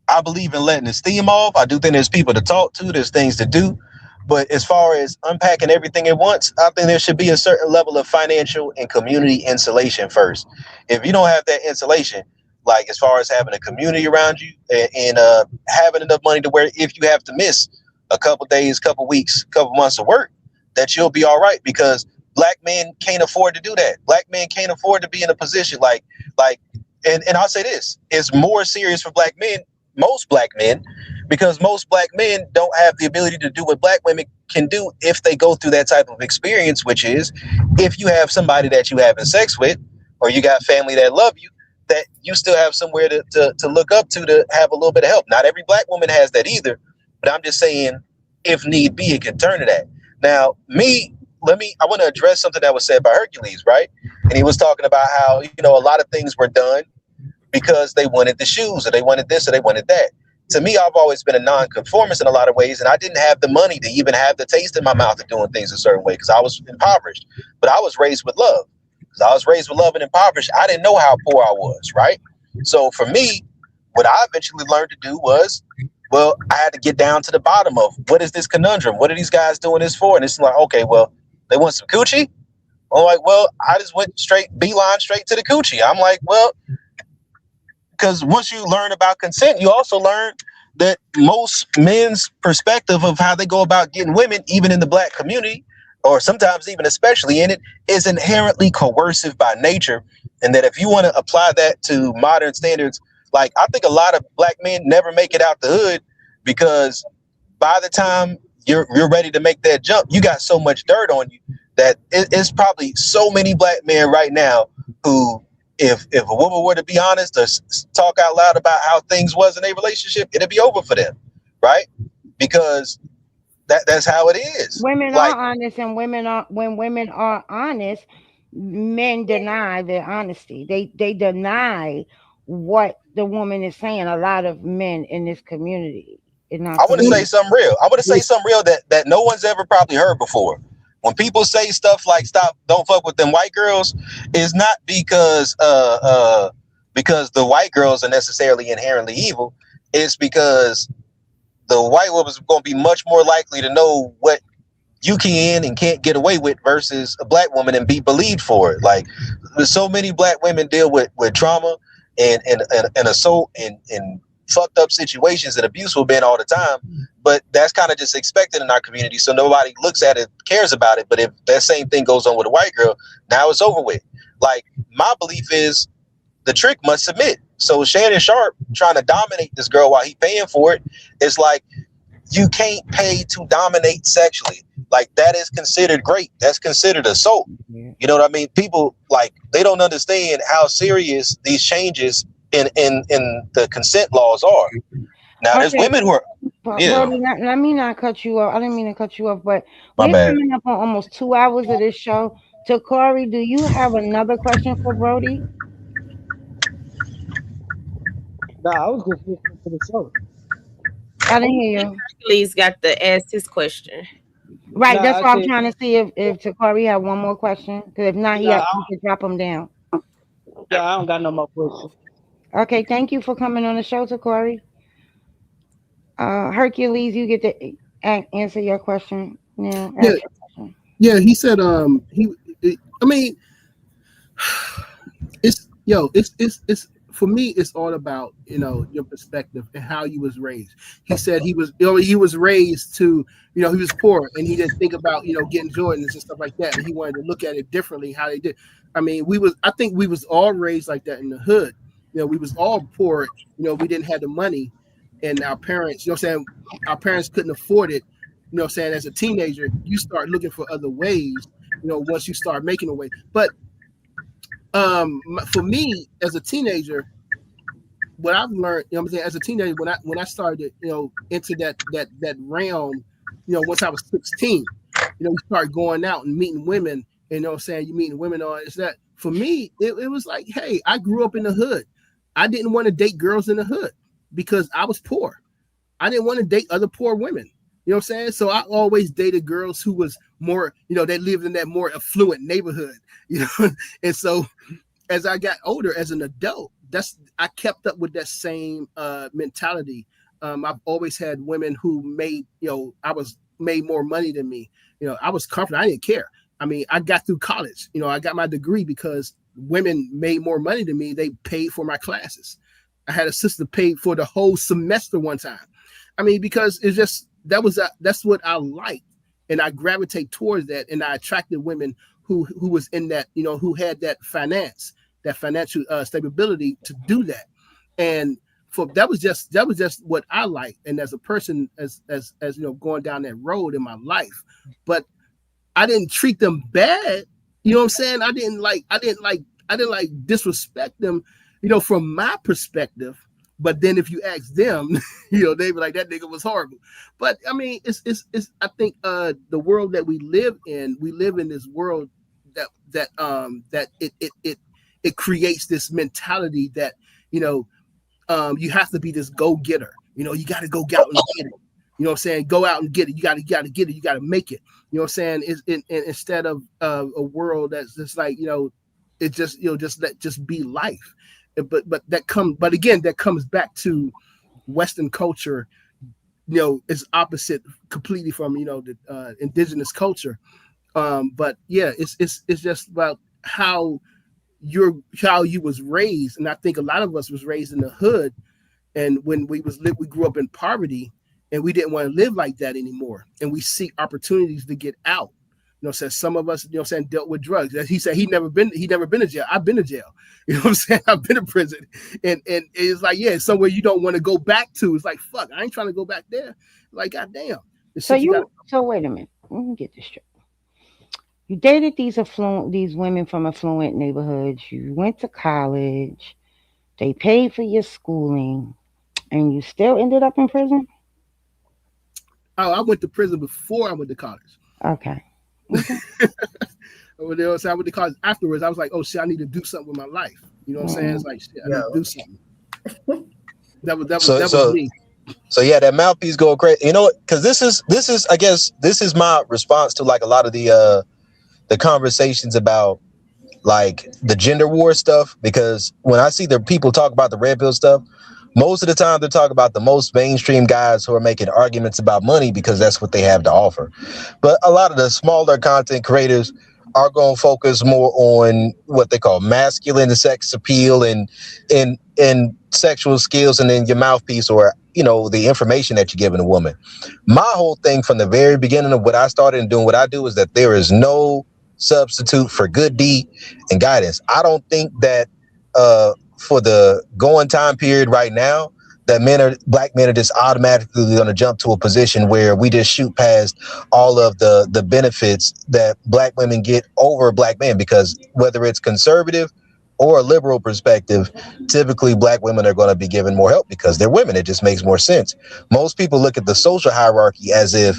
I believe in letting the steam off. I do think there's people to talk to. There's things to do. But as far as unpacking everything at once, I think there should be a certain level of financial and community insulation first. If you don't have that insulation, like as far as having a community around you and having enough money to where if you have to miss a couple days, couple weeks, couple months of work, that you'll be all right because black men can't afford to do that. Black men can't afford to be in a position and I'll say this, it's more serious for black men, most black men, because most black men don't have the ability to do what black women can do if they go through that type of experience, which is if you have somebody that you having sex with, or you got family that love you, that you still have somewhere to look up to have a little bit of help. Not every black woman has that either, but I'm just saying, if need be, it can turn to that. Now, I want to address something that was said by Hercules, right? And he was talking about how, a lot of things were done because they wanted the shoes or they wanted this or they wanted that. To me, I've always been a nonconformist in a lot of ways, and I didn't have the money to even have the taste in my mouth of doing things a certain way because I was impoverished. But I was raised with love. Because I was raised with love and impoverished, I didn't know how poor I was, right? So for me, what I eventually learned to do was, well, I had to get down to the bottom of what is this conundrum? What are these guys doing this for? And it's like, okay, well, they want some coochie? I'm like, well, I just went beeline straight to the coochie. I'm like, well, because once you learn about consent, you also learn that most men's perspective of how they go about getting women, even in the black community, or sometimes even especially in it, is inherently coercive by nature. And that if you want to apply that to modern standards, like I think a lot of black men never make it out the hood because by the time you're ready to make that jump, you got so much dirt on you that it's probably so many black men right now who, if a woman were to be honest or talk out loud about how things was in a relationship, it'd be over for them, right? Because that's how it is. Women are honest, and when women are honest, men deny their honesty. They deny what the woman is saying. A lot of men in this community. I want to say something real. I want to say something real that no one's ever probably heard before. When people say stuff like don't fuck with them white girls, it's not because the white girls are necessarily inherently evil. It's because the white woman's going to be much more likely to know what you can and can't get away with versus a black woman and be believed for it. Like there's so many black women deal with trauma and assault and fucked up situations and abuse with men all the time, but that's kind of just expected in our community, so nobody looks at it, cares about it. But if that same thing goes on with a white girl, now it's over with. Like my belief is the trick must submit. So Shannon Sharp trying to dominate this girl while he paying for it, it's like you can't pay to dominate sexually. Like that is considered great. That's considered assault. You know what I mean? People like they don't understand how serious these changes in the consent laws are. Now there's women who are Brodie, let me not cut you off. I didn't mean to cut you off, but we're coming up on almost 2 hours of this show. So Corey, do you have another question for Brodie? No, I was just listening to the show. I didn't hear you. Hercules got to ask his question. Right, no, that's why I'm trying to see if Takari had one more question. Because if not, he can drop him down. Yeah, I don't got no more questions. Okay, thank you for coming on the show, Takari. Hercules, you get to answer your question now. Yeah, he said I mean, it's for me, it's all about, your perspective and how you was raised. He said he was raised to, he was poor and he didn't think about, getting Jordans and stuff like that. And he wanted to look at it differently, how they did. I mean, I think we was all raised like that in the hood. We was all poor. We didn't have the money, and our parents, our parents couldn't afford it. As a teenager, you start looking for other ways, once you start making a way. But for me as a teenager, what I've learned, as a teenager, when I started, into that realm, once I was 16, you start going out and meeting women, and you meeting women on is that for me, it was like, hey, I grew up in the hood. I didn't want to date girls in the hood because I was poor. I didn't want to date other poor women. So I always dated girls who was more, they lived in that more affluent neighborhood, and so as I got older as an adult, I kept up with that same mentality. I've always had women who made more money than me. I was confident. I didn't care. I mean, I got through college. I got my degree because women made more money than me. They paid for my classes. I had a sister pay for the whole semester one time. I mean, because it's just that's what I like, and I gravitate towards that, and I attracted women who was in that, who had that financial stability to do that. And that was just what I like. And as a person, as going down that road in my life, but I didn't treat them bad. You know what I'm saying? I didn't disrespect them, from my perspective. But then if you ask them, they be like, that nigga was horrible. But I mean, it's I think the world that we live in this world that it creates this mentality that, you have to be this go-getter. You got to go out and get it. You know what I'm saying? Go out and get it. You got to get it. You got to make it. You know what I'm saying? Instead of a world that's just like, it just be life. But again, that comes back to Western culture. It's opposite completely from the indigenous culture. But yeah, it's just about how you was raised, and I think a lot of us was raised in the hood, and when we grew up in poverty, and we didn't want to live like that anymore, and we seek opportunities to get out. Says some of us, dealt with drugs. He said he never been to jail. I've been to jail. You know what I'm saying? I've been to prison, and it's like, yeah, somewhere you don't want to go back to. It's like, fuck, I ain't trying to go back there. Like, goddamn. So wait a minute. Let me get this straight. You dated these women from affluent neighborhoods. You went to college. They paid for your schooling, and you still ended up in prison. Oh, I went to prison before I went to college. Okay. I went to college afterwards. I was like, oh shit, I need to do something with my life. You know what I'm saying? It's like, shit, I need to do something. That was me. So yeah, that mouthpiece go crazy. Because this is I guess this is my response to like a lot of the conversations about like the gender war stuff. Because when I see the people talk about the red pill stuff, most of the time they're talking about the most mainstream guys who are making arguments about money because that's what they have to offer. But a lot of the smaller content creators are going to focus more on what they call masculine sex appeal and sexual skills, and then your mouthpiece, or the information that you're giving a woman. My whole thing from the very beginning of what I started and doing what I do is that there is no substitute for good deed and guidance. I don't think that for the going time period right now, that black men are just automatically going to jump to a position where we just shoot past all of the benefits that black women get over black men, because whether it's conservative or a liberal perspective, typically black women are going to be given more help because they're women. It just makes more sense. Most people look at the social hierarchy as if,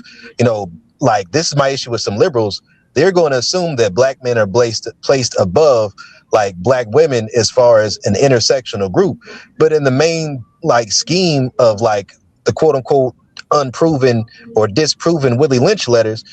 like, this is my issue with some liberals. They're going to assume that black men are placed above like black women as far as an intersectional group. But in the main like scheme of like the quote unquote unproven or disproven Willie Lynch letters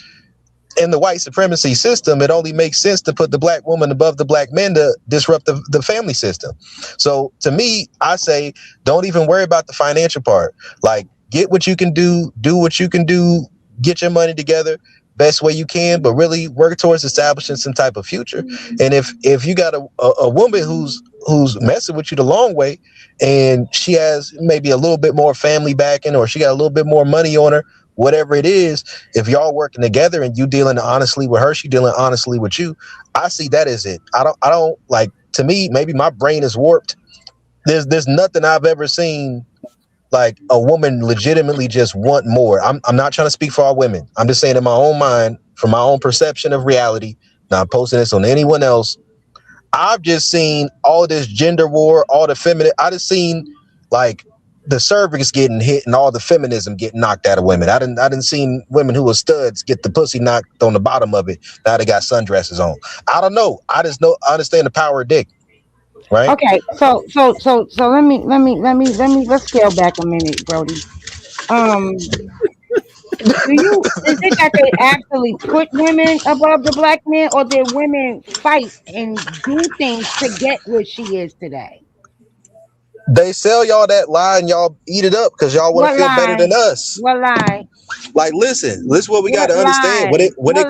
in the white supremacy system, it only makes sense to put the black woman above the black men to disrupt the family system. So to me, I say, don't even worry about the financial part. Like, get what you can do what you can do, get your money together, best way you can, but really work towards establishing some type of future. And if you got a woman who's messing with you the long way, and she has maybe a little bit more family backing, or she got a little bit more money on her, whatever it is, if y'all working together and you dealing honestly with her, she dealing honestly with you, I see that as it. I don't like, to me, maybe my brain is warped. There's nothing I've ever seen like a woman legitimately just want more. I'm not trying to speak for all women. I'm just saying in my own mind, from my own perception of reality, not posting this on anyone else. I've just seen all this gender war, all the feminine. I just seen like the cervix getting hit and all the feminism getting knocked out of women. I didn't seen women who were studs get the pussy knocked on the bottom of it. Now they got sundresses on. I don't know. I understand the power of dick. Right. Okay, so let's scale back a minute, Brodie. Um, is it that they actually put women above the black man, or did women fight and do things to get where she is today? They sell y'all that lie and y'all eat it up because y'all want to feel better than us. What lie? Like, listen, this is what we got to understand. When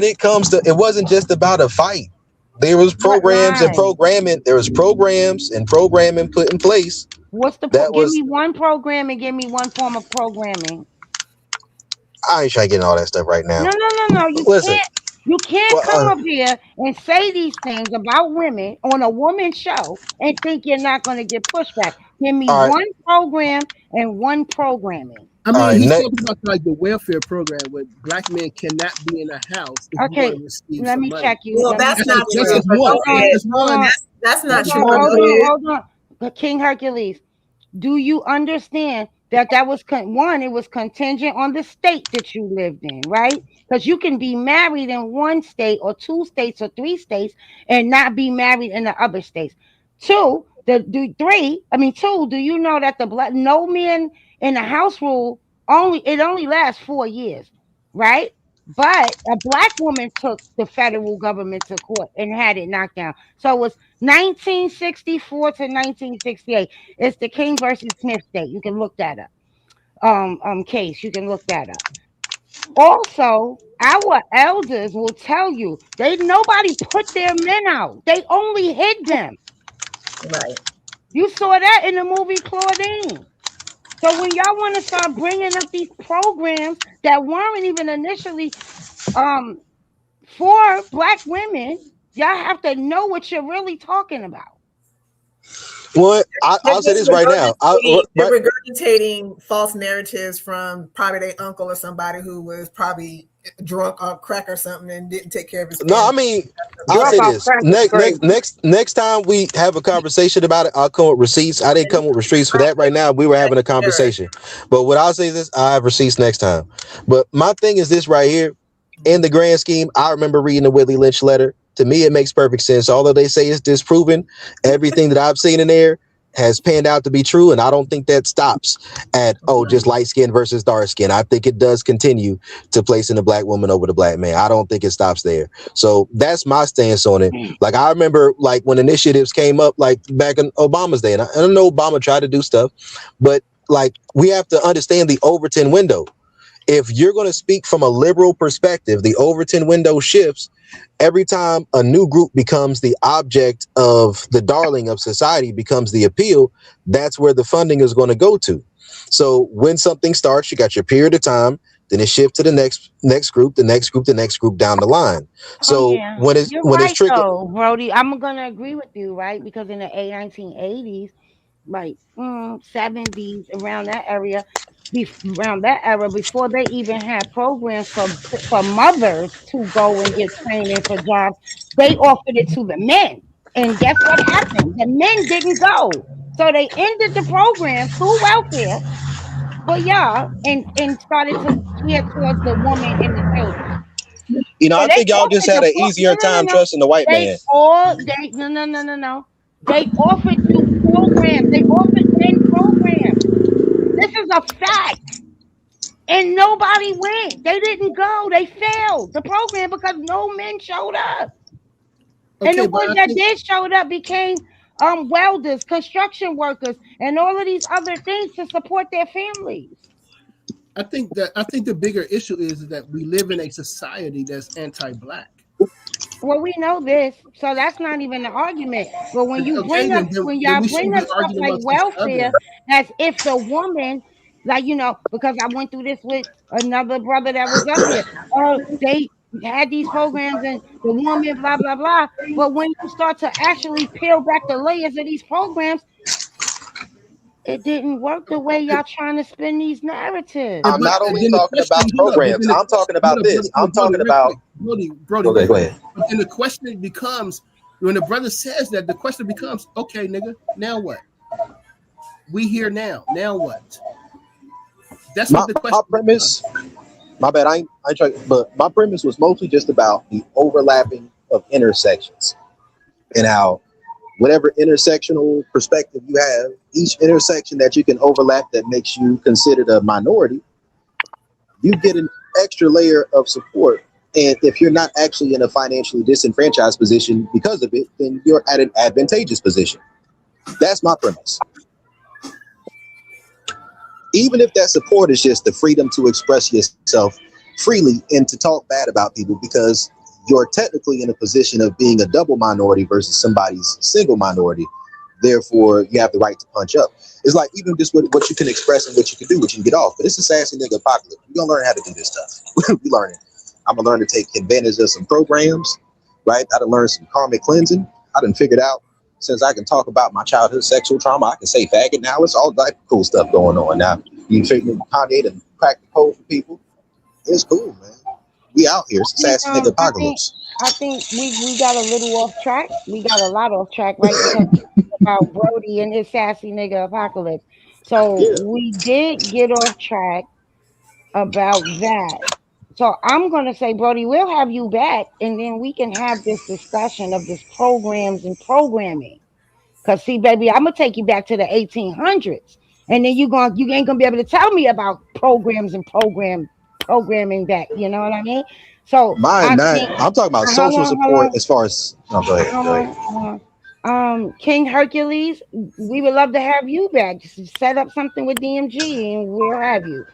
it comes to, it wasn't just about a fight. There was programs and programming. There was programs and programming put in place. What's the give me one program and give me one form of programming. I ain't trying to get in all that stuff right now. No. You can't come up here and say these things about women on a woman's show and think you're not going to get pushback. Give me one program and one programming. I mean, he's talking about like the welfare program where black men cannot be in a house. Okay, let me check you. Well, that's not true. That's not true. Hold on. King Hercules, do you understand that was it was contingent on the state that you lived in, right? Because you can be married in one state or two states or three states and not be married in the other states. Two, do you know that no men in the house rule only lasts 4 years, right? But a black woman took the federal government to court and had it knocked down. So it was 1964 to 1968. It's the King versus Smith state. You can look that up. Case. You can look that up. Also, our elders will tell you nobody put their men out. They only hid them. Right. You saw that in the movie Claudine. So when y'all want to start bringing up these programs that weren't even initially for black women, y'all have to know what you're really talking about. Well, I'll say this right now. They're regurgitating false narratives from probably their uncle or somebody who was probably drunk off crack or something and didn't take care of his. No, I mean, I'll say this. Next time we have a conversation about it, I'll come with receipts. I didn't come with receipts for that right now. We were having a conversation. But what I'll say is this, I have receipts next time. But my thing is this right here. In the grand scheme, I remember reading the Willie Lynch letter. To me, it makes perfect sense. Although they say it's disproven, everything that I've seen in there has panned out to be true. And I don't think that stops at, just light skin versus dark skin. I think it does continue to placing the black woman over the black man. I don't think it stops there. So that's my stance on it. Like, I remember like when initiatives came up, like back in Obama's day, and I know Obama tried to do stuff, but like we have to understand the Overton window. If you're going to speak from a liberal perspective, the Overton window shifts every time a new group becomes the object of the darling of society, becomes the appeal. That's where the funding is going to go to. So when something starts, you got your period of time, then it shifts to the next group, the next group down the line. So when it's trickled, Brodie, I'm going to agree with you, right? Because in the 1980s, like 70s, around that era, before they even had programs for mothers to go and get training for jobs, they offered it to the men. And guess what happened? The men didn't go. So they ended the program through welfare, but and started to gear towards the woman and the children. I think y'all just had an easier time trusting the white man. No. They offered you programs. They offered men programs. This is a fact. And nobody went. They didn't go. They failed the program because no men showed up. Okay, and the ones that did showed up became welders, construction workers, and all of these other things to support their families. I think the bigger issue is that we live in a society that's anti-black. Well, we know this, so that's not even the argument. But when you Okay, bring up, then when y'all we bring shouldn't up be stuff arguing like amongst each welfare, other. as if the woman, like, because I went through this with another brother that was up here. Oh, they had these programs and the woman, blah blah blah. But when you start to actually peel back the layers of these programs, it didn't work the way y'all trying to spin these narratives. I'm not only talking about programs. I'm talking about this. I'm talking about. Brody. Okay, go ahead. But then the question becomes, when the brother says that, the question becomes, okay, nigga, now what? We here now. Now what? That's what the question. My premise. My bad. I tried, but my premise was mostly just about the overlapping of intersections and how whatever intersectional perspective you have, each intersection that you can overlap that makes you considered a minority, you get an extra layer of support. And if you're not actually in a financially disenfranchised position because of it, then you're at an advantageous position. That's my premise. Even if that support is just the freedom to express yourself freely and to talk bad about people, because you're technically in a position of being a double minority versus somebody's single minority. Therefore, you have the right to punch up. It's like even just what you can express and what you can do, what you can get off. But it's a sassy nigga apocalypse. We're going to learn how to do this stuff. We learning. I'm going to learn to take advantage of some programs, right? I done learned some karmic cleansing. I done figured out, since I can talk about my childhood sexual trauma, I can say faggot now. It's all like cool stuff going on now. You figure Kanye and crack the code for people. It's cool, man. We out here. It's a sassy nigga apocalypse. I think we got a little off track. We got a lot off track, right? Because about Brodie and his sassy nigga apocalypse. So we did get off track about that. So I'm gonna say, Brodie, we'll have you back, and then we can have this discussion of this programs and programming. Cause see, baby, I'm gonna take you back to the 1800s, and then you ain't gonna be able to tell me about programs and programming that. You know what I mean? So I'm talking about social support as far as. No, go ahead. King Hercules, we would love to have you back. Just set up something with DMG, and we'll have you.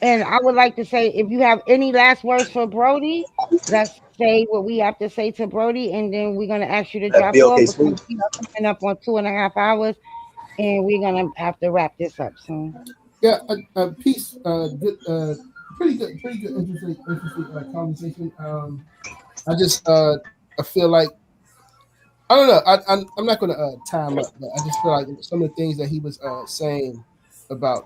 And I would like to say, if you have any last words for Brodie, let's say what we have to say to Brodie, and then we're gonna ask you to drop off because we are coming up on 2.5 hours, and we're gonna have to wrap this up soon. Yeah, peace. Good, pretty good, interesting conversation. I feel like, I don't know. I'm not gonna time up, but I just feel like some of the things that he was saying about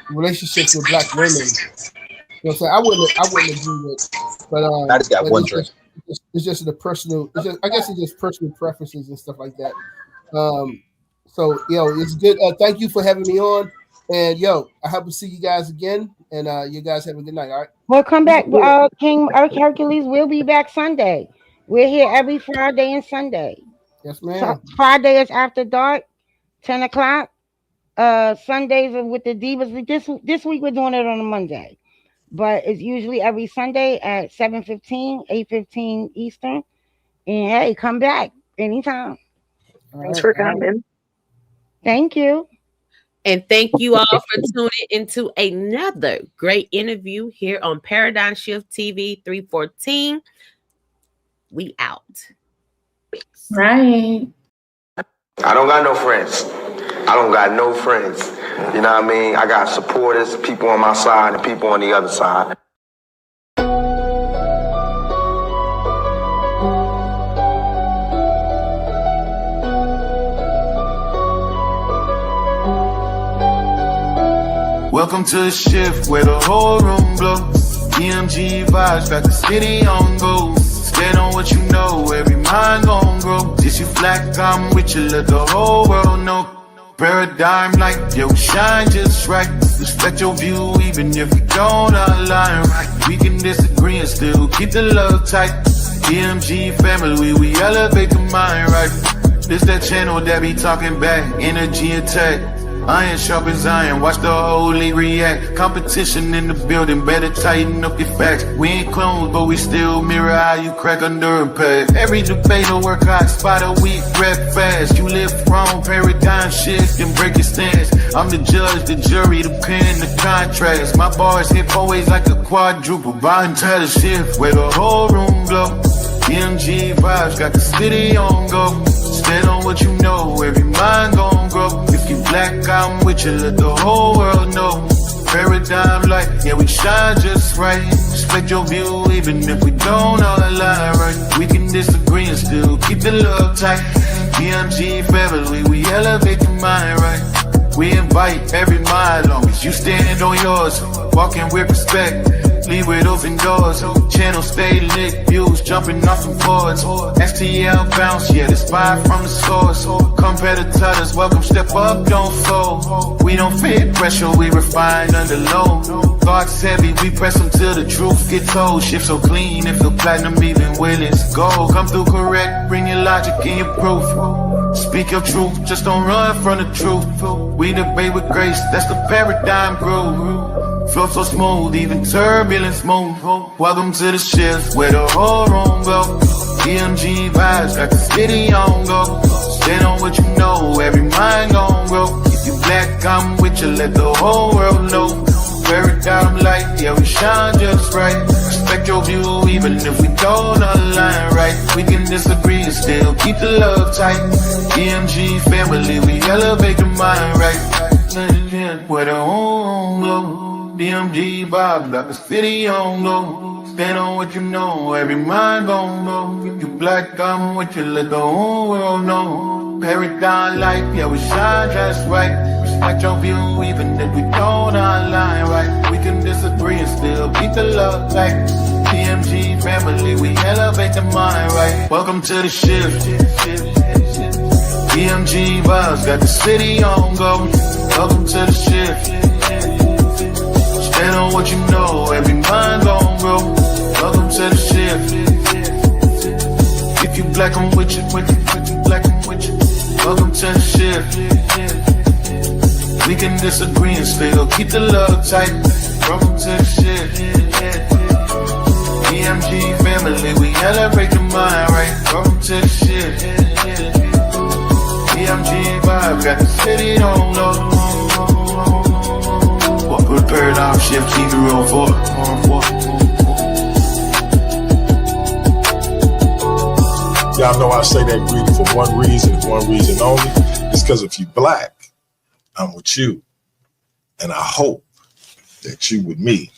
relationships with black women. You know what I'm saying? I wouldn't agree with, but I just got one drink. It's just the personal. I guess it's just personal preferences and stuff like that. So it's good. Thank you for having me on, and I hope to see you guys again. And you guys have a good night. All right. We'll come back. King Hercules, we'll be back Sunday. We're here every Friday and Sunday. Yes, ma'am. So Friday is after dark, 10 o'clock. Sundays are with the Divas. This week we're doing it on a Monday, but it's usually every Sunday at 7:15, 8:15 Eastern. And hey, come back anytime. Thanks for coming. Thank you. And thank you all for tuning into another great interview here on Paradigm Shift TV 314. We out. Right. I don't got no friends. I don't got no friends. You know what I mean? I got supporters, people on my side and people on the other side. Welcome to the shift where the whole room blows. DMG vibes got the city on go. Stand on what you know, every mind gon' grow. This you flat, I'm with you, let the whole world know. Paradigm like, yo, shine just right. Respect your view even if we don't align right. We can disagree and still keep the love tight. DMG family, we elevate the mind right. This that channel that be talking back, energy attack. Iron sharpens iron, watch the whole league react. Competition in the building, better tighten up your facts. We ain't clones, but we still mirror how you crack under impact. Every debater work hard, spot a weak, rep fast. You live wrong, paradigm shift, and break your stance. I'm the judge, the jury, the pen, the contrast. My bars hit always like a quadruple, buying title shift, where the whole room glow. MG vibes, got the city on go. Stand on what you know, every mind gon' grow. If you black, I'm with you, let the whole world know. Paradigm light, yeah, we shine just right. Respect your view, even if we don't all align right. We can disagree and still keep the love tight. MG family, we elevate the mind right. We invite every mind, long as you stand on yours. Walking with respect, leave with open doors. Channel stay lit, views jumping off the boards. STL bounce, yeah, the spy from the source. Competitors, welcome, step up, don't fold. We don't fit pressure, we refine under load. Thoughts heavy, we press them till the truth get told. Shift so clean, it feel platinum even when it's gold. Come through correct, bring your logic and your proof. Speak your truth, just don't run from the truth. We debate with grace, that's the paradigm groove. Flow so smooth, even turbulence move. Welcome to the shift, where the whole room go. EMG vibes, got the city on go. Stand on what you know, every mind gon' grow. If you black, I'm with you, let the whole world know. Paradigm light, yeah, we shine just right. Respect your view, even if we don't align right. We can disagree and still keep the love tight. EMG family, we elevate the mind right. Where the whole go. DMG vibe, got the city on go. Stand on what you know, every mind gon' go. If you black, I'm with you, let the whole world know. Paradigm light, yeah, we shine just right. Respect your view, even if we don't align right. We can disagree and still keep the love tight. DMG family, we elevate the mind right. Welcome to the shift. DMG vibes, got the city on go. Welcome to the shift. Stand on what you know, every mind gon' grow. Welcome to the shift. If you black, I'm with you, if you black, I'm with you. Welcome to the shift. We can disagree and still keep the love tight. Welcome to the shift. EMG family, we elevate the mind right. Welcome to the shift. EMG vibe, got the city on low. With paradigm shift, keep it real for Y'all know I say that greeting for one reason only. It's because if you black, I'm with you. And I hope that you with me.